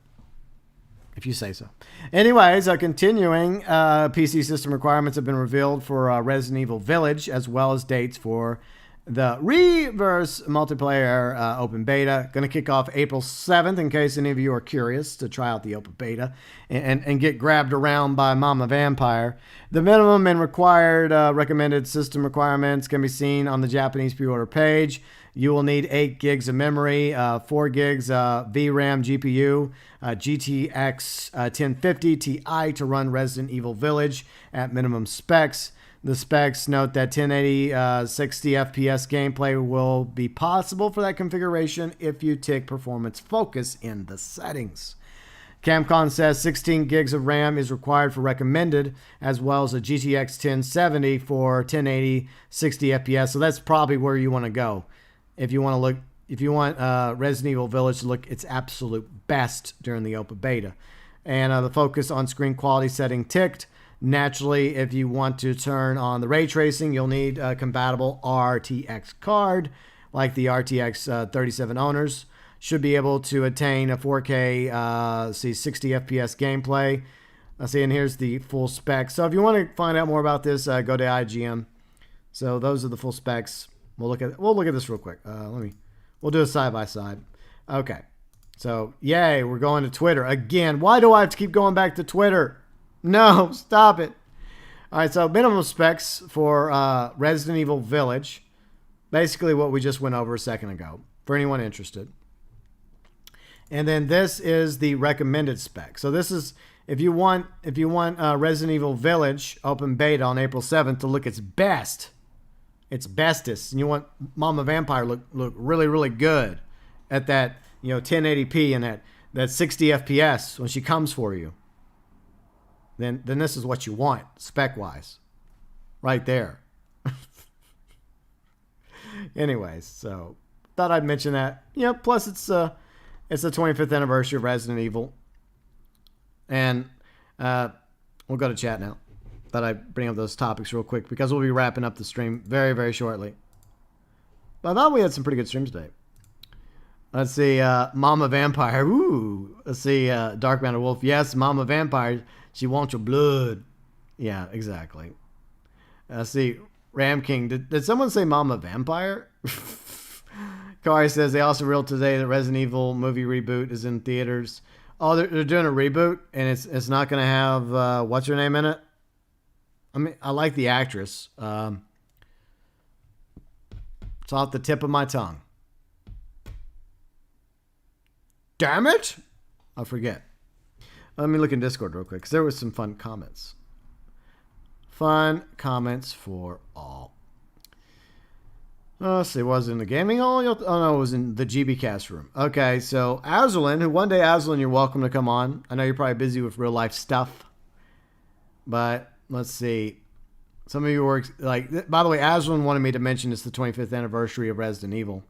If you say so. Anyways, continuing, PC system requirements have been revealed for Resident Evil Village, as well as dates for the Reverse multiplayer open beta. Going to kick off April 7th, in case any of you are curious to try out the open beta and get grabbed around by Mama Vampire. The minimum and required recommended system requirements can be seen on the Japanese pre-order page. You will need 8 gigs of memory, 4 gigs VRAM GPU, GTX 1050 Ti to run Resident Evil Village at minimum specs. The specs note that 1080 60 FPS gameplay will be possible for that configuration if you tick performance focus in the settings. Capcom says 16 gigs of RAM is required for recommended, as well as a GTX 1070 for 1080 60 FPS. So that's probably where you want to go if you want Resident Evil Village to look its absolute best during the open beta. And the focus on screen quality setting ticked. Naturally, if you want to turn on the ray tracing, you'll need a compatible RTX card, like the RTX 37 owners. Should be able to attain a 4K 60 FPS gameplay. And here's the full specs. So if you want to find out more about this, go to IGN. So those are the full specs. We'll look at this real quick. We'll do a side by side. Okay. So yay, we're going to Twitter again. Why do I have to keep going back to Twitter? No, stop it. All right, so minimum specs for Resident Evil Village. Basically what we just went over a second ago, for anyone interested. And then this is the recommended spec. So this is if you want Resident Evil Village open beta on April 7th to look its best, its bestest, and you want Mama Vampire look really, really good at that 1080p and that 60 FPS when she comes for you. Then this is what you want, spec-wise. Right there. Anyways, so thought I'd mention that. Plus it's the 25th anniversary of Resident Evil. And we'll go to chat now. Thought I'd bring up those topics real quick because we'll be wrapping up the stream very, very shortly. But I thought we had some pretty good streams today. Let's see, Mama Vampire. Ooh. Let's see, Dark MatterWolf. Yes, Mama Vampire. She wants your blood. Yeah, exactly. Let's see, Ramking. Did someone say Mama Vampire? Kari says they also revealed today that Resident Evil movie reboot is in theaters. Oh, they're doing a reboot, and it's not going to have what's her name in it. I mean, I like the actress. It's off the tip of my tongue. Damn it! I forget. Let me look in Discord real quick, because there was some fun comments. Fun comments for all. Let's see, was it in the gaming hall? Oh, no, it was in the GB cast room. Okay, so Azralynn, who one day, Azralynn, you're welcome to come on. I know you're probably busy with real life stuff. But let's see. Some of you were, like, by the way, Azralynn wanted me to mention it's the 25th anniversary of Resident Evil.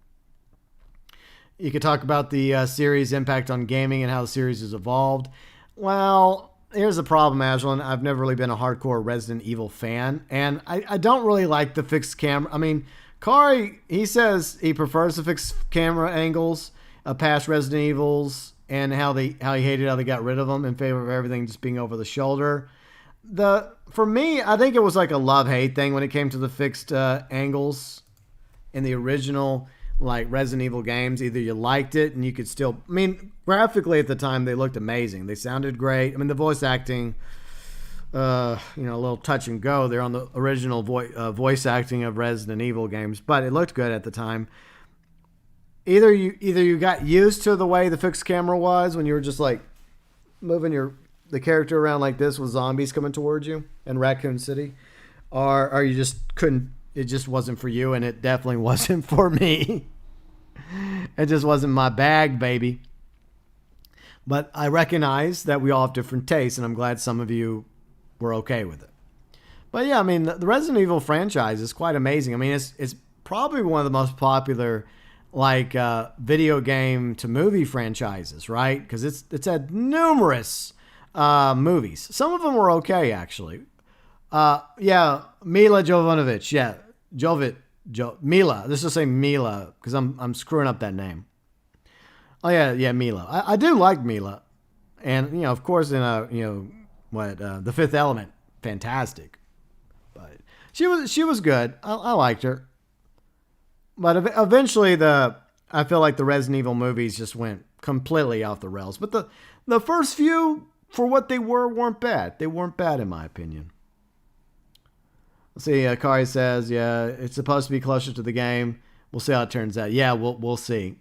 You could talk about the series' impact on gaming and how the series has evolved. Well, here's the problem, Azralynn. I've never really been a hardcore Resident Evil fan. And I don't really like the fixed camera. I mean, Kari, he says he prefers the fixed camera angles of past Resident Evils and how he hated how they got rid of them in favor of everything just being over the shoulder. For me, I think it was like a love-hate thing when it came to the fixed angles in the original like Resident Evil games. Either you liked it and you could still, I mean, graphically at the time they looked amazing. They sounded great. I mean, the voice acting, a little touch and go there on the original voice acting of Resident Evil games, but it looked good at the time. Either you got used to the way the fixed camera was when you were just like moving the character around like this with zombies coming towards you in Raccoon City, or you just couldn't. It just wasn't for you, and it definitely wasn't for me. It just wasn't my bag, baby. But I recognize that we all have different tastes, and I'm glad some of you were okay with it. But yeah, I mean, the Resident Evil franchise is quite amazing. I mean, it's probably one of the most popular like video game to movie franchises, right? Because it's had numerous movies. Some of them were okay, actually. Yeah, Mila Jovanovic. Yeah, Mila. Let's just say Mila, because I'm screwing up that name. Oh yeah, Mila. I do like Mila, and of course in The Fifth Element, fantastic. But she was good. I liked her. But eventually I feel like the Resident Evil movies just went completely off the rails. But the first few, for what they were, weren't bad. They weren't bad in my opinion. Let's see, Kari says, yeah, it's supposed to be closer to the game. We'll see how it turns out. Yeah, we'll see.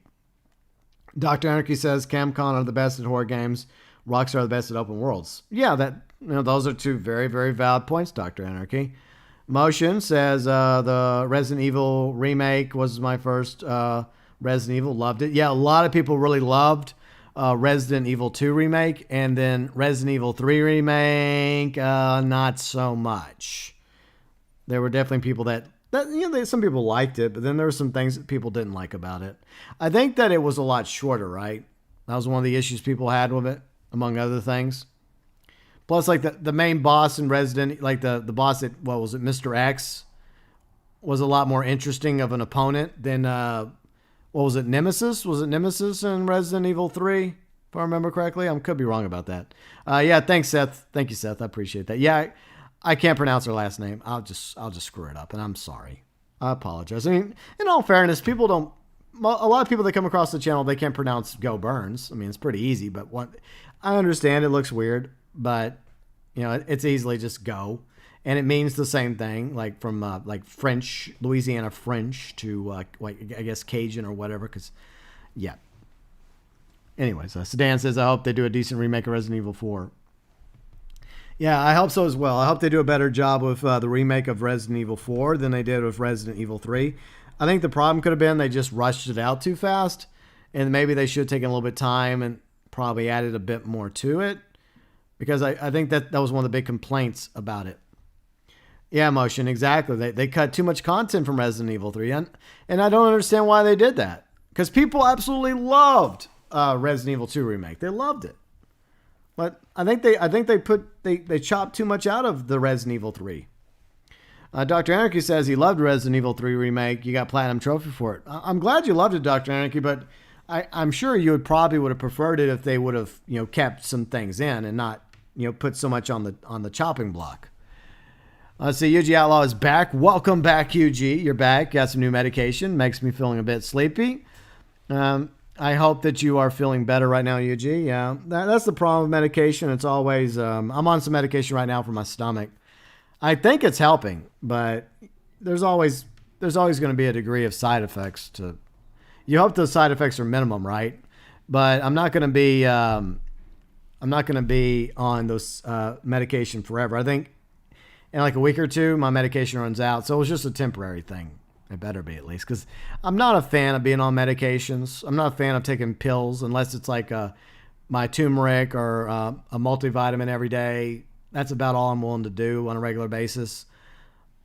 Dr. Anarchy says, Capcom are the best at horror games. Rockstar are the best at open worlds. Yeah, those are two very, very valid points, Dr. Anarchy. Motion says, the Resident Evil remake was my first Resident Evil. Loved it. Yeah, a lot of people really loved Resident Evil 2 remake, and then Resident Evil 3 remake, not so much. There were definitely people that some people liked it, but then there were some things that people didn't like about it. I think that it was a lot shorter, right? That was one of the issues people had with it, among other things. Plus, like the main boss in Resident, like the boss at, what was it, Mr. X, was a lot more interesting of an opponent than, what was it, Nemesis? Was it Nemesis in Resident Evil 3? If I remember correctly. I could be wrong about that. Yeah, thanks, Seth. Thank you, Seth. I appreciate that. Yeah, I can't pronounce her last name. I'll just screw it up, and I'm sorry. I apologize. I mean, in all fairness, a lot of people that come across the channel, they can't pronounce GeauxBurns. I mean, it's pretty easy, but I understand it looks weird, but it's easily just go, and it means the same thing, like from like French, Louisiana French to I guess Cajun or whatever. Because yeah. Anyways, Sedan says, I hope they do a decent remake of Resident Evil 4. Yeah, I hope so as well. I hope they do a better job with the remake of Resident Evil 4 than they did with Resident Evil 3. I think the problem could have been they just rushed it out too fast, and maybe they should have taken a little bit of time and probably added a bit more to it, because I think that was one of the big complaints about it. Yeah, Motion, exactly. They cut too much content from Resident Evil 3, and I don't understand why they did that, because people absolutely loved Resident Evil 2 remake. They loved it. But I think they chopped too much out of the Resident Evil 3. Dr. Anarchy says he loved Resident Evil 3 remake. You got Platinum Trophy for it. I'm glad you loved it, Dr. Anarchy, but I'm sure you would have preferred it if they would have kept some things in and not put so much on the chopping block. Let's see, UG Outlaw is back. Welcome back, UG. You're back. Got some new medication. Makes me feeling a bit sleepy. I hope that you are feeling better right now, UG. Yeah, that's the problem with medication. It's always, I'm on some medication right now for my stomach. I think it's helping, but there's always going to be a degree of side effects to, you hope those side effects are minimum, right? But I'm not going to be on those medication forever. I think in like a week or two, my medication runs out. So it was just a temporary thing. It better be, at least, because I'm not a fan of being on medications. I'm not a fan of taking pills unless it's like my turmeric or a multivitamin every day. That's about all I'm willing to do on a regular basis.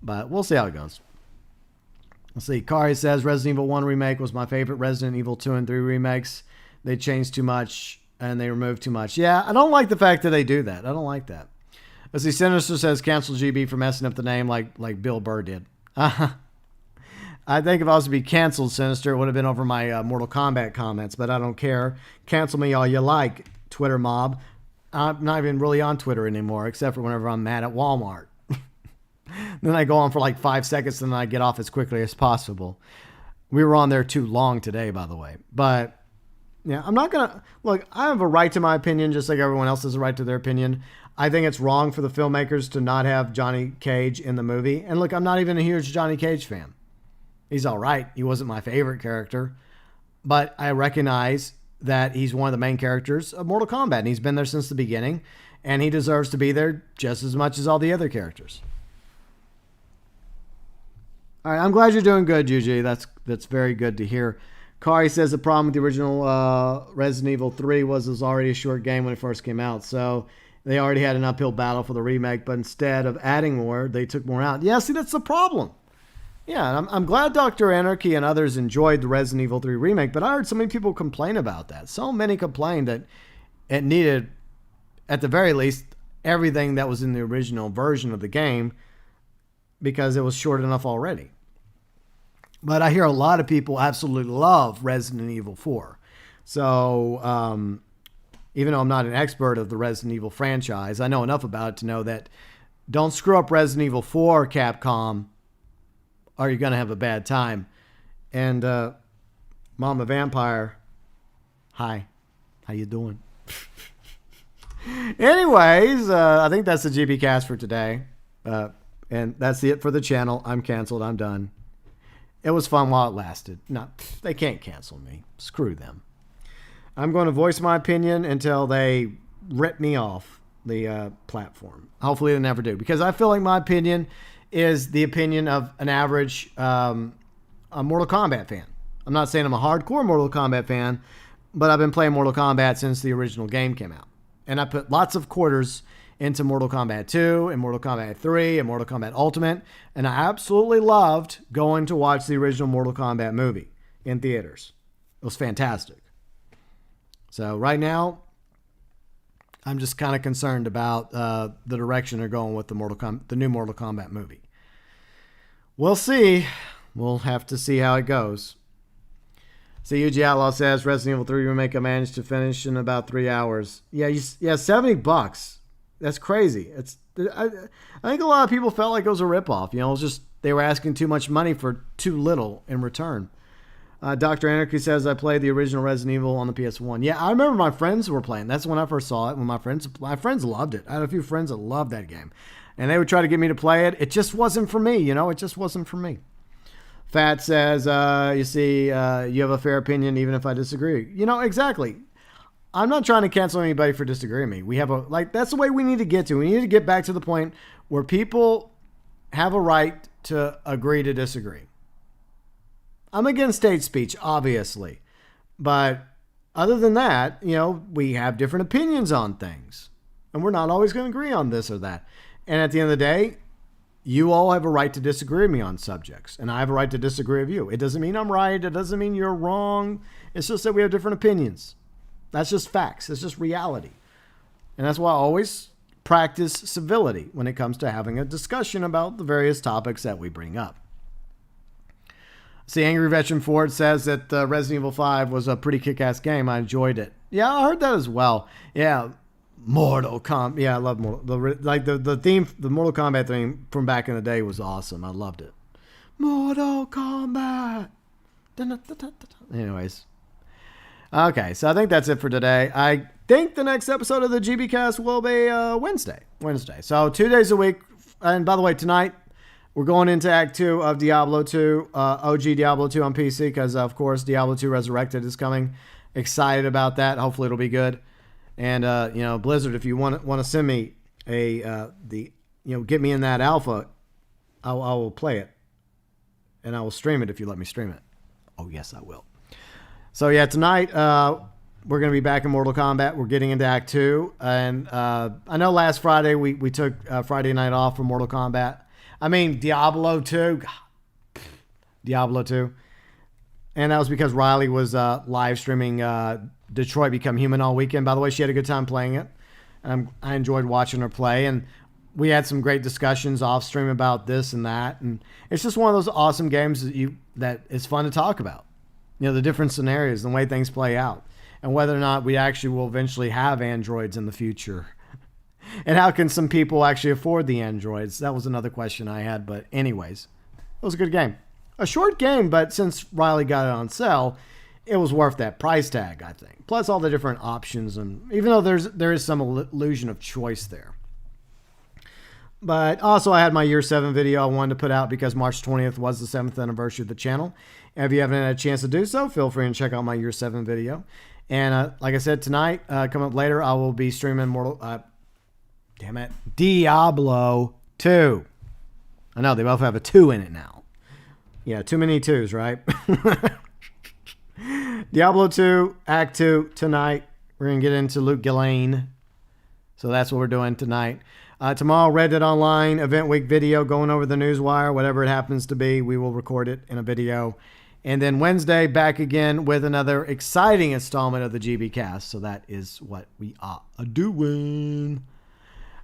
But we'll see how it goes. Let's see. Kari says Resident Evil 1 remake was my favorite. Resident Evil 2 and 3 remakes, they changed too much and they removed too much. Yeah, I don't like the fact that they do that. I don't like that. Let's see. Sinister says cancel GB for messing up the name like Bill Burr did. I think if I was to be canceled, Sinister, it would have been over my Mortal Kombat comments, but I don't care. Cancel me all you like, Twitter mob. I'm not even really on Twitter anymore, except for whenever I'm mad at Walmart. Then I go on for like 5 seconds, and then I get off as quickly as possible. We were on there too long today, by the way. But, yeah, I'm not going to... Look, I have a right to my opinion, just like everyone else has a right to their opinion. I think it's wrong for the filmmakers to not have Johnny Cage in the movie. And look, I'm not even a huge Johnny Cage fan. He's all right. He wasn't my favorite character. But I recognize that he's one of the main characters of Mortal Kombat. And he's been there since the beginning. And he deserves to be there just as much as all the other characters. All right. I'm glad you're doing good, Yuji. That's very good to hear. Kari says the problem with the original Resident Evil 3 was it was already a short game when it first came out. So they already had an uphill battle for the remake. But instead of adding more, they took more out. Yeah, see, that's the problem. Yeah, and I'm glad Dr. Anarchy and others enjoyed the Resident Evil 3 remake, but I heard so many people complain about that. So many complained that it needed, at the very least, everything that was in the original version of the game because it was short enough already. But I hear a lot of people absolutely love Resident Evil 4. So even though I'm not an expert of the Resident Evil franchise, I know enough about it to know that don't screw up Resident Evil 4, Capcom, or you're going to have a bad time. And Mama Vampire, hi. How you doing? Anyways, I think that's the GB cast for today. And that's it for the channel. I'm canceled. I'm done. It was fun while it lasted. No, they can't cancel me. Screw them. I'm going to voice my opinion until they rip me off the platform. Hopefully they never do. Because I feel like my opinion is the opinion of an average a Mortal Kombat fan. I'm not saying I'm a hardcore Mortal Kombat fan, but I've been playing Mortal Kombat since the original game came out. And I put lots of quarters into Mortal Kombat 2 and Mortal Kombat 3 and Mortal Kombat Ultimate. And I absolutely loved going to watch the original Mortal Kombat movie in theaters. It was fantastic. So right now, I'm just kind of concerned about the direction they're going with the new Mortal Kombat movie. We'll see. We'll have to see how it goes. See, UG Outlaw says Resident Evil 3 remake I managed to finish in about 3 hours. Yeah, $70. That's crazy. I think a lot of people felt like it was a ripoff. You know, it was just they were asking too much money for too little in return. Dr. Anarchy says I played the original Resident Evil on the PS1. Yeah, I remember my friends were playing. That's when I first saw it. When my friends loved it. I had a few friends that loved that game, and they would try to get me to play it. It just wasn't for me. You know, it just wasn't for me. Fat says, you see, you have a fair opinion even if I disagree. You know, exactly. I'm not trying to cancel anybody for disagreeing with me. That's the way we need to get to. We need to get back to the point where people have a right to agree to disagree. I'm against state speech, obviously. But other than that, you know, we have different opinions on things. And we're not always going to agree on this or that. And at the end of the day, you all have a right to disagree with me on subjects. And I have a right to disagree with you. It doesn't mean I'm right. It doesn't mean you're wrong. It's just that we have different opinions. That's just facts. It's just reality. And that's why I always practice civility when it comes to having a discussion about the various topics that we bring up. See, Angry Veteran Ford says that Resident Evil 5 was a pretty kick-ass game. I enjoyed it. Yeah, I heard that as well. Yeah, Mortal Kombat. Yeah, I love the theme, the Mortal Kombat theme from back in the day was awesome. I loved it. Mortal Kombat. Anyways. Okay, so I think that's it for today. I think the next episode of the GBcast will be Wednesday. So 2 days a week. And by the way, tonight, we're going into Act 2 of Diablo 2, OG Diablo 2 on PC, because, of course, Diablo 2 Resurrected is coming. Excited about that. Hopefully it'll be good. And, Blizzard, if you want to send me the get me in that alpha, I will play it. And I will stream it if you let me stream it. Oh, yes, I will. So, yeah, tonight we're going to be back in Mortal Kombat. We're getting into Act 2. And I know last Friday we took Friday night off for Mortal Kombat. I mean, Diablo 2. God. Diablo 2. And that was because Riley was live streaming Detroit Become Human all weekend. By the way, she had a good time playing it. I enjoyed watching her play. And we had some great discussions off stream about this and that. And it's just one of those awesome games that is fun to talk about. The different scenarios, the way things play out. And whether or not we actually will eventually have androids in the future. And how can some people actually afford the androids? That was another question I had. But anyways, it was a good game. A short game, but since Riley got it on sale, it was worth that price tag, I think. Plus all the different options. And even though there is some illusion of choice there. But also I had my Year 7 video I wanted to put out because March 20th was the 7th anniversary of the channel. And if you haven't had a chance to do so, feel free and check out my Year 7 video. And like I said, tonight, coming up later, I will be streaming Diablo 2. I know, they both have a 2 in it now. Yeah, too many 2s, right? Diablo 2, Act 2, tonight. We're going to get into Luke Ghislaine. So that's what we're doing tonight. Tomorrow, Reddit Online Event Week video going over the newswire, whatever it happens to be. We will record it in a video. And then Wednesday, back again with another exciting installment of the GB Cast. So that is what we are doing.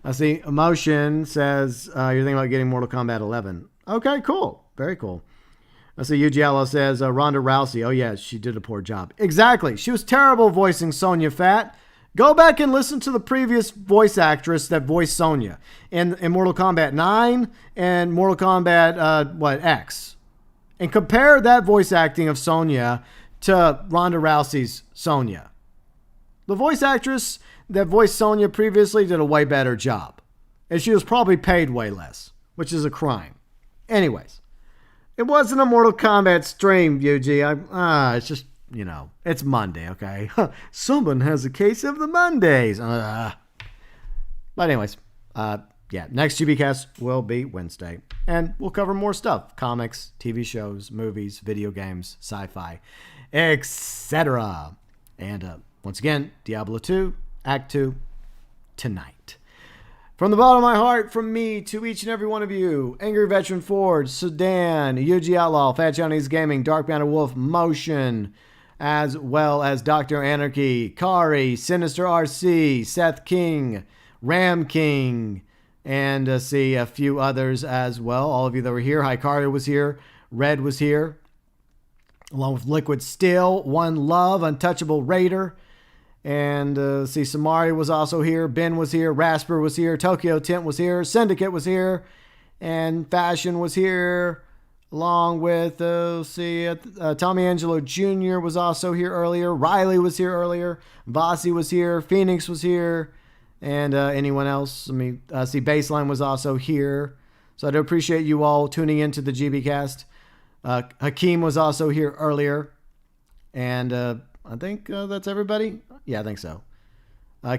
I see Emotion says you're thinking about getting Mortal Kombat 11. Okay, cool. Very cool. I see Ugiello says Ronda Rousey. Oh, yeah, she did a poor job. Exactly. She was terrible voicing Sonya Fat. Go back and listen to the previous voice actress that voiced Sonya in Mortal Kombat 9 and Mortal Kombat X. And compare that voice acting of Sonya to Ronda Rousey's Sonya. The voice actress that voiced Sonya previously did a way better job. And she was probably paid way less, which is a crime. Anyways, it wasn't a Mortal Kombat stream, UG. It's just, it's Monday, okay? Someone has a case of the Mondays. But anyways, yeah, next GBcast will be Wednesday. And we'll cover more stuff. Comics, TV shows, movies, video games, sci-fi, etc. And once again, Diablo 2, Act 2, tonight. From the bottom of my heart, from me to each and every one of you, Angry Veteran Ford, Sedan, UG Outlaw, Fat Johnny's Gaming, Dark MatterWolf, Motion, as well as Dr. Anarchy, Kari, Sinister RC, Seth King, Ramking, and see a few others as well. All of you that were here. Hikaru was here. Red was here. Along with Liquid Steel, One Love, Untouchable Raider. And see, Samari was also here. Ben was here. Rasper was here. ToykoTent was here. Syndicate was here. And Fashion was here. Along with, Tommy Angelo Jr. was also here earlier. Riley was here earlier. Vasi was here. Phoenix was here. And anyone else? See, Baseline was also here. So I do appreciate you all tuning into the GBcast. Hakeem was also here earlier. And I think that's everybody. Yeah, I think so.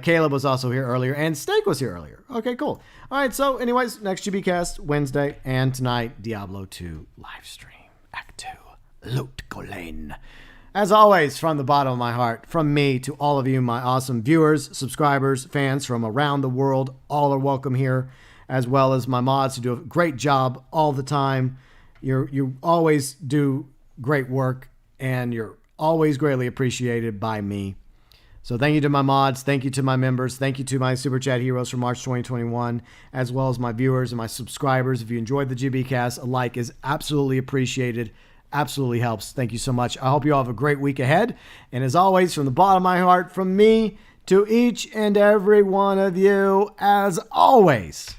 Caleb was also here earlier. And Steak was here earlier. Okay, cool. All right, so anyways, next GBcast, Wednesday. And tonight, Diablo 2 live stream. Act 2. Luke Ghislaine. As always, from the bottom of my heart, from me to all of you, my awesome viewers, subscribers, fans from around the world, all are welcome here, as well as my mods who do a great job all the time. You always do great work, and you're always greatly appreciated by me. So thank you to my mods, thank you to my members, thank you to my Super Chat heroes for March 2021, as well as my viewers and my subscribers. If you enjoyed the GBcast, a like is absolutely appreciated. Absolutely helps. Thank you so much. I hope you all have a great week ahead. And as always, from the bottom of my heart, from me to each and every one of you, as always,